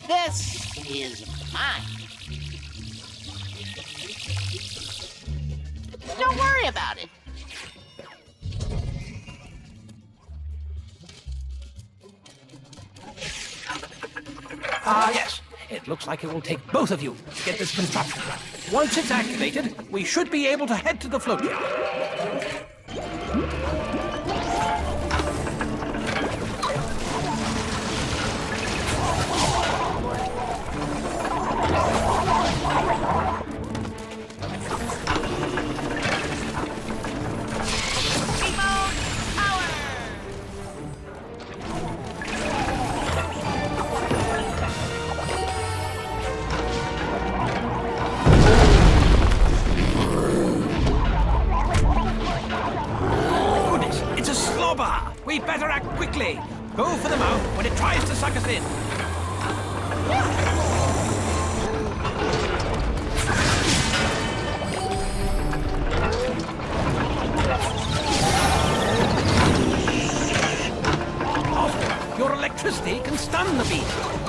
This is mine. Don't worry about it. Ah, yes. It looks like it will take both of you to get this contraption running. Once it's activated, we should be able to head to the Floatyard. We better act quickly. Go for the mouth when it tries to suck us in. Your electricity can stun the beast.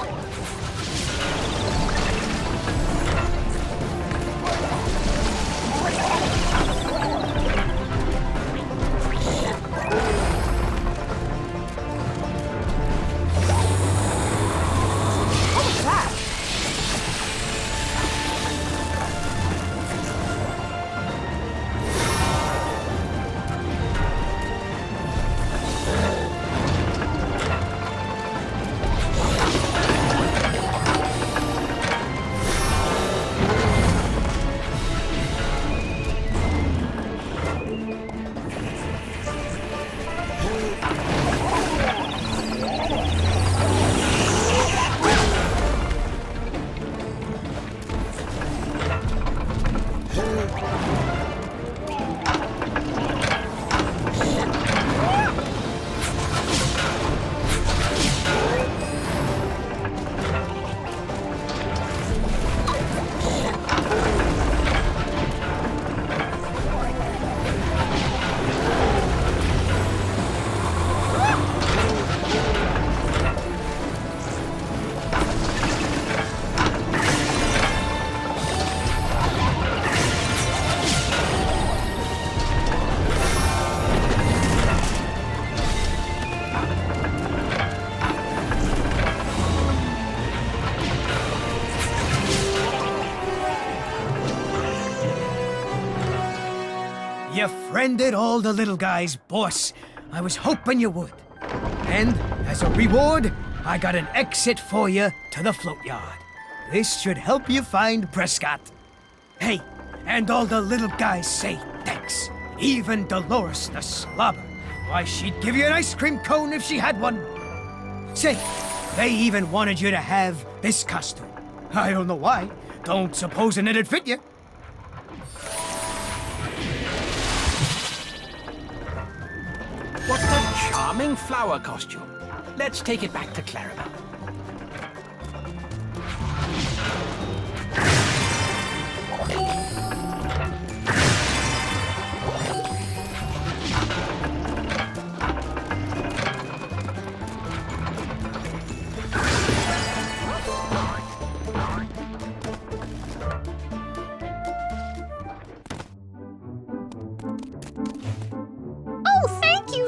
befriended all the little guys, boss. I was hoping you would. And as a reward, I got an exit for you to the Floatyard. This should help you find Prescott. Hey, and all the little guys say thanks. Even Dolores the Slobber. Why, she'd give you an ice cream cone if she had one. Say, they even wanted you to have this costume. I don't know why. Don't supposing it'd fit you. What a charming flower costume. Let's take it back to Clarabelle.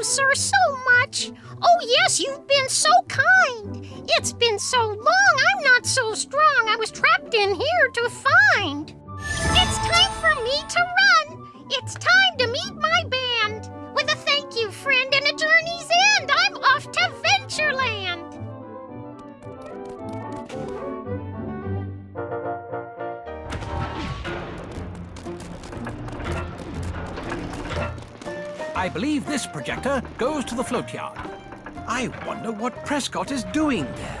Sir, so much. Oh, yes, you've been so kind. It's been so long, I'm not so strong. I was trapped in here to find. It's time for me to run. It's time to meet my band. With a thank you, friend, and a journey's end, I'm off to Ventureland. I believe this projector goes to the Floatyard. I wonder what Prescott is doing there.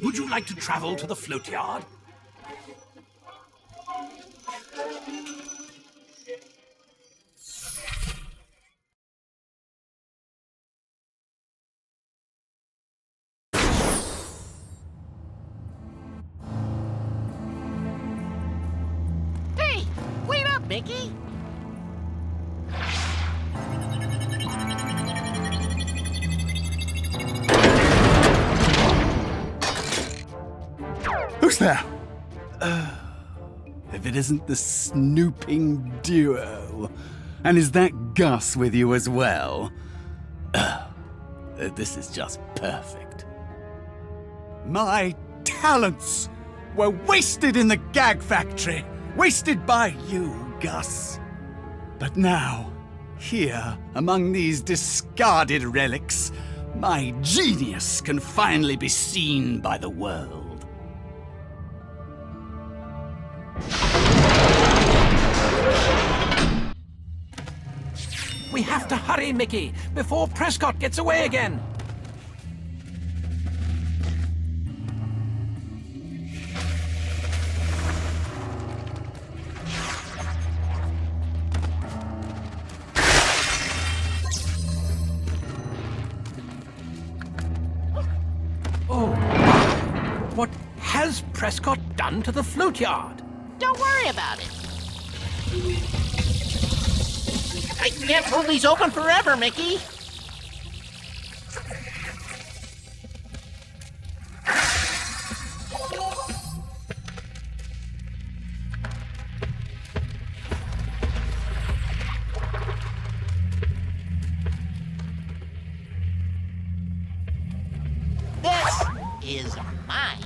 Would you like to travel to the Floatyard? Hey, wait up, Mickey. Who's there? If it isn't the snooping duo. And is that Gus with you as well? This is just perfect. My talents were wasted in the gag factory. Wasted by you, Gus. But now, here, among these discarded relics, my genius can finally be seen by the world. We have to hurry, Mickey, before Prescott gets away again. Oh, what has Prescott done to the Floatyard? Don't worry about it. I can't hold these open forever, Mickey. This is mine.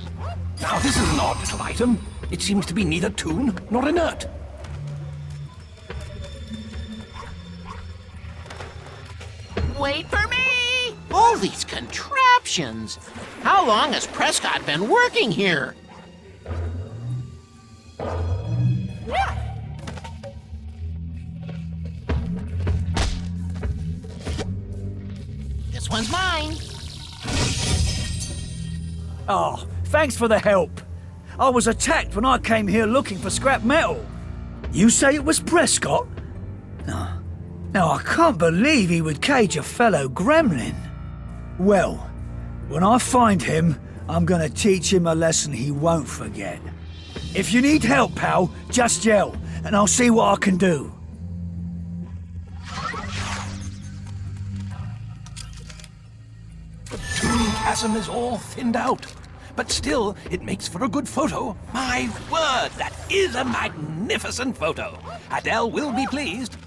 Now this is an odd little item. It seems to be neither tuned nor inert. Wait for me! All these contraptions. How long has Prescott been working here? This one's mine. Oh, thanks for the help. I was attacked when I came here looking for scrap metal. You say it was Prescott? Now, I can't believe he would cage a fellow gremlin. Well, when I find him, I'm gonna teach him a lesson he won't forget. If you need help, pal, just yell, and I'll see what I can do. The tomb chasm is all thinned out, but still, it makes for a good photo. My word, that is a magnificent photo. Adele will be pleased.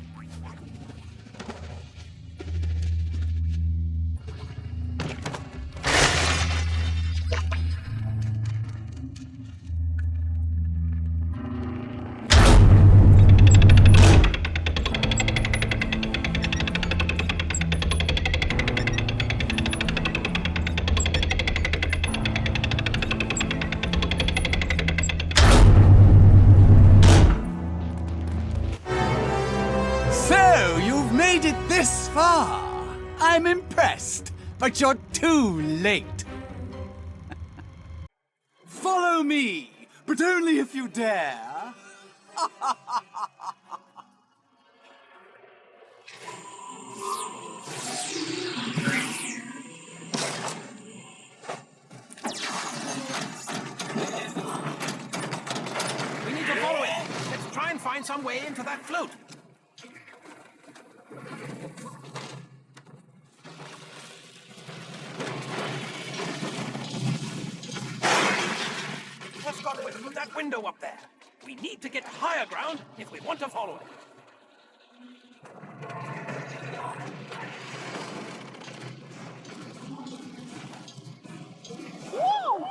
This far. I'm impressed, but you're too late. Follow me, but only if you dare. We need to follow it. Let's try and find some way into that float. Prescott went through that window up there. We need to get to higher ground if we want to follow it. Whoa!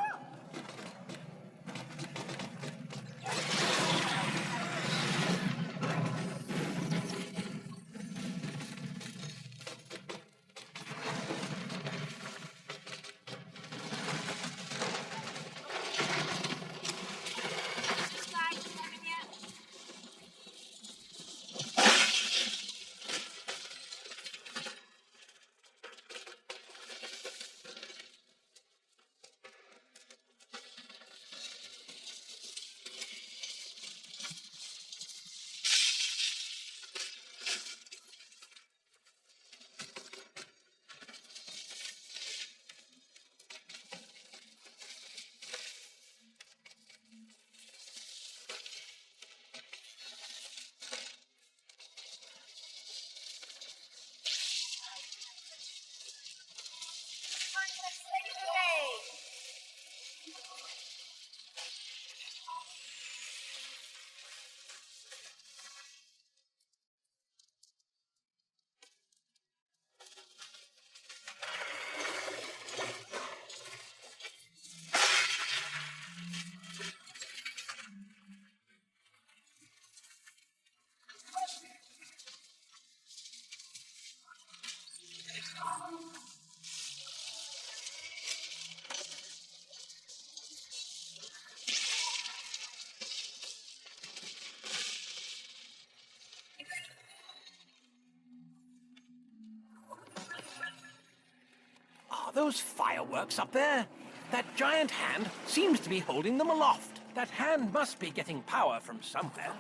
Are those fireworks up there? That giant hand seems to be holding them aloft. That hand must be getting power from somewhere.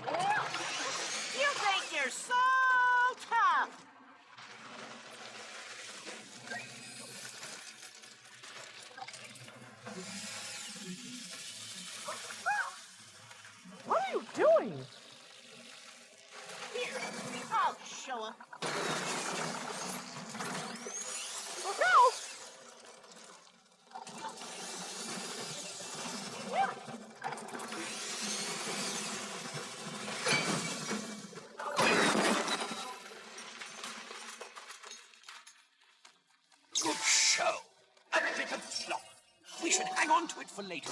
You think you're so tough? bit of slop. We should hang on to it for later.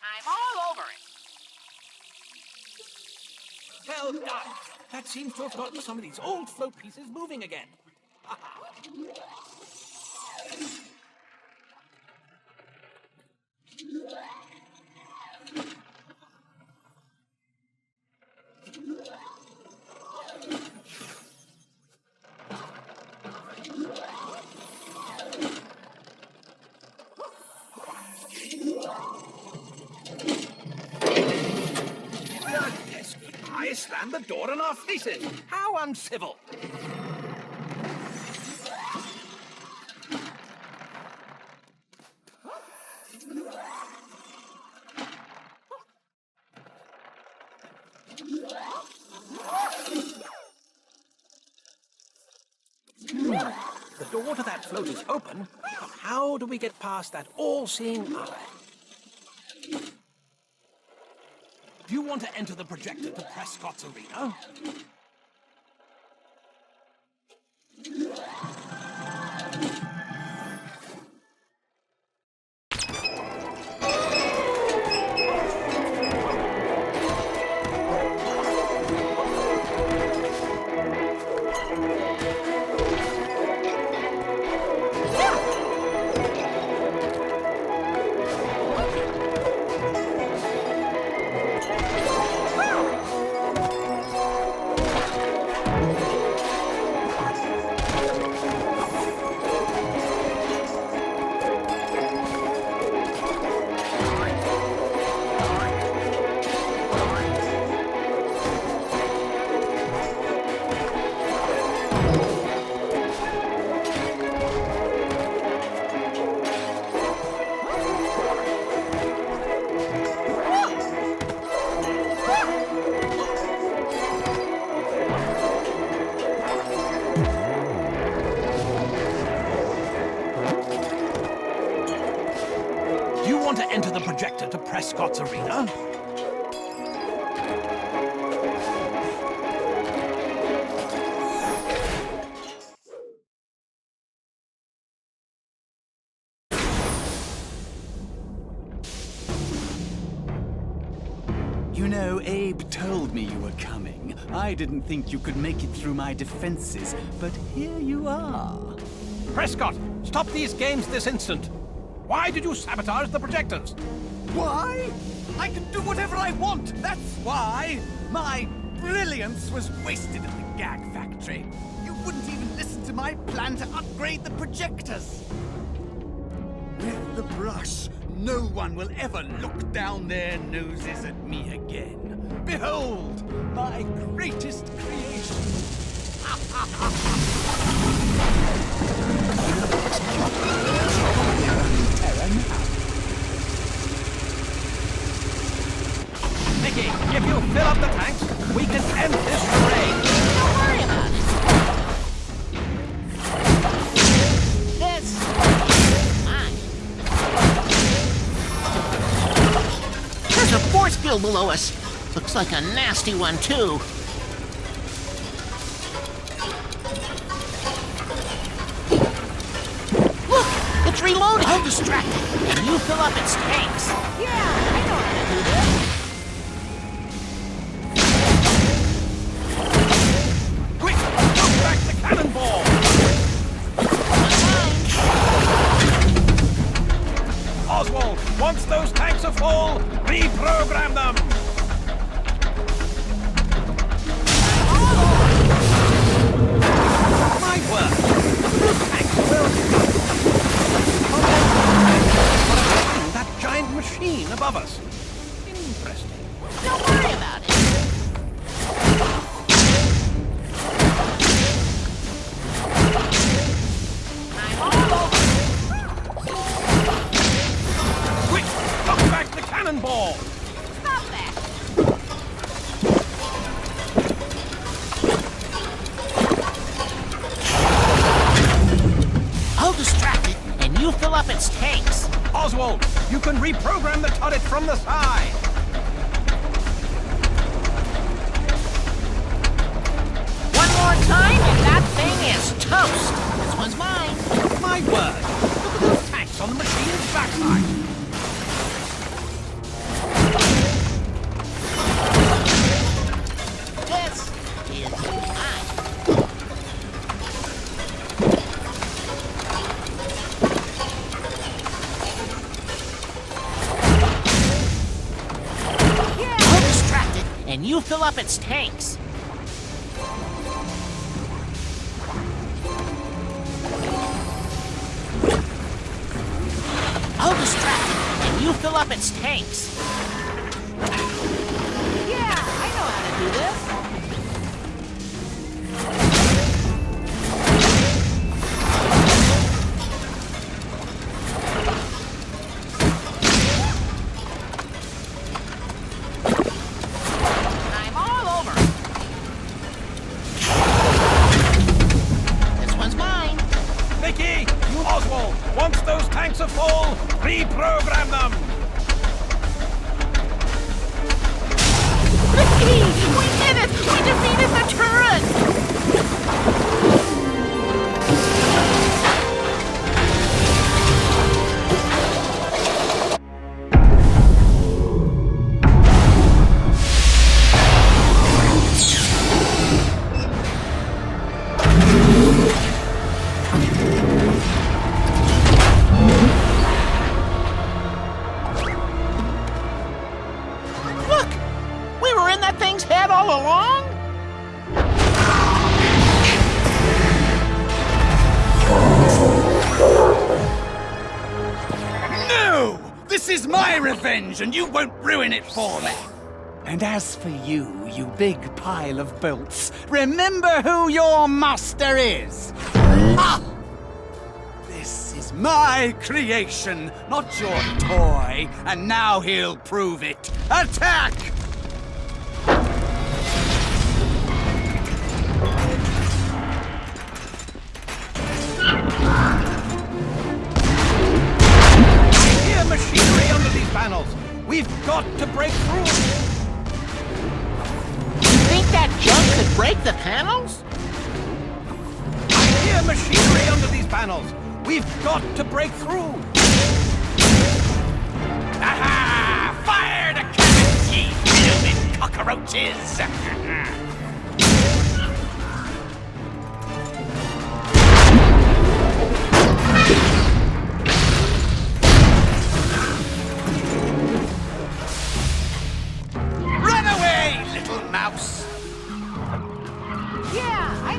I'm all over it. Well done. That seems to have got some of these old float pieces moving again. I slammed the door in our faces. How uncivil. The door to that float is open, but how do we get past that all-seeing eye? Do you want to enter the projector to Prescott's arena? To Prescott's arena? You know, Abe told me you were coming. I didn't think you could make it through my defenses, but here you are. Prescott, stop these games this instant. Why did you sabotage the projectors? Why? I can do whatever I want, that's why! My brilliance was wasted at the gag factory. You wouldn't even listen to my plan to upgrade the projectors. With the brush, no one will ever look down their noses at me again. Behold, my greatest creation. Mickey, if you fill up the tanks, we can end this raid. Don't worry about it. This is mine. There's a force field below us. Looks like a nasty one, too. Look, it's reloading. I'll distract it, and you fill up its tanks. Yeah, I know how to do this. Cannonball! Oswald, once those tanks are full, reprogram them! Might work! Those tanks will... That giant machine above us. Interesting. Don't worry about it. tanks. Oswald, you can reprogram the turret from the side. One more time and that thing is toast. This one's mine. My word. Look at those tanks on the machine's backside. This is mine. I'll distract it, and you fill up its tanks. I'll distract it, and you fill up its tanks. Yeah, I know how to do this. I'm all over. This one's mine. Mickey, you Oswald, once those tanks are full, reprogram them. Mickey, we did it! We defeated the turret! Look! We were in that thing's head all along? No! This is my revenge, and you won't ruin it for me. And as for you, you big pile of bolts, remember who your master is. Ah! This is my creation, not your toy, and now he'll prove it. Attack! I hear machinery under these panels. We've got to break through. You think that junk could break the panels? I hear machinery under these panels. We've got to break through. Aha! Fire the cannons, ye blooming cockroaches! Run away, little mouse!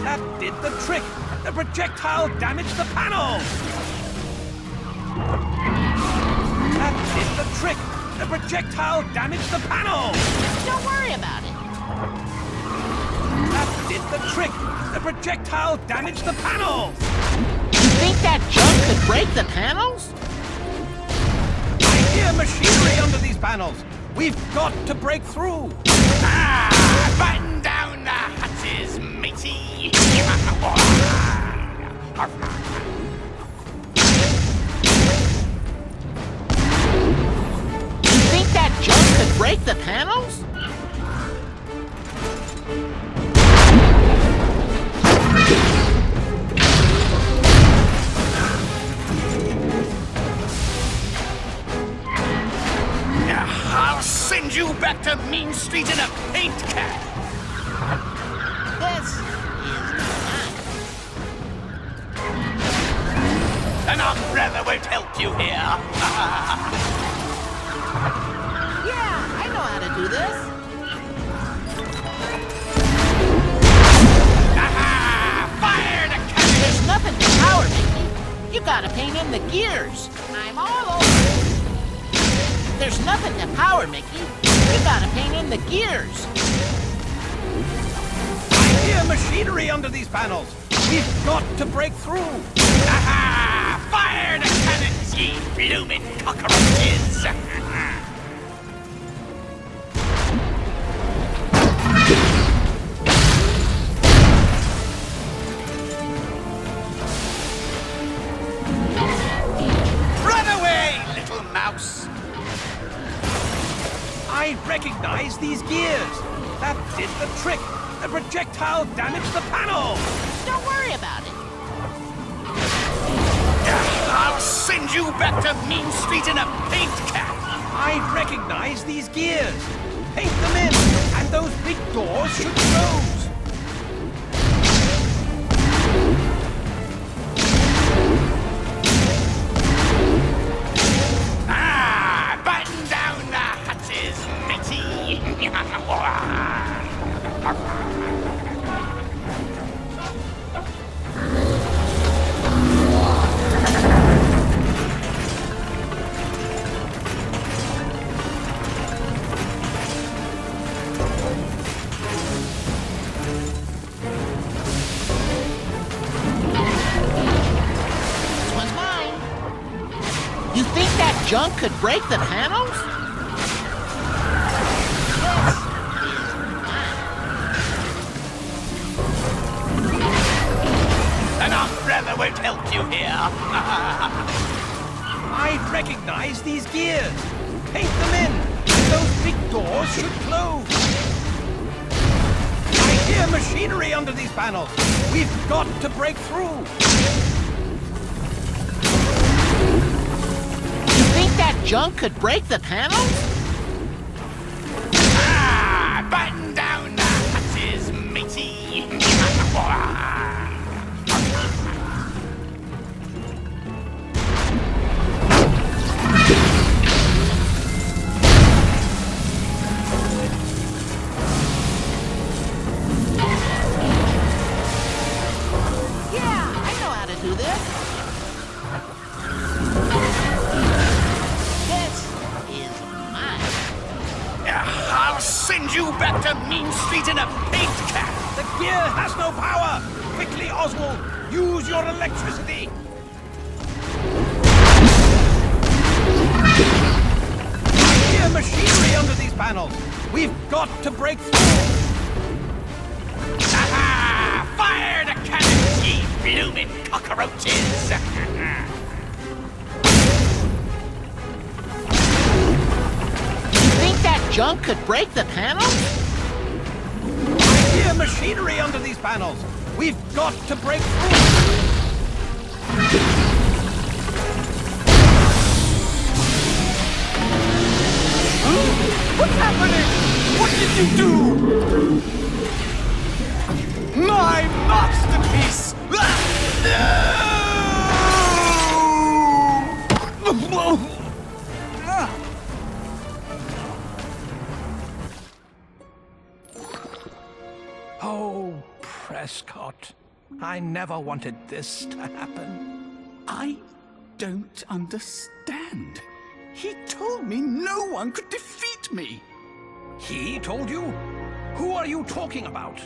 That did the trick. The projectile damaged the panel. That did the trick. The projectile damaged the panel. Don't worry about it. That did the trick. The projectile damaged the panel. You think that junk could break the panels? I hear machinery under these panels. We've got to break through. Ah! Batten down the hatches, matey! You think that junk could break the panels? I'll send you back to Mean Street in a paint can! This is mine. An umbrella won't help you here! Yeah, I know how to do this. Aha! Fire the cannon! There's nothing to power me. You gotta paint in the gears. I'm all over. There's nothing to power, Mickey. You gotta paint in the gears. I hear machinery under these panels. We've got to break through. Aha! Fire the cannons, ye bloomin' cockroaches! Run away! recognize these gears. That did the trick. The projectile damaged the panel. Don't worry about it. I'll send you back to Mean Street in a paint can. I recognize these gears. Paint them in, and those big doors should close. Button down the hatches, matey. You think that junk could break the panels? An umbrella won't help you here. I recognize these gears. Paint them in, and those big doors should close. I hear machinery under these panels. We've got to break through. That junk could break the panels? Button down the hatches, matey. Yeah, I know how to do this. I'll send you back to Mean Street in a paint can. The gear has no power. Quickly, Oswald, use your electricity. I hear machinery under these panels. We've got to break through. Fire the cannons, ye bloomin' cockroaches! Junk could break the panels? I hear machinery under these panels. We've got to break through. What's happening? What did you do? My masterpiece! Oh, Prescott. I never wanted this to happen. I don't understand. He told me no one could defeat me. He told you? Who are you talking about?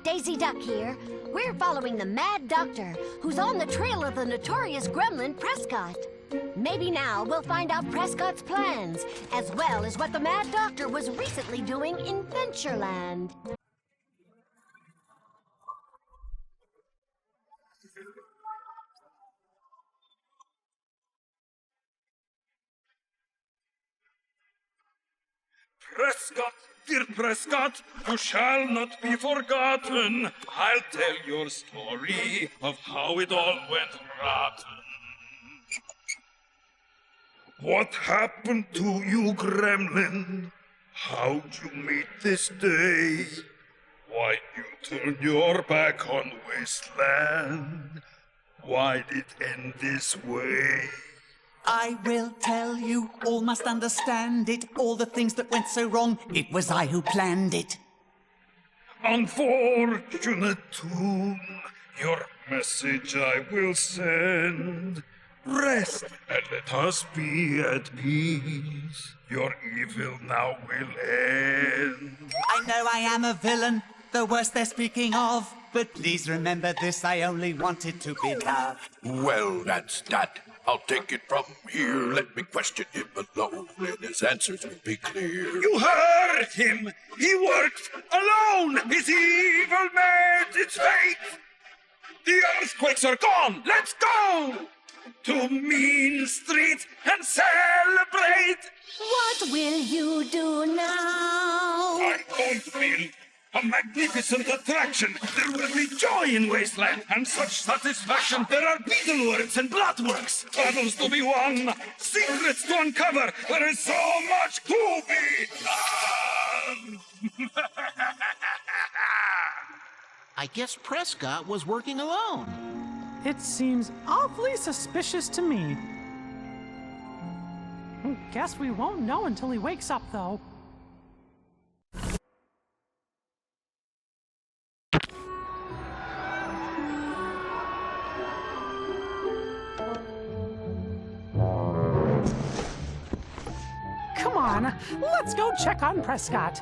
Daisy Duck here. We're following the Mad Doctor, who's on the trail of the notorious gremlin Prescott. Maybe now we'll find out Prescott's plans, as well as what the Mad Doctor was recently doing in Ventureland. Prescott, dear Prescott, you shall not be forgotten. I'll tell your story of how it all went rotten. What happened to you, gremlin? How'd you meet this day? Why'd you turn your back on Wasteland? Why'd it end this way? I will tell you, all must understand it. All the things that went so wrong, it was I who planned it. Unfortunate tune, your message I will send. Rest and let us be at peace. Your evil now will end. I know I am a villain, the worst they're speaking of. But please remember this, I only wanted to be loved. Well, that's that. I'll take it from here. Let me question him alone, and his answers will be clear. You heard him! He worked alone! His evil made its fate! The earthquakes are gone! Let's go! to Mean Street and celebrate. What will you do now? I'm going to build a magnificent attraction. There will be joy in Wasteland and such satisfaction. There are beetleworks and blotworks, battles to be won, secrets to uncover. There is so much to be done. I guess Prescott was working alone. It seems awfully suspicious to me. Guess we won't know until he wakes up, though. Come on, let's go check on Prescott.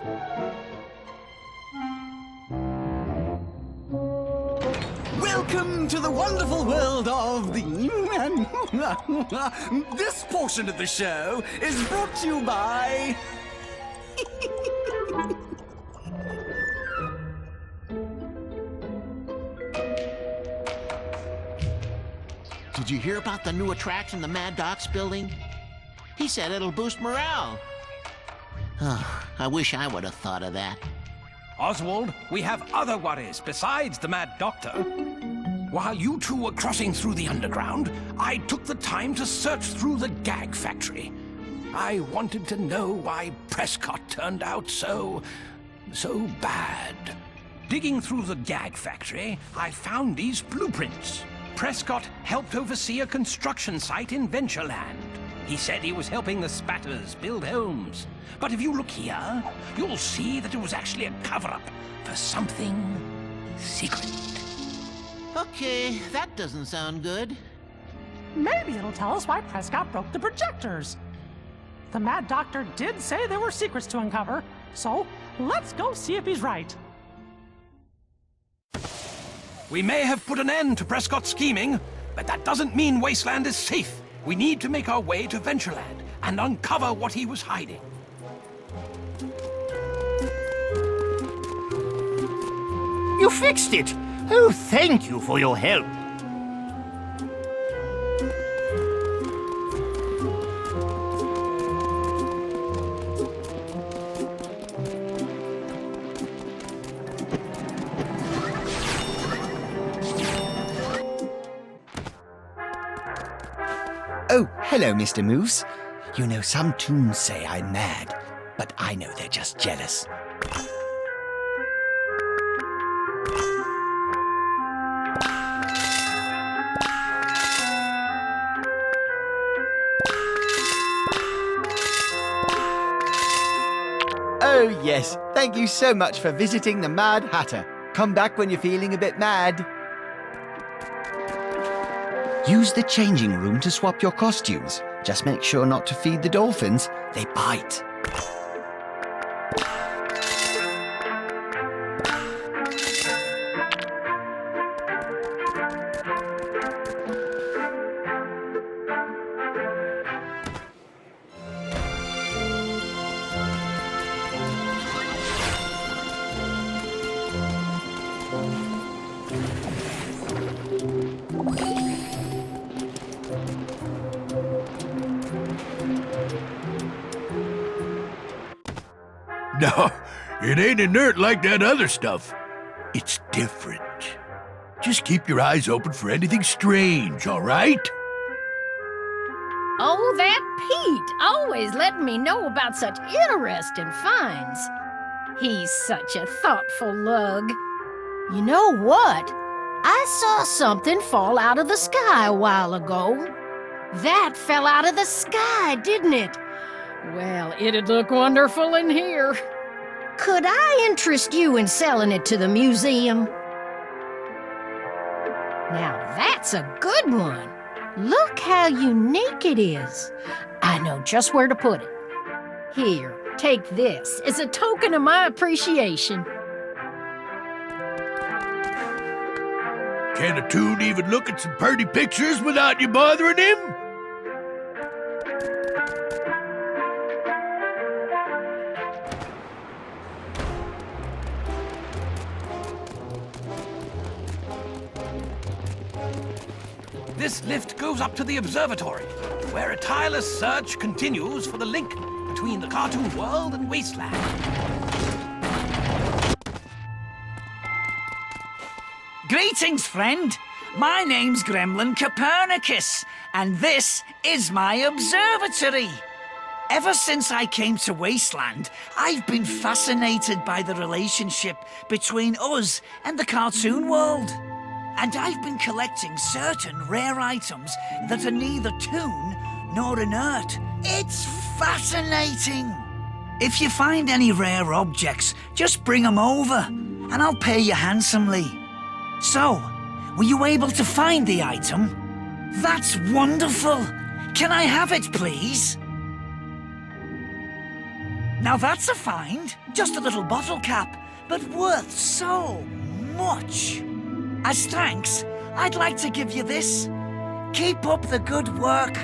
Welcome to the wonderful world of the... This portion of the show is brought to you by... Did you hear about the new attraction the Mad Doc's building? He said it'll boost morale. Oh, I wish I would have thought of that. Oswald, we have other worries besides the Mad Doctor. While you two were crossing through the underground, I took the time to search through the gag factory. I wanted to know why Prescott turned out so bad. Digging through the gag factory, I found these blueprints. Prescott helped oversee a construction site in Ventureland. He said he was helping the Spatters build homes. But if you look here, you'll see that it was actually a cover-up for something secret. Okay, that doesn't sound good. Maybe it'll tell us why Prescott broke the projectors. The Mad Doctor did say there were secrets to uncover, so let's go see if he's right. We may have put an end to Prescott's scheming, but that doesn't mean Wasteland is safe. We need to make our way to Ventureland and uncover what he was hiding. You fixed it! Oh, thank you for your help. Oh, hello, Mr. Moose. You know, some toons say I'm mad, but I know they're just jealous. Oh, yes. Thank you so much for visiting the Mad Hatter. Come back when you're feeling a bit mad. Use the changing room to swap your costumes. Just make sure not to feed the dolphins. They bite. No, it ain't inert like that other stuff. It's different. Just keep your eyes open for anything strange, all right? Oh, that Pete, always letting me know about such interesting finds. He's such a thoughtful lug. You know what? I saw something fall out of the sky a while ago. That fell out of the sky, didn't it? Well, it'd look wonderful in here. Could I interest you in selling it to the museum? Now that's a good one. Look how unique it is. I know just where to put it. Here, take this as a token of my appreciation. Can a toon even look at some pretty pictures without you bothering him? This lift goes up to the observatory, where a tireless search continues for the link between the cartoon world and Wasteland. Greetings, friend. My name's Gremlin Copernicus, and this is my observatory. Ever since I came to Wasteland, I've been fascinated by the relationship between us and the cartoon world. And I've been collecting certain rare items that are neither toon nor inert. It's fascinating. If you find any rare objects, just bring them over, and I'll pay you handsomely. So, were you able to find the item? That's wonderful. Can I have it, please? Now that's a find. Just a little bottle cap, but worth so much. As thanks, I'd like to give you this. Keep up the good work.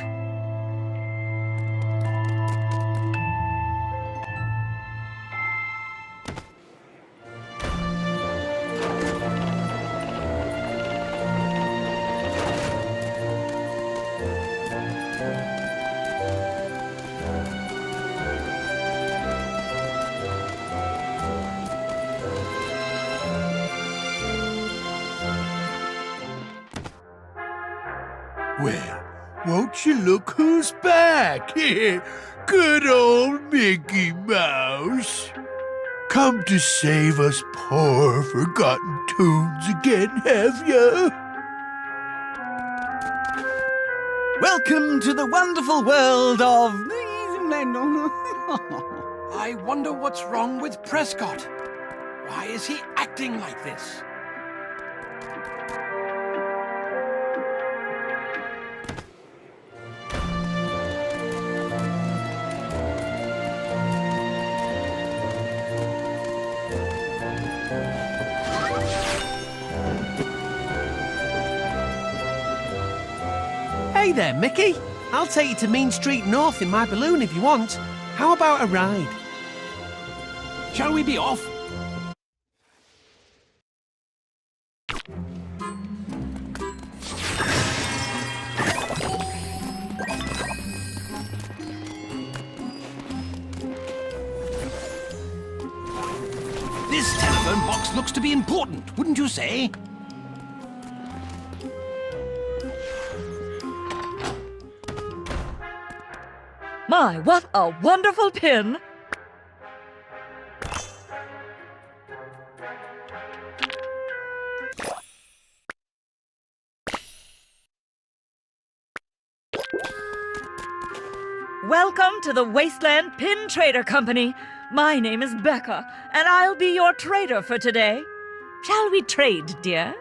Well, won't you look who's back? Good old Mickey Mouse. Come to save us poor forgotten toons again, have ya? Welcome to the wonderful world of... I wonder what's wrong with Prescott. Why is he acting like this? Hey there, Mickey. I'll take you to Main Street North in my balloon if you want. How about a ride? Shall we be off? This telephone box looks to be important, wouldn't you say? My, what a wonderful pin! Welcome to the Wasteland Pin Trader Company. My name is Becca, and I'll be your trader for today. Shall we trade, dear?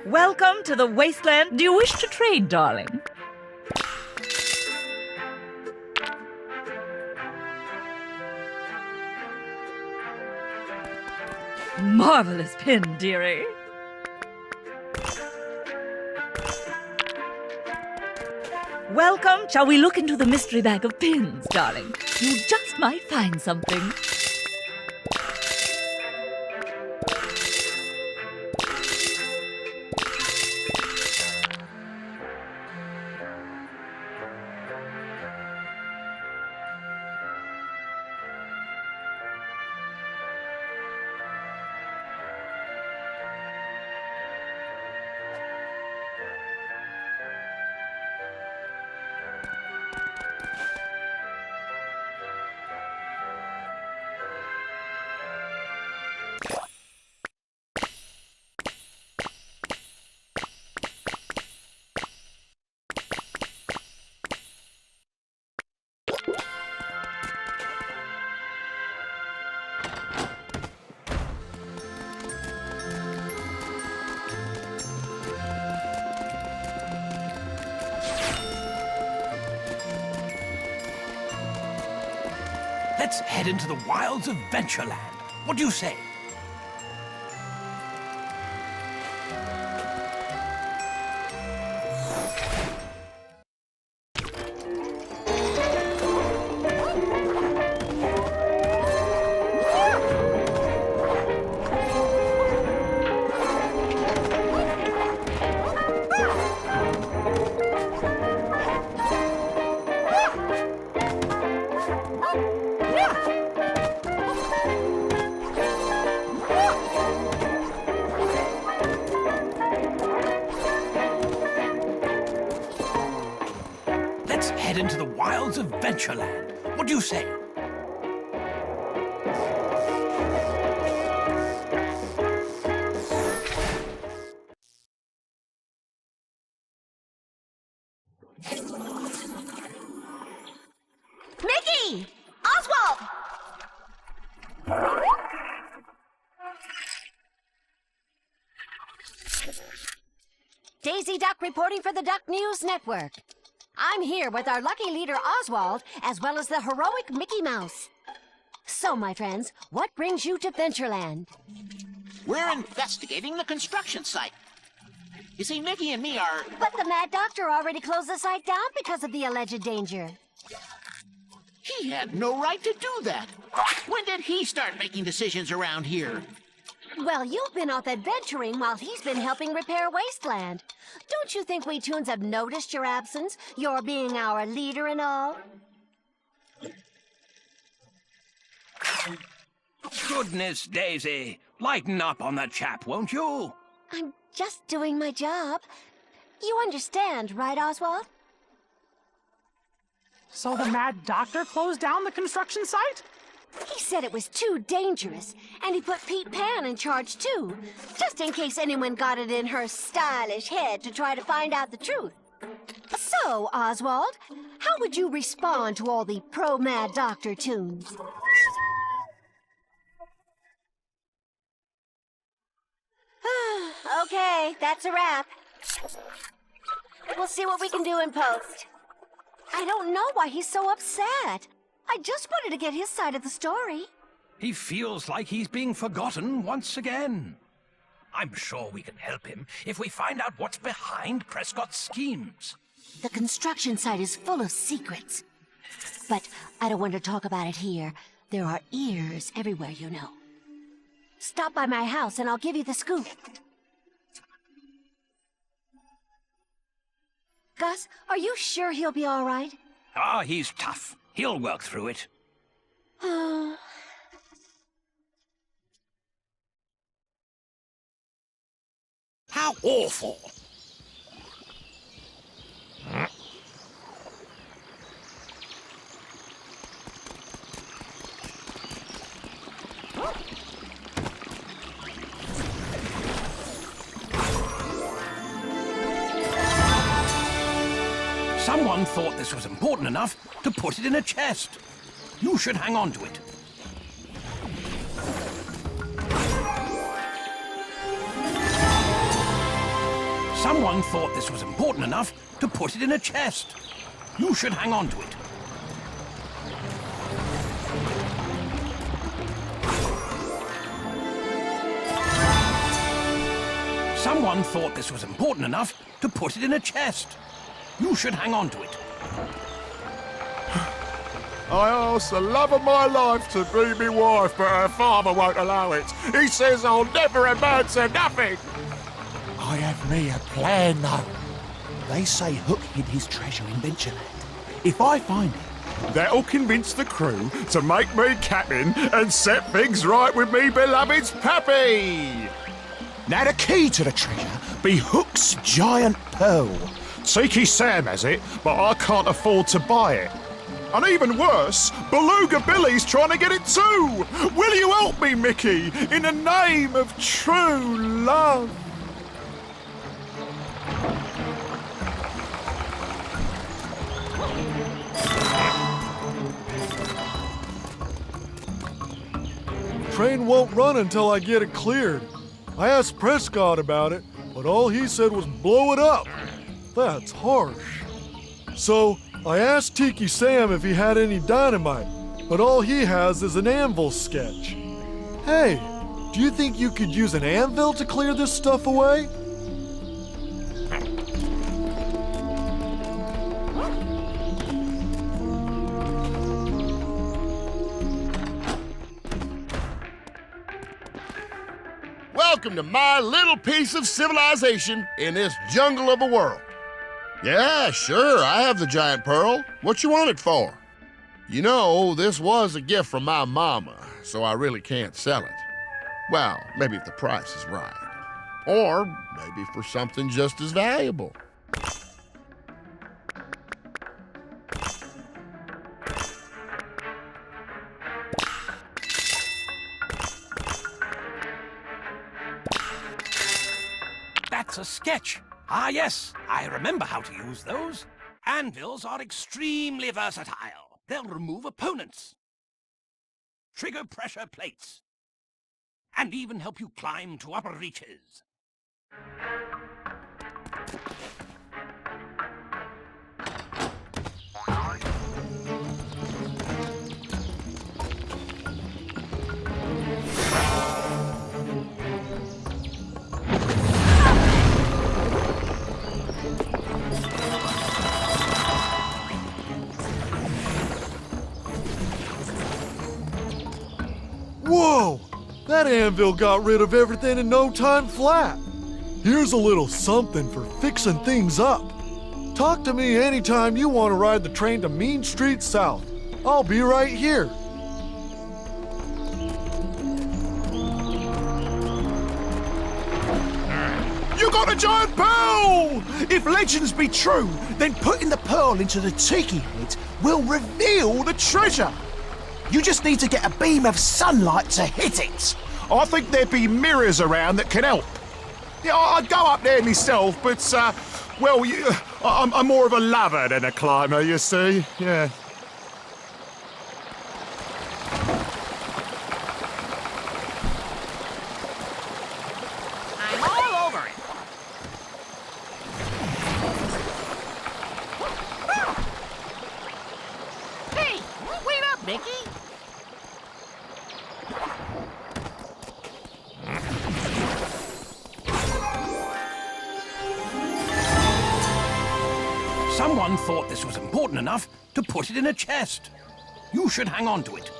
Welcome to the Wasteland. Do you wish to trade, darling? Marvelous pin, dearie. Welcome. Shall we look into the mystery bag of pins, darling? You just might find something. Let's head into the wilds of Ventureland. What do you say? Head into the wilds of Ventureland. What do you say? Mickey! Oswald! Daisy Duck reporting for the Duck News Network. I'm here with our lucky leader Oswald, as well as the heroic Mickey Mouse. So, my friends, what brings you to Ventureland? We're investigating the construction site. You see, Mickey and me are... But the Mad Doctor already closed the site down because of the alleged danger. He had no right to do that. When did he start making decisions around here? Well, you've been off adventuring while he's been helping repair Wasteland. Don't you think we Toons have noticed your absence, your being our leader and all? Goodness, Daisy. Lighten up on that chap, won't you? I'm just doing my job. You understand, right, Oswald? So the Mad Doctor closed down the construction site? He said it was too dangerous, and he put Pete Pan in charge too, just in case anyone got it in her stylish head to try to find out the truth. So, Oswald, how would you respond to all the pro-Mad Doctor tunes? Okay, that's a wrap. We'll see what we can do in post. I don't know why he's so upset. I just wanted to get his side of the story. He feels like he's being forgotten once again. I'm sure we can help him if we find out what's behind Prescott's schemes. The construction site is full of secrets. But I don't want to talk about it here. There are ears everywhere, you know. Stop by my house and I'll give you the scoop. Gus, are you sure he'll be all right? Ah, he's tough. He'll work through it. Oh. How awful! Someone thought this was important enough to put it in a chest. You should hang on to it. Someone thought this was important enough to put it in a chest. You should hang on to it. Someone thought this was important enough to put it in a chest. You should hang on to it. I asked the love of my life to be me wife, but her father won't allow it. He says I'll never amount to nothing. I have me a plan, though. They say Hook hid his treasure in Ventureland. If I find it, that'll convince the crew to make me captain and set things right with me beloved's pappy. Now the key to the treasure be Hook's giant pearl. Tiki Sam has it, but I can't afford to buy it. And even worse, Beluga Billy's trying to get it too! Will you help me, Mickey, in the name of true love? Train won't run until I get it cleared. I asked Prescott about it, but all he said was blow it up. That's harsh. So, I asked Tiki Sam if he had any dynamite, but all he has is an anvil sketch. Hey, do you think you could use an anvil to clear this stuff away? Welcome to my little piece of civilization in this jungle of a world. Yeah, sure, I have the giant pearl. What you want it for? You know, this was a gift from my mama, so I really can't sell it. Well, maybe if the price is right. Or maybe for something just as valuable. That's a sketch. Ah, yes, I remember how to use those. Anvils are extremely versatile. They'll remove opponents, trigger pressure plates, and even help you climb to upper reaches. Whoa! That anvil got rid of everything in no time flat. Here's a little something for fixing things up. Talk to me anytime you want to ride the train to Mean Street South. I'll be right here. You got a giant pearl! If legends be true, then putting the pearl into the tiki head will reveal the treasure. You just need to get a beam of sunlight to hit it. I think there'd be mirrors around that can help. Yeah, I'd go up there myself, but, well, I'm more of a lover than a climber, you see. Yeah. I'm all over it. Hey, wait up, Mickey. Someone thought this was important enough to put it in a chest. You should hang on to it.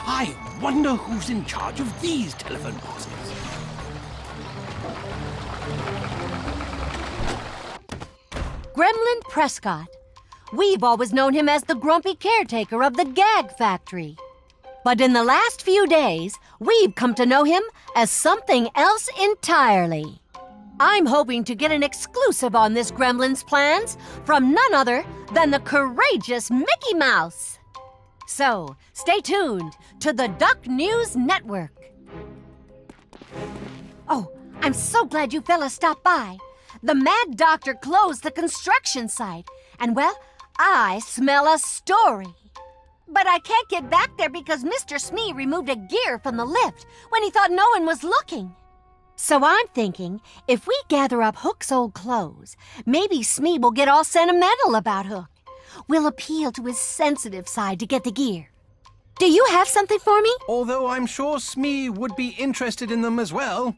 I wonder who's in charge of these telephone boxes. Gremlin Prescott. We've always known him as the grumpy caretaker of the gag factory. But in the last few days, we've come to know him as something else entirely. I'm hoping to get an exclusive on this gremlin's plans from none other than the courageous Mickey Mouse. So, stay tuned to the Duck News Network. Oh, I'm so glad you fellas stopped by. The Mad Doctor closed the construction site, and well, I smell a story. But I can't get back there because Mr. Smee removed a gear from the lift when he thought no one was looking. So I'm thinking, if we gather up Hook's old clothes, maybe Smee will get all sentimental about Hook. We'll appeal to his sensitive side to get the gear. Do you have something for me? Although I'm sure Smee would be interested in them as well.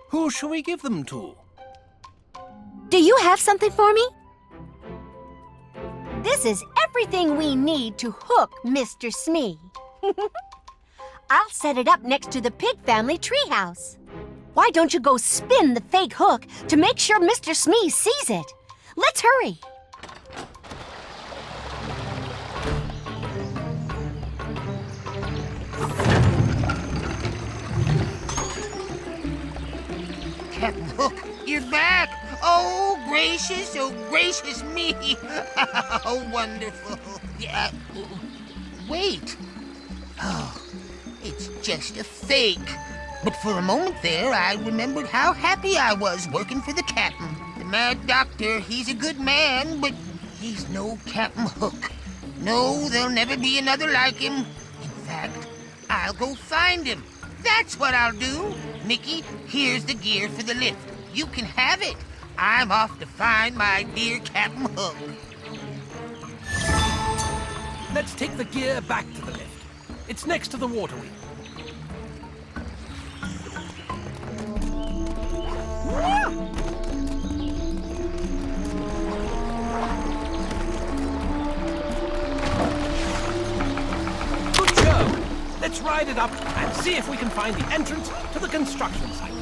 Who shall we give them to? Do you have something for me? This is everything we need to hook Mr. Smee. I'll set it up next to the pig family treehouse. Why don't you go spin the fake hook to make sure Mr. Smee sees it? Let's hurry. Captain Hook, you're back! Oh, gracious me! How wonderful! Yeah. Wait. Oh, it's just a fake. But for a moment there, I remembered how happy I was working for the captain. The Mad Doctor, he's a good man, but he's no Captain Hook. No, there'll never be another like him. In fact, I'll go find him. That's what I'll do. Mickey, here's the gear for the lift. You can have it. I'm off to find my dear Captain Hook. Let's take the gear back to the lift. It's next to the water wheel. Good show! Let's ride it up and see if we can find the entrance to the construction site.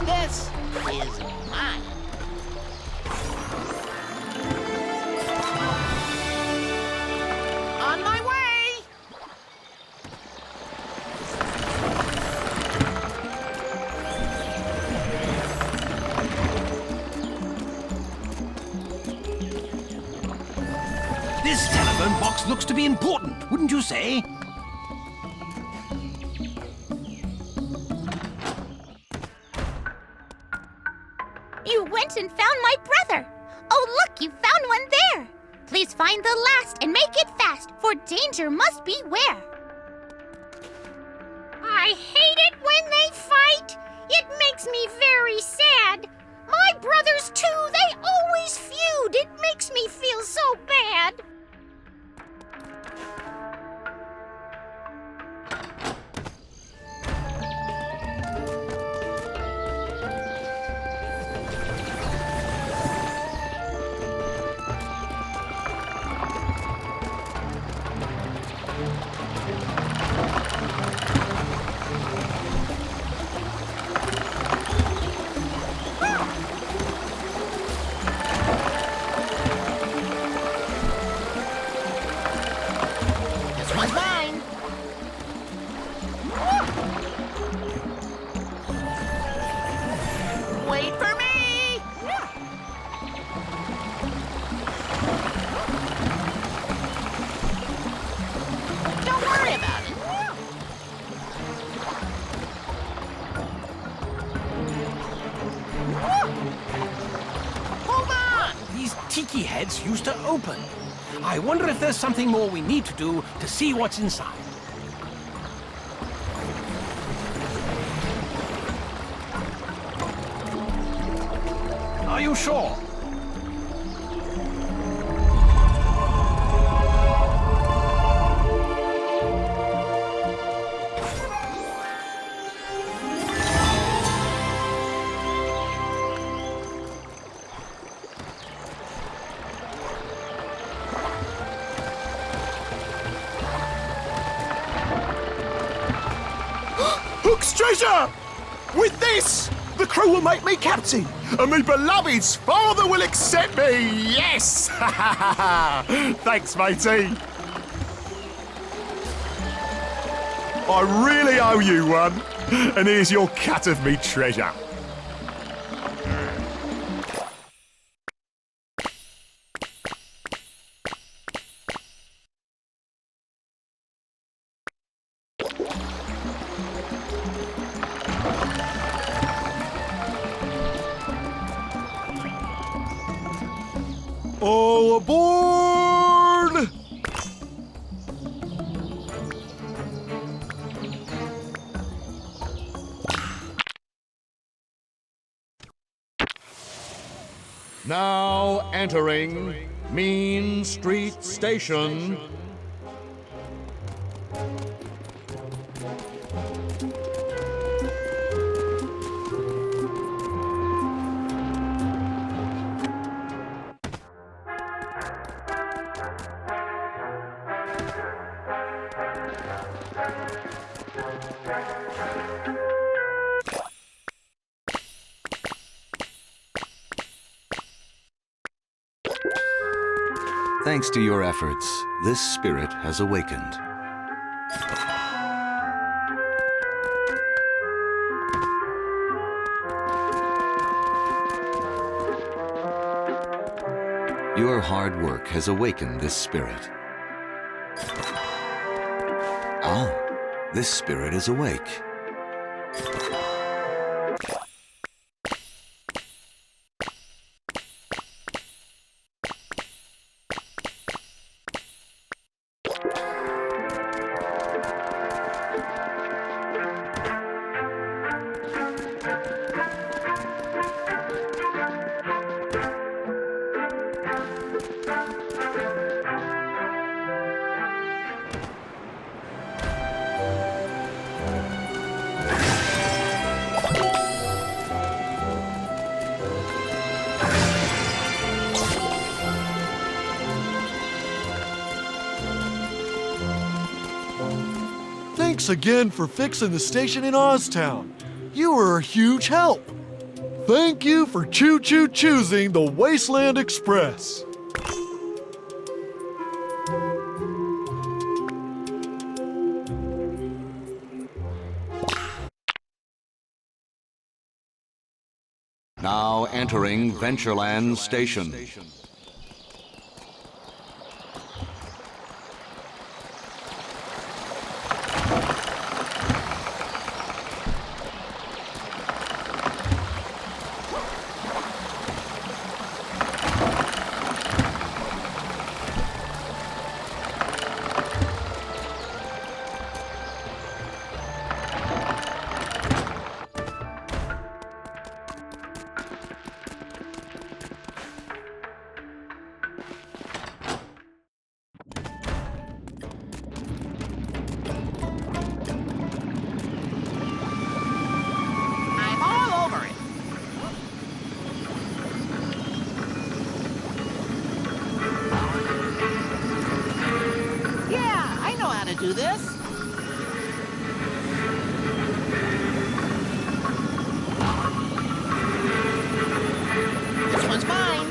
This is mine. On my way! This telephone box looks to be important, wouldn't you say? You went and found my brother. Oh, look, you found one there. Please find the last and make it fast, for danger must beware. I hate it when they fight. It makes me very sad. My brothers, too, they always feud. It makes me feel so bad. This one's mine. Wait for me! Don't worry about it. Hold on! These tiki heads used to open. I wonder if there's something more we need to do to see what's inside. Are you sure? Hook's treasure! With this, the crew will make me captain, and my beloved's father will accept me! Yes! Thanks, matey. I really owe you one, and here's your cut of me treasure. All aboard! Now entering Mean Street Station. Thanks to your efforts, this spirit has awakened. Your hard work has awakened this spirit. Ah, this spirit is awake. Thanks again for fixing the station in OsTown. You were a huge help. Thank you for choosing the Wasteland Express. Now entering Ventureland Station. Do this? This one's mine.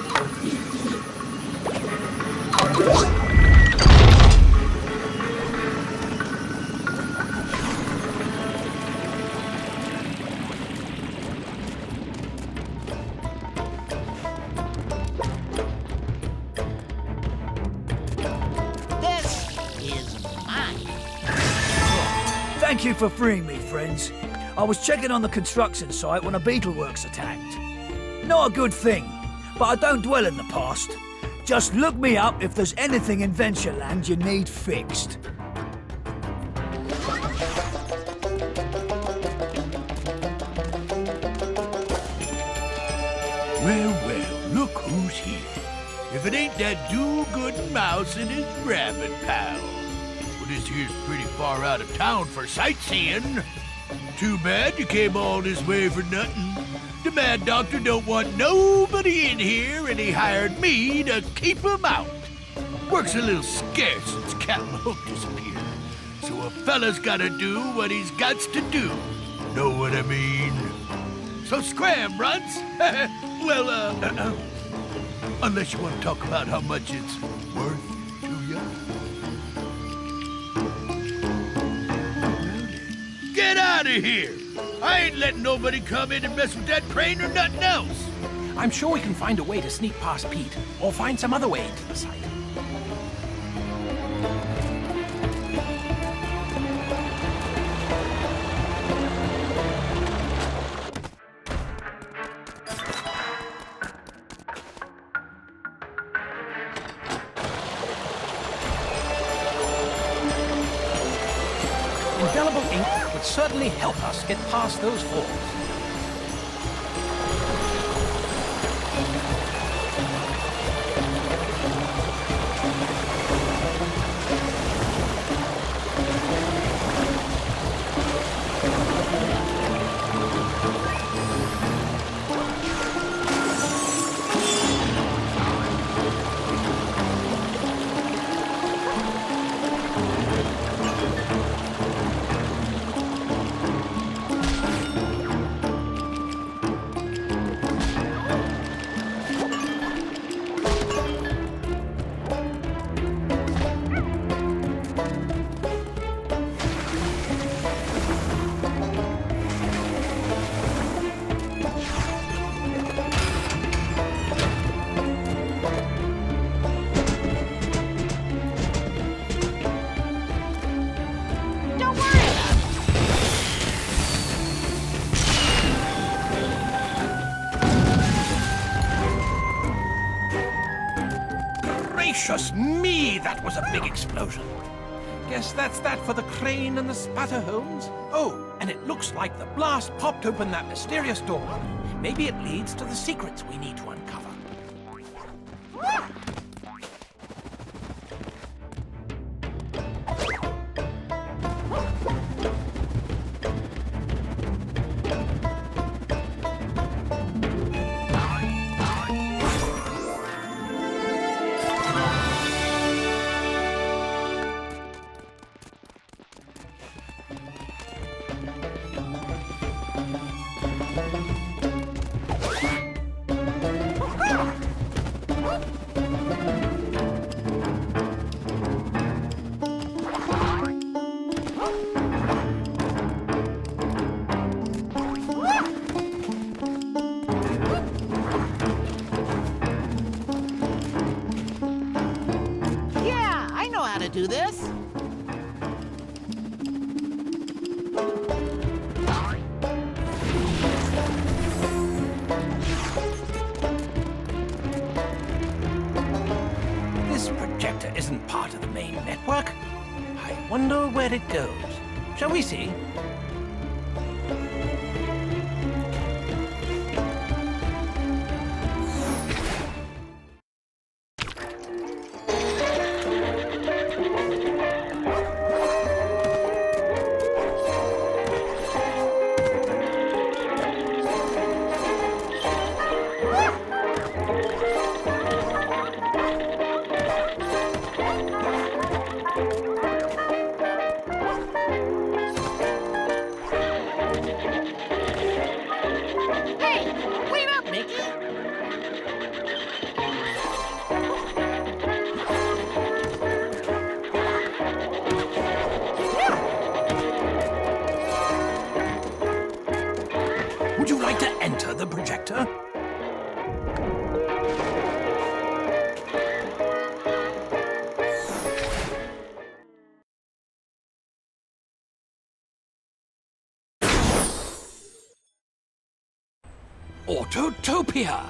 Thank you for freeing me, friends. I was checking on the construction site when a beetleworks attacked. Not a good thing, but I don't dwell in the past. Just look me up if there's anything in Ventureland you need fixed. Well, look who's here. If it ain't that do-good mouse and his rabbit pal. This here's pretty far out of town for sightseeing. Too bad you came all this way for nothing. The Mad Doctor don't want nobody in here, and he hired me to keep him out. Work's a little scarce since Captain Hook disappeared, so a fella's gotta do what he's gots to do. Know what I mean? So scram, Runts. Well, unless you want to talk about how much it's worth to you. Get out of here! I ain't letting nobody come in and mess with that crane or nothing else. I'm sure we can find a way to sneak past Pete, or find some other way into the site. Indelible ink would certainly help us get past those walls. Gracious me, that was a big explosion. Guess that's that for the crane and the Spatterhomes. Oh, and it looks like the blast popped open that mysterious door. Maybe it leads to the secrets we need to uncover. Yeah, I know how to do this. This projector isn't part of the main network. I wonder where it goes. Shall we see? Hey, wait up, Mickey. Would you like to enter the projector? Autotopia!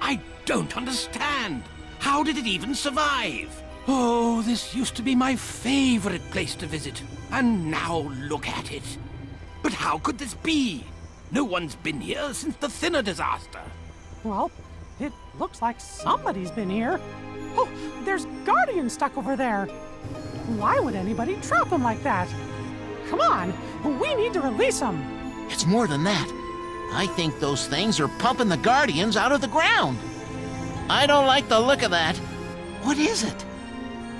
I don't understand. How did it even survive? Oh, this used to be my favorite place to visit. And now look at it. But how could this be? No one's been here since the Thinner disaster. Well, it looks like somebody's been here. Oh, there's Guardians stuck over there. Why would anybody trap him like that? Come on, we need to release him. It's more than that. I think those things are pumping the Guardians out of the ground. I don't like the look of that. What is it?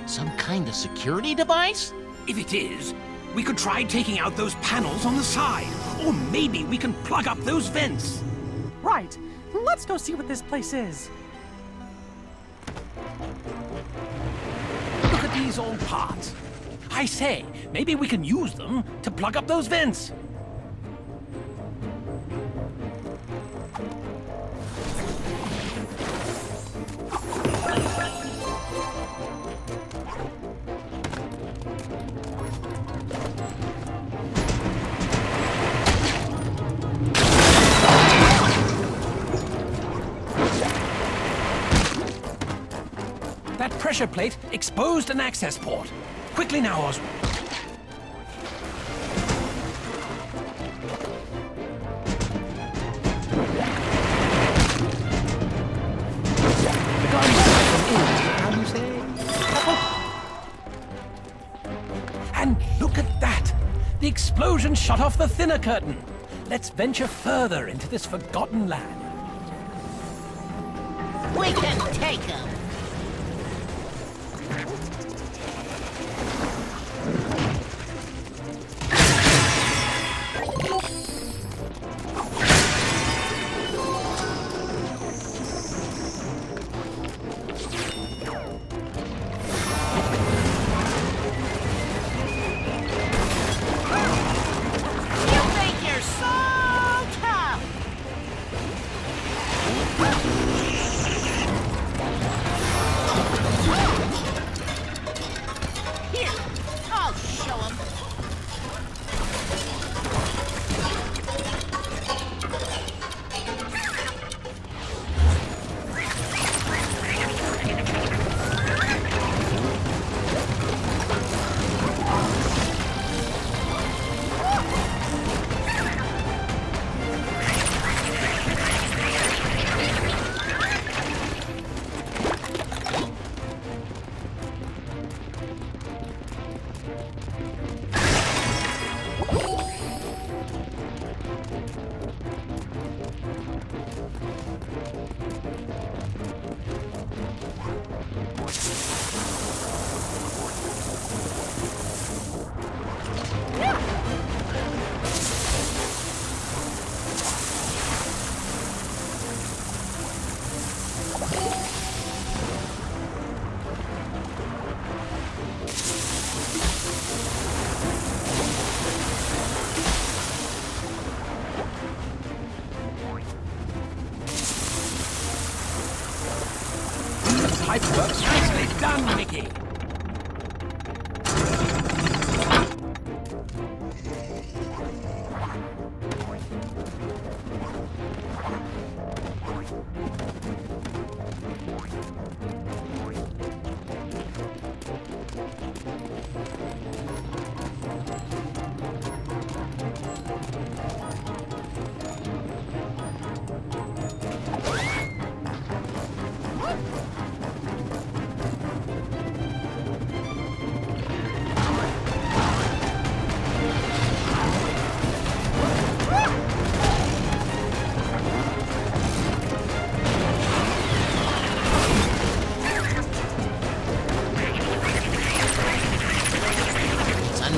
Some kind of security device? If it is, we could try taking out those panels on the side. Or maybe we can plug up those vents. Right, let's go see what this place is. Look at these old parts. I say, maybe we can use them to plug up those vents. That pressure plate exposed an access port. Quickly now, Oswald. The How do you say? And look at that! The explosion shut off the thinner curtain. Let's venture further into this forgotten land. We can take him. pipe works. Nicely done, Mickey.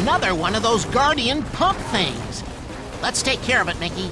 Another one of those Guardian pump things. Let's take care of it, Mickey.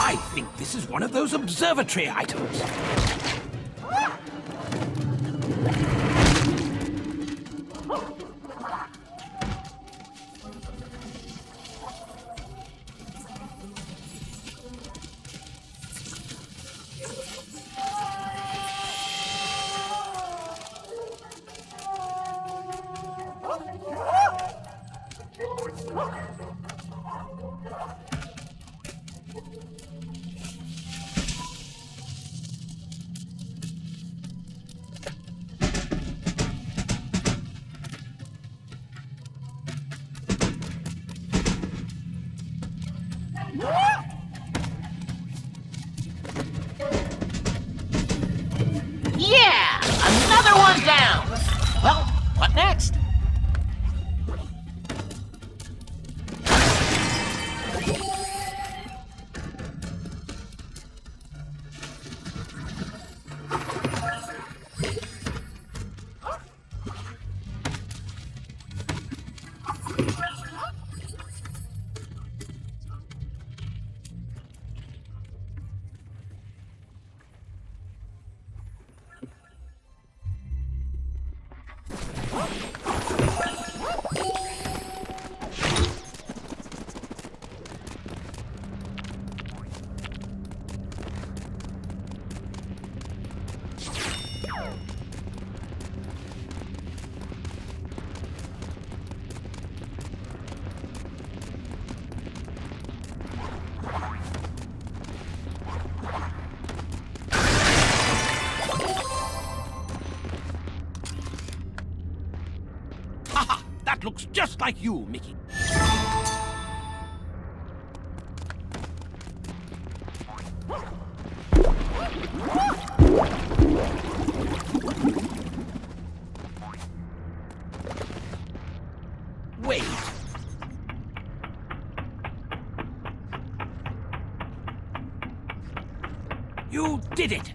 I think this is one of those observatory items. Yeah! Another one down! Well, what next? that looks just like you, Mickey. Wait. You did it!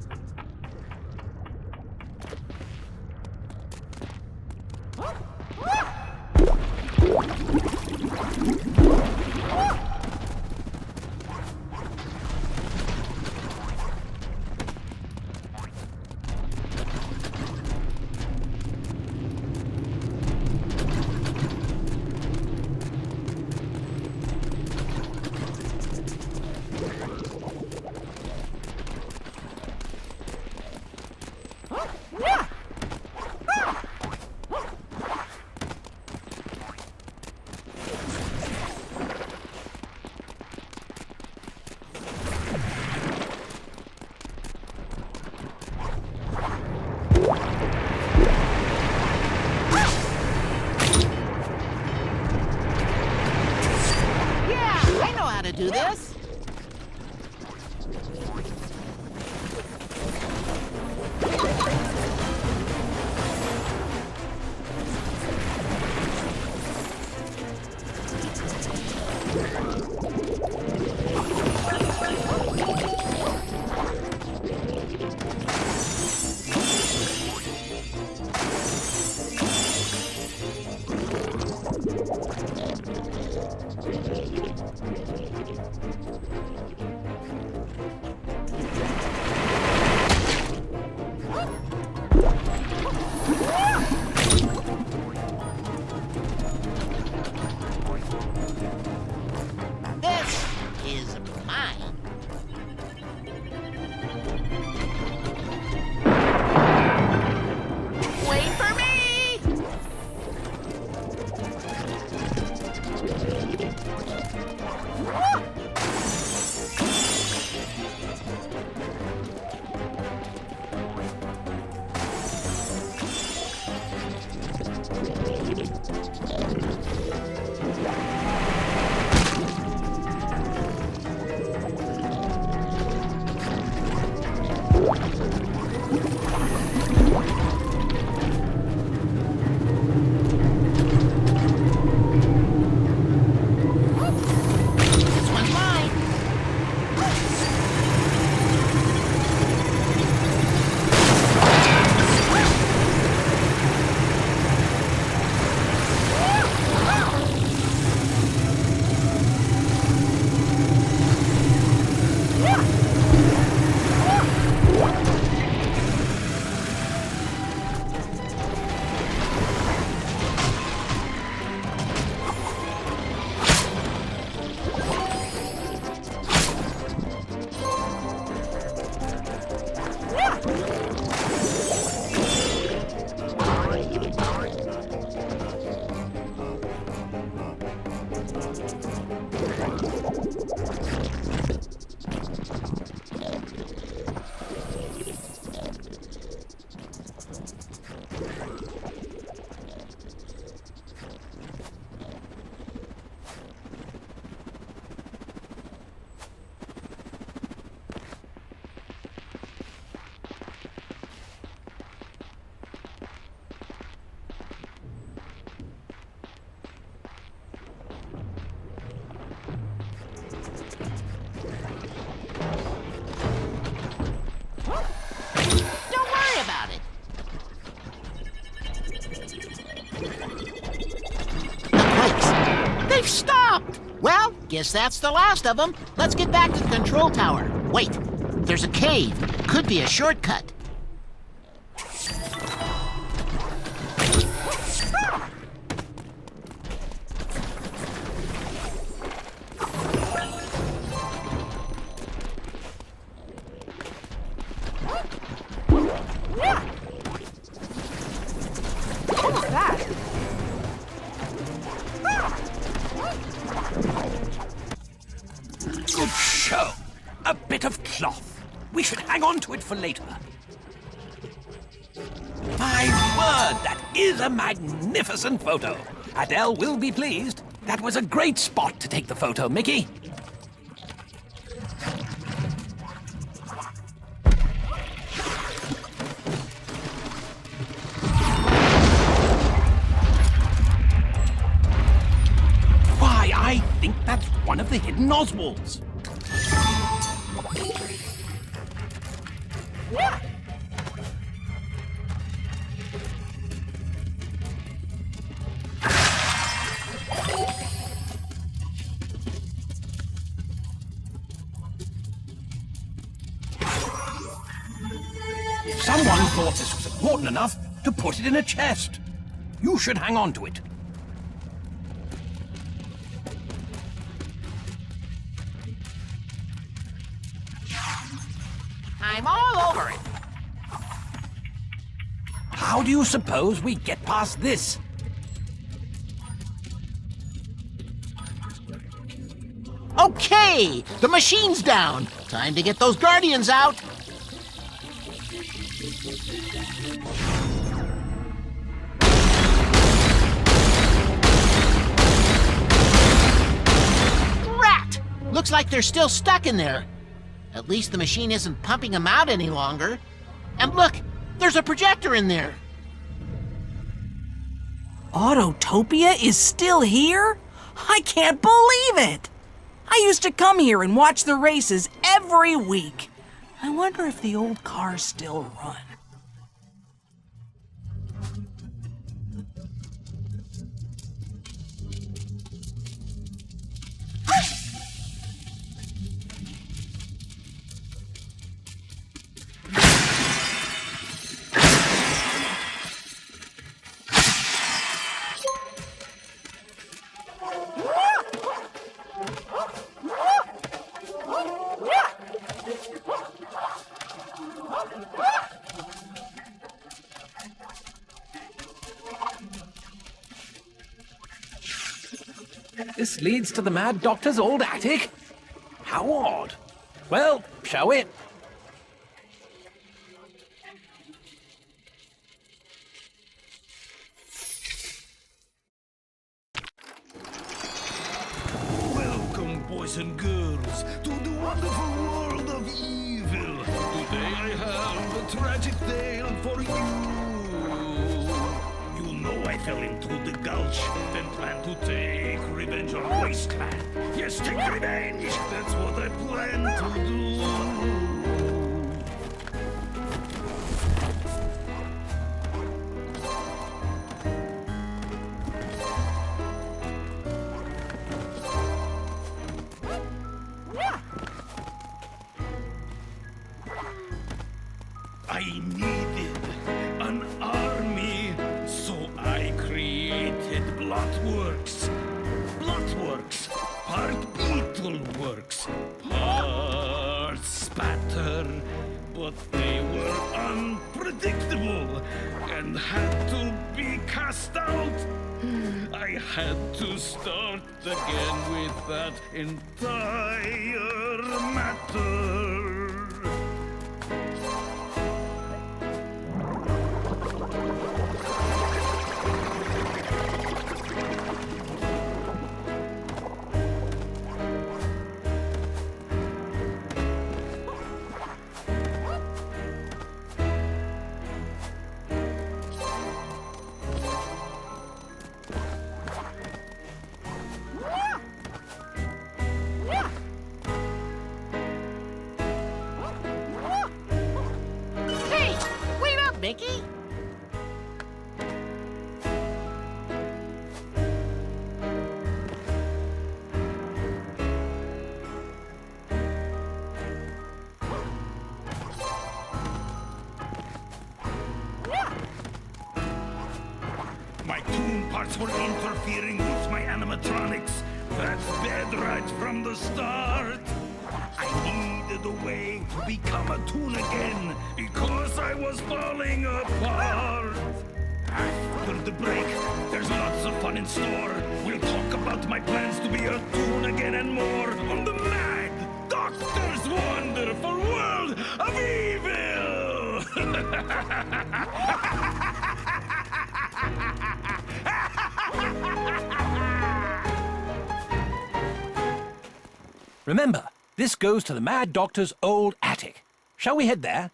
Do this? They've stopped! Well, guess that's the last of them. Let's get back to the control tower. Wait, there's a cave. Could be a shortcut. Good show. A bit of cloth. We should hang on to it for later. My word, that is a magnificent photo. Adele will be pleased. That was a great spot to take the photo, Mickey. Why, I think that's one of the hidden Oswalds. Someone thought this was important enough to put it in a chest. You should hang on to it. I'm all over it. How do you suppose we get past this? Okay, the machine's down. Time to get those Guardians out. Rat! Looks like they're still stuck in there. At least the machine isn't pumping them out any longer. And look, there's a projector in there. Autotopia is still here? I can't believe it! I used to come here and watch the races every week. I wonder if the old cars still run. This leads to the Mad Doctor's old attic? How odd. Well, shall we? Welcome, boys and girls, to the wonderful world of evil. Today I have a tragic tale for you. You know I fell into the Gulch, then planned to take revenge on Wasteland. Yes, take revenge! That's what I plan to do. I needed an army, so I created Blotworks. Blotworks, part Beetleworks, part Spatter, but they were unpredictable and had to be cast out. I had to start again with that entire matter. Mickey? My tune parts were interfering with my animatronics. That's bad right from the start. I needed a way to become a toon again because I was falling apart. After the break, there's lots of fun in store. We'll talk about my plans to be a toon again and more on the Mad Doctor's wonderful world of evil. Remember, this goes to the Mad Doctor's old attic. Shall we head there?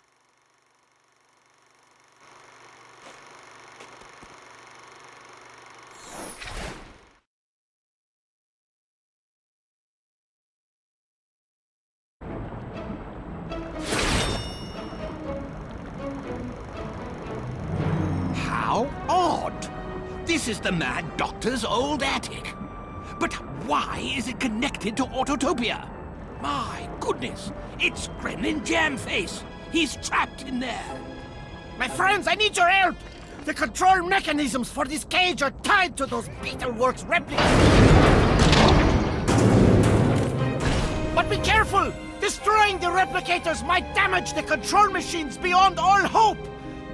How odd! This is the Mad Doctor's old attic. But why is it connected to Autotopia? My goodness, it's Gremlin Jamface. He's trapped in there. My friends, I need your help! The control mechanisms for this cage are tied to those Beetleworks replicas. But be careful! Destroying the replicators might damage the control machines beyond all hope!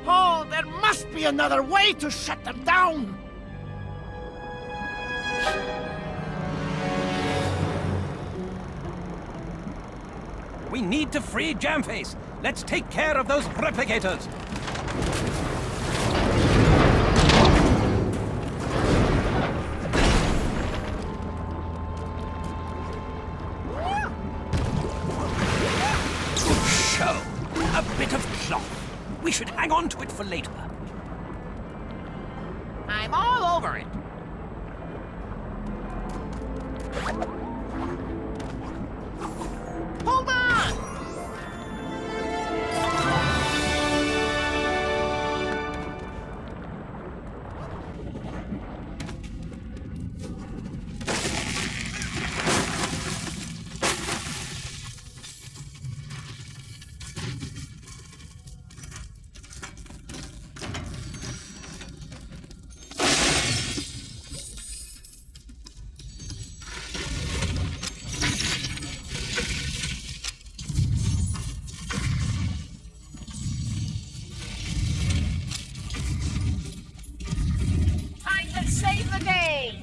Oh, there must be another way to shut them down! We need to free Jamface. Let's take care of those replicators. Good show. A bit of cloth. We should hang on to it for later. I'm all over it. Hold on! Save the day!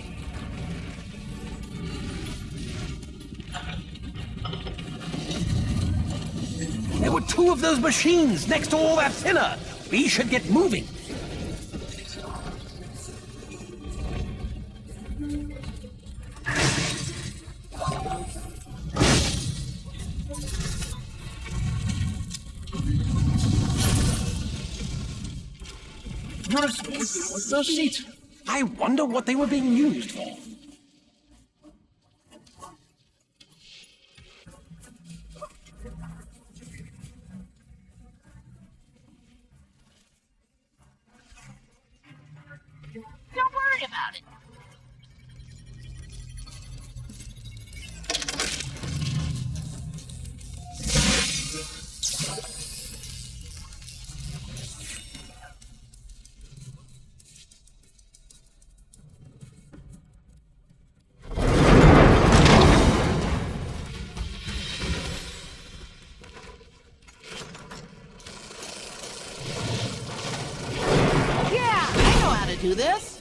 There were two of those machines next to all that thinner. We should get moving. Those seats. I wonder what they were being used for. Don't worry about it. Do this?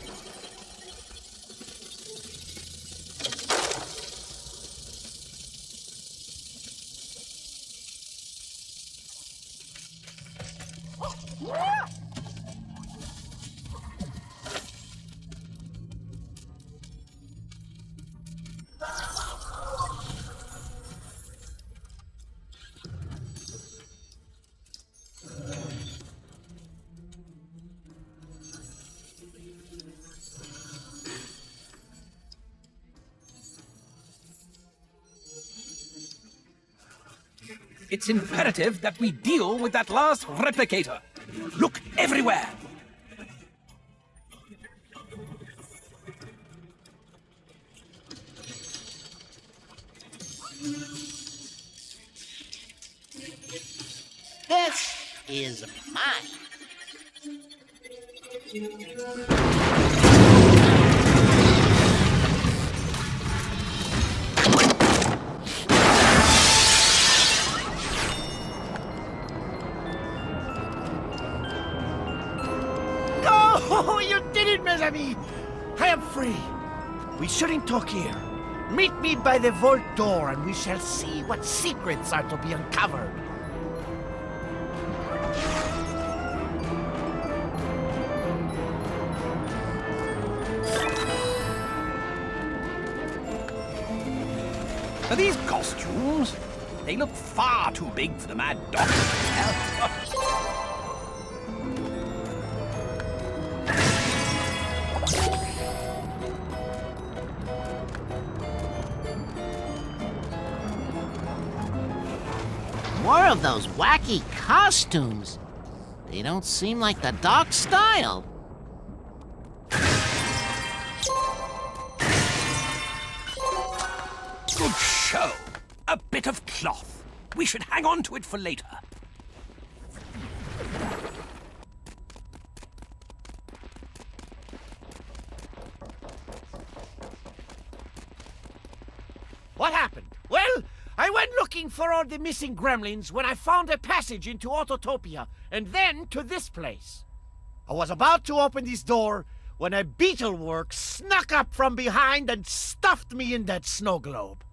It's imperative that we deal with that last replicator. Look everywhere. This is mine. Oh, you did it, mes amis! I am free. We shouldn't talk here. Meet me by the vault door and we shall see what secrets are to be uncovered. Are these costumes? They look far too big for the Mad Doctor. More of those wacky costumes. They don't seem like the Doc's style. Good show. A bit of cloth. We should hang on to it for later. What happened? Well, I went looking for all the missing gremlins when I found a passage into Autotopia, and then to this place. I was about to open this door when a beetlework snuck up from behind and stuffed me in that snow globe.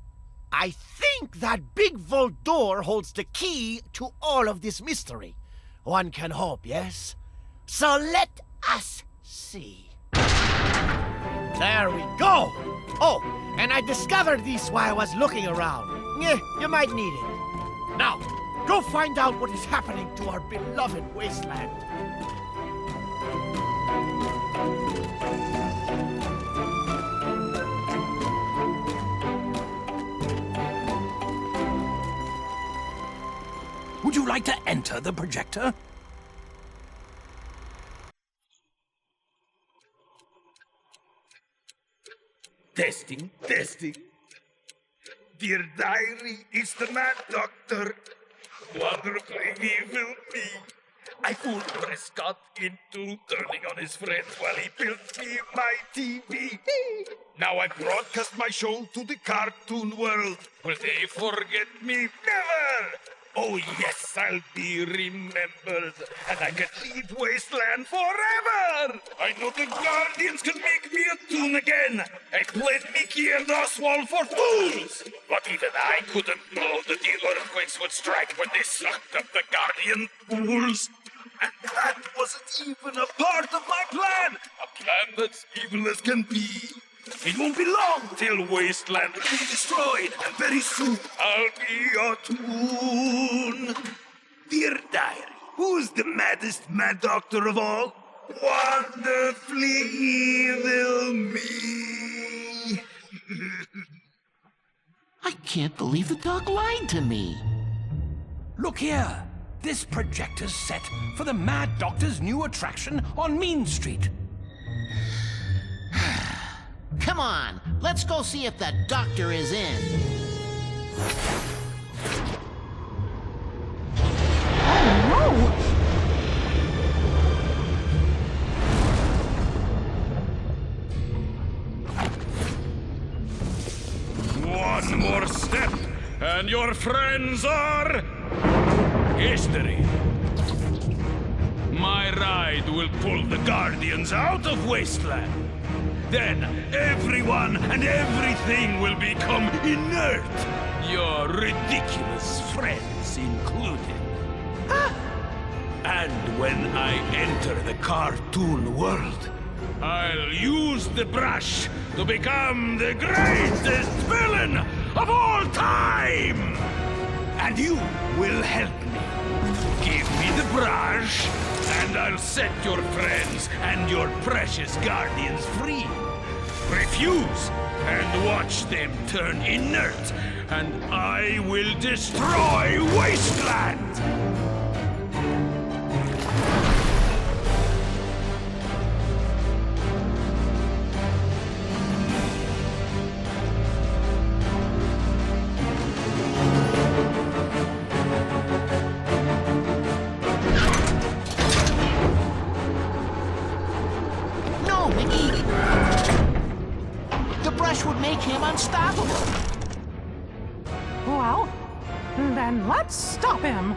I think that big vault door holds the key to all of this mystery. One can hope, yes? So let us see. There we go! Oh, and I discovered this while I was looking around. You might need it. Now, go find out what is happening to our beloved Wasteland. Would you like to enter the projector? Testing, testing. Dear diary, it's the Mad Doctor. Wonderfully he will be. I fooled Prescott into turning on his friends while he built me my TV. Now I broadcast my show to the cartoon world. Will they forget me? Never! Oh yes, I'll be remembered, and I can lead Wasteland forever! I know the Guardians can make me a tune again. I played Mickey and Oswald for fools, but even I couldn't know that the earthquakes would strike when they sucked up the Guardian fools. And that wasn't even a part of my plan! A plan that's evil as can be. It won't be long till Wasteland will be destroyed, and very soon I'll be your tune. Dear diary, who's the maddest Mad Doctor of all? Wonderfully evil me. I can't believe the Doc lied to me. Look here. This projector's set for the Mad Doctor's new attraction on Mean Street. Come on, let's go see if the Doctor is in. One more step, and your friends are history. My ride will pull the Guardians out of Wasteland. Then everyone and everything will become inert. Your ridiculous friends included. And when I enter the cartoon world, I'll use the brush to become the greatest villain of all time! And you will help me. Give me the brush, and I'll set your friends and your precious guardians free. Refuse, and watch them turn inert, and I will destroy Wasteland! Well, then let's stop him.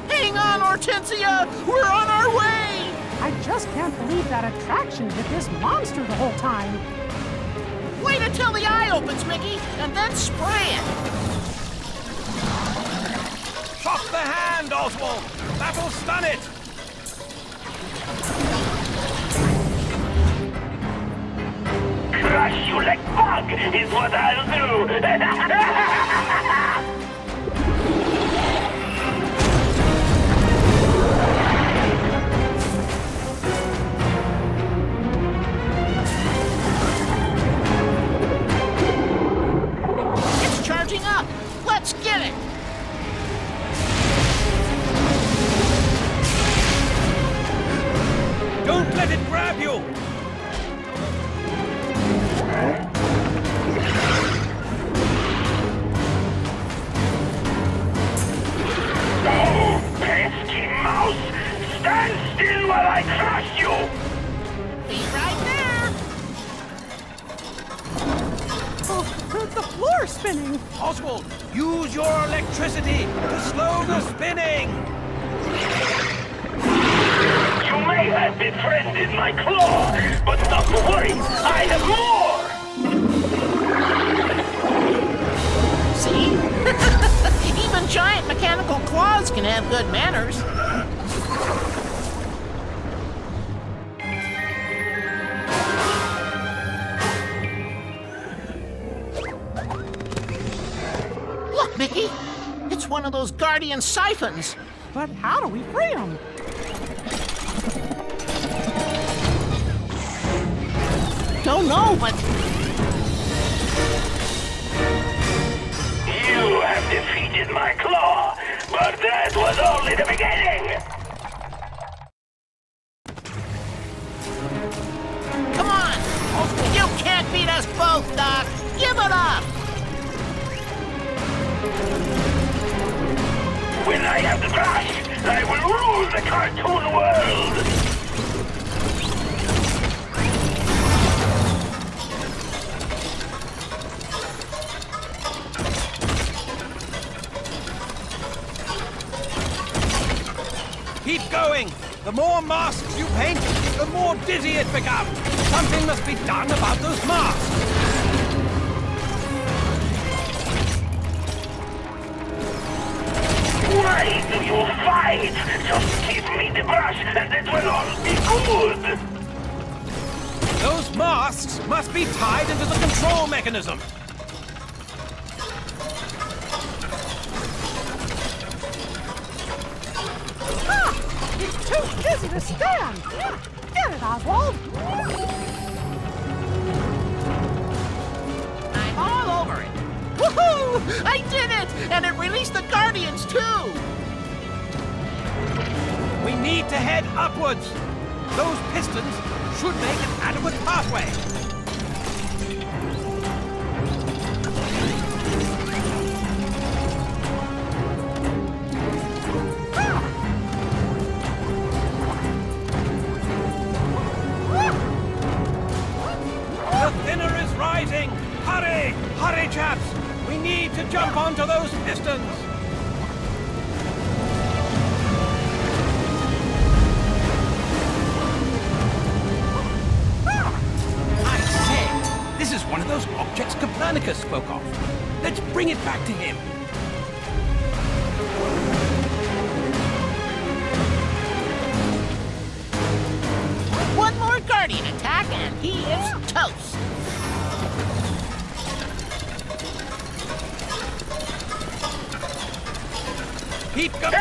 Hang on, Hortensia! We're on our way! I just can't believe that attraction with this monster the whole time. Wait until the eye opens, Mickey, and then spray it! Chop the hand, Oswald! That'll stun it! dog is what I'll do. It's charging up. Let's get it. Don't let it grab you! Oh, pesky mouse! Stand still while I crush you! Be right there. Oh, the floor's spinning. Oswald, use your electricity to slow the spinning! You may have befriended my claw, but not to worry, I have more! See? Even giant mechanical claws can have good manners. Look, Mickey! It's one of those Guardian siphons. But how do we free him? Don't know, but... You have defeated my claw, but that was only the beginning! Come on! You can't beat us both, Doc! Give it up! When I have the brush, I will rule the cartoon world! Keep going! The more masks you paint, the more dizzy it becomes! Something must be done about those masks! Why do you fight? Just give me the brush and it will all be good! Those masks must be tied into the control mechanism! It's too dizzy to stand. Get it, Oswald. I'm all over it. Woohoo! I did it! And it released the Guardians, too! We need to head upwards! Those pistons should make an adequate pathway! The thinner is rising! Hurry! Hurry, chaps! We need to jump onto those pistons! I say, this is one of those objects Copernicus spoke of. Let's bring it back to him. One more Guardian attack and he is toast! Keep going!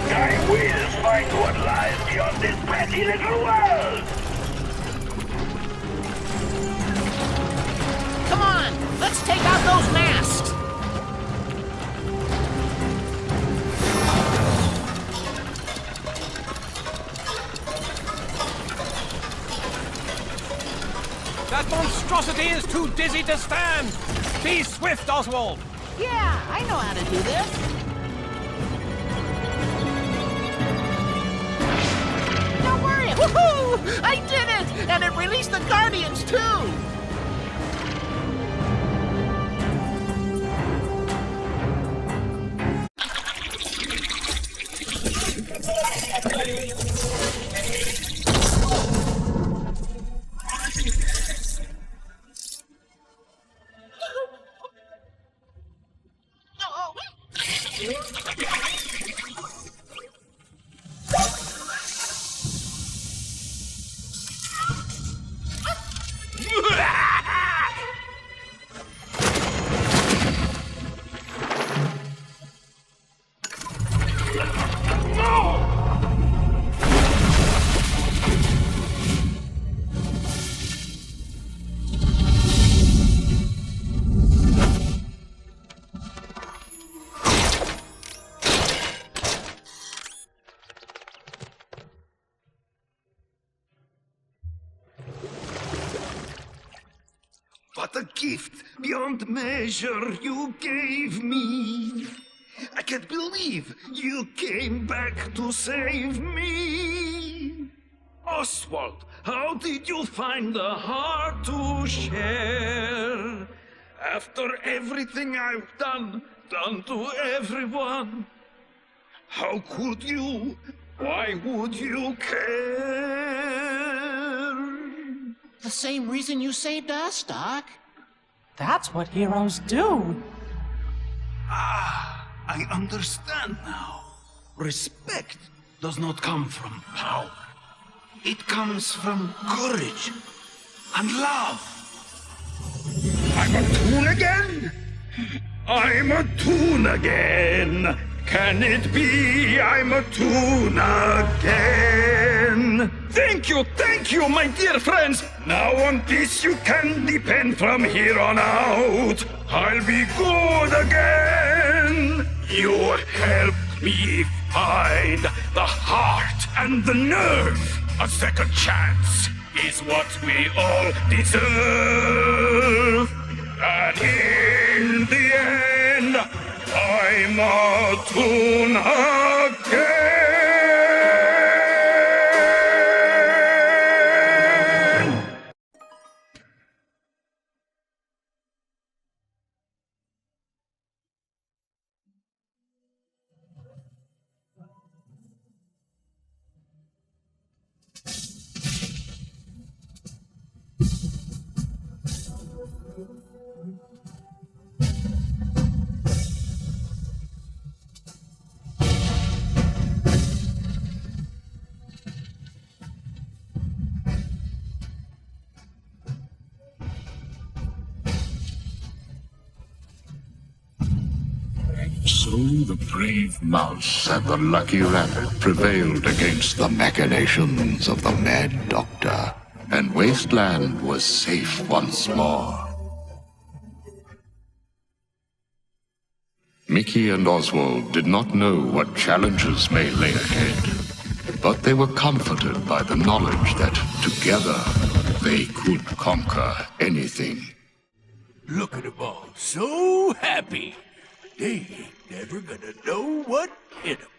I will find what lies beyond this petty little world! Come on, let's take out those masks! That monstrosity is too dizzy to stand! Be swift, Oswald! Yeah, I know how to do this. Don't worry! Woohoo! I did it! And it released the Guardians, too! a gift beyond measure you gave me. I can't believe you came back to save me. Oswald, how did you find the heart to share? After everything I've done to everyone, how could you? Why would you care? The same reason you saved us, Doc. That's what heroes do. I understand now. Respect does not come from power. It comes from courage and love. I'm a toon again? I'm a toon again. Can it be I'm a toon again? Thank you, my dear friends. Now on this you can depend from here on out. I'll be good again. You helped me find the heart and the nerve. A second chance is what we all deserve. And in the end, I'm a toon again. So the brave mouse and the lucky rabbit prevailed against the machinations of the Mad Doctor, and Wasteland was safe once more. Mickey and Oswald did not know what challenges may lay ahead, but they were comforted by the knowledge that together they could conquer anything. Look at them all, so happy. They ain't never gonna know what hit them.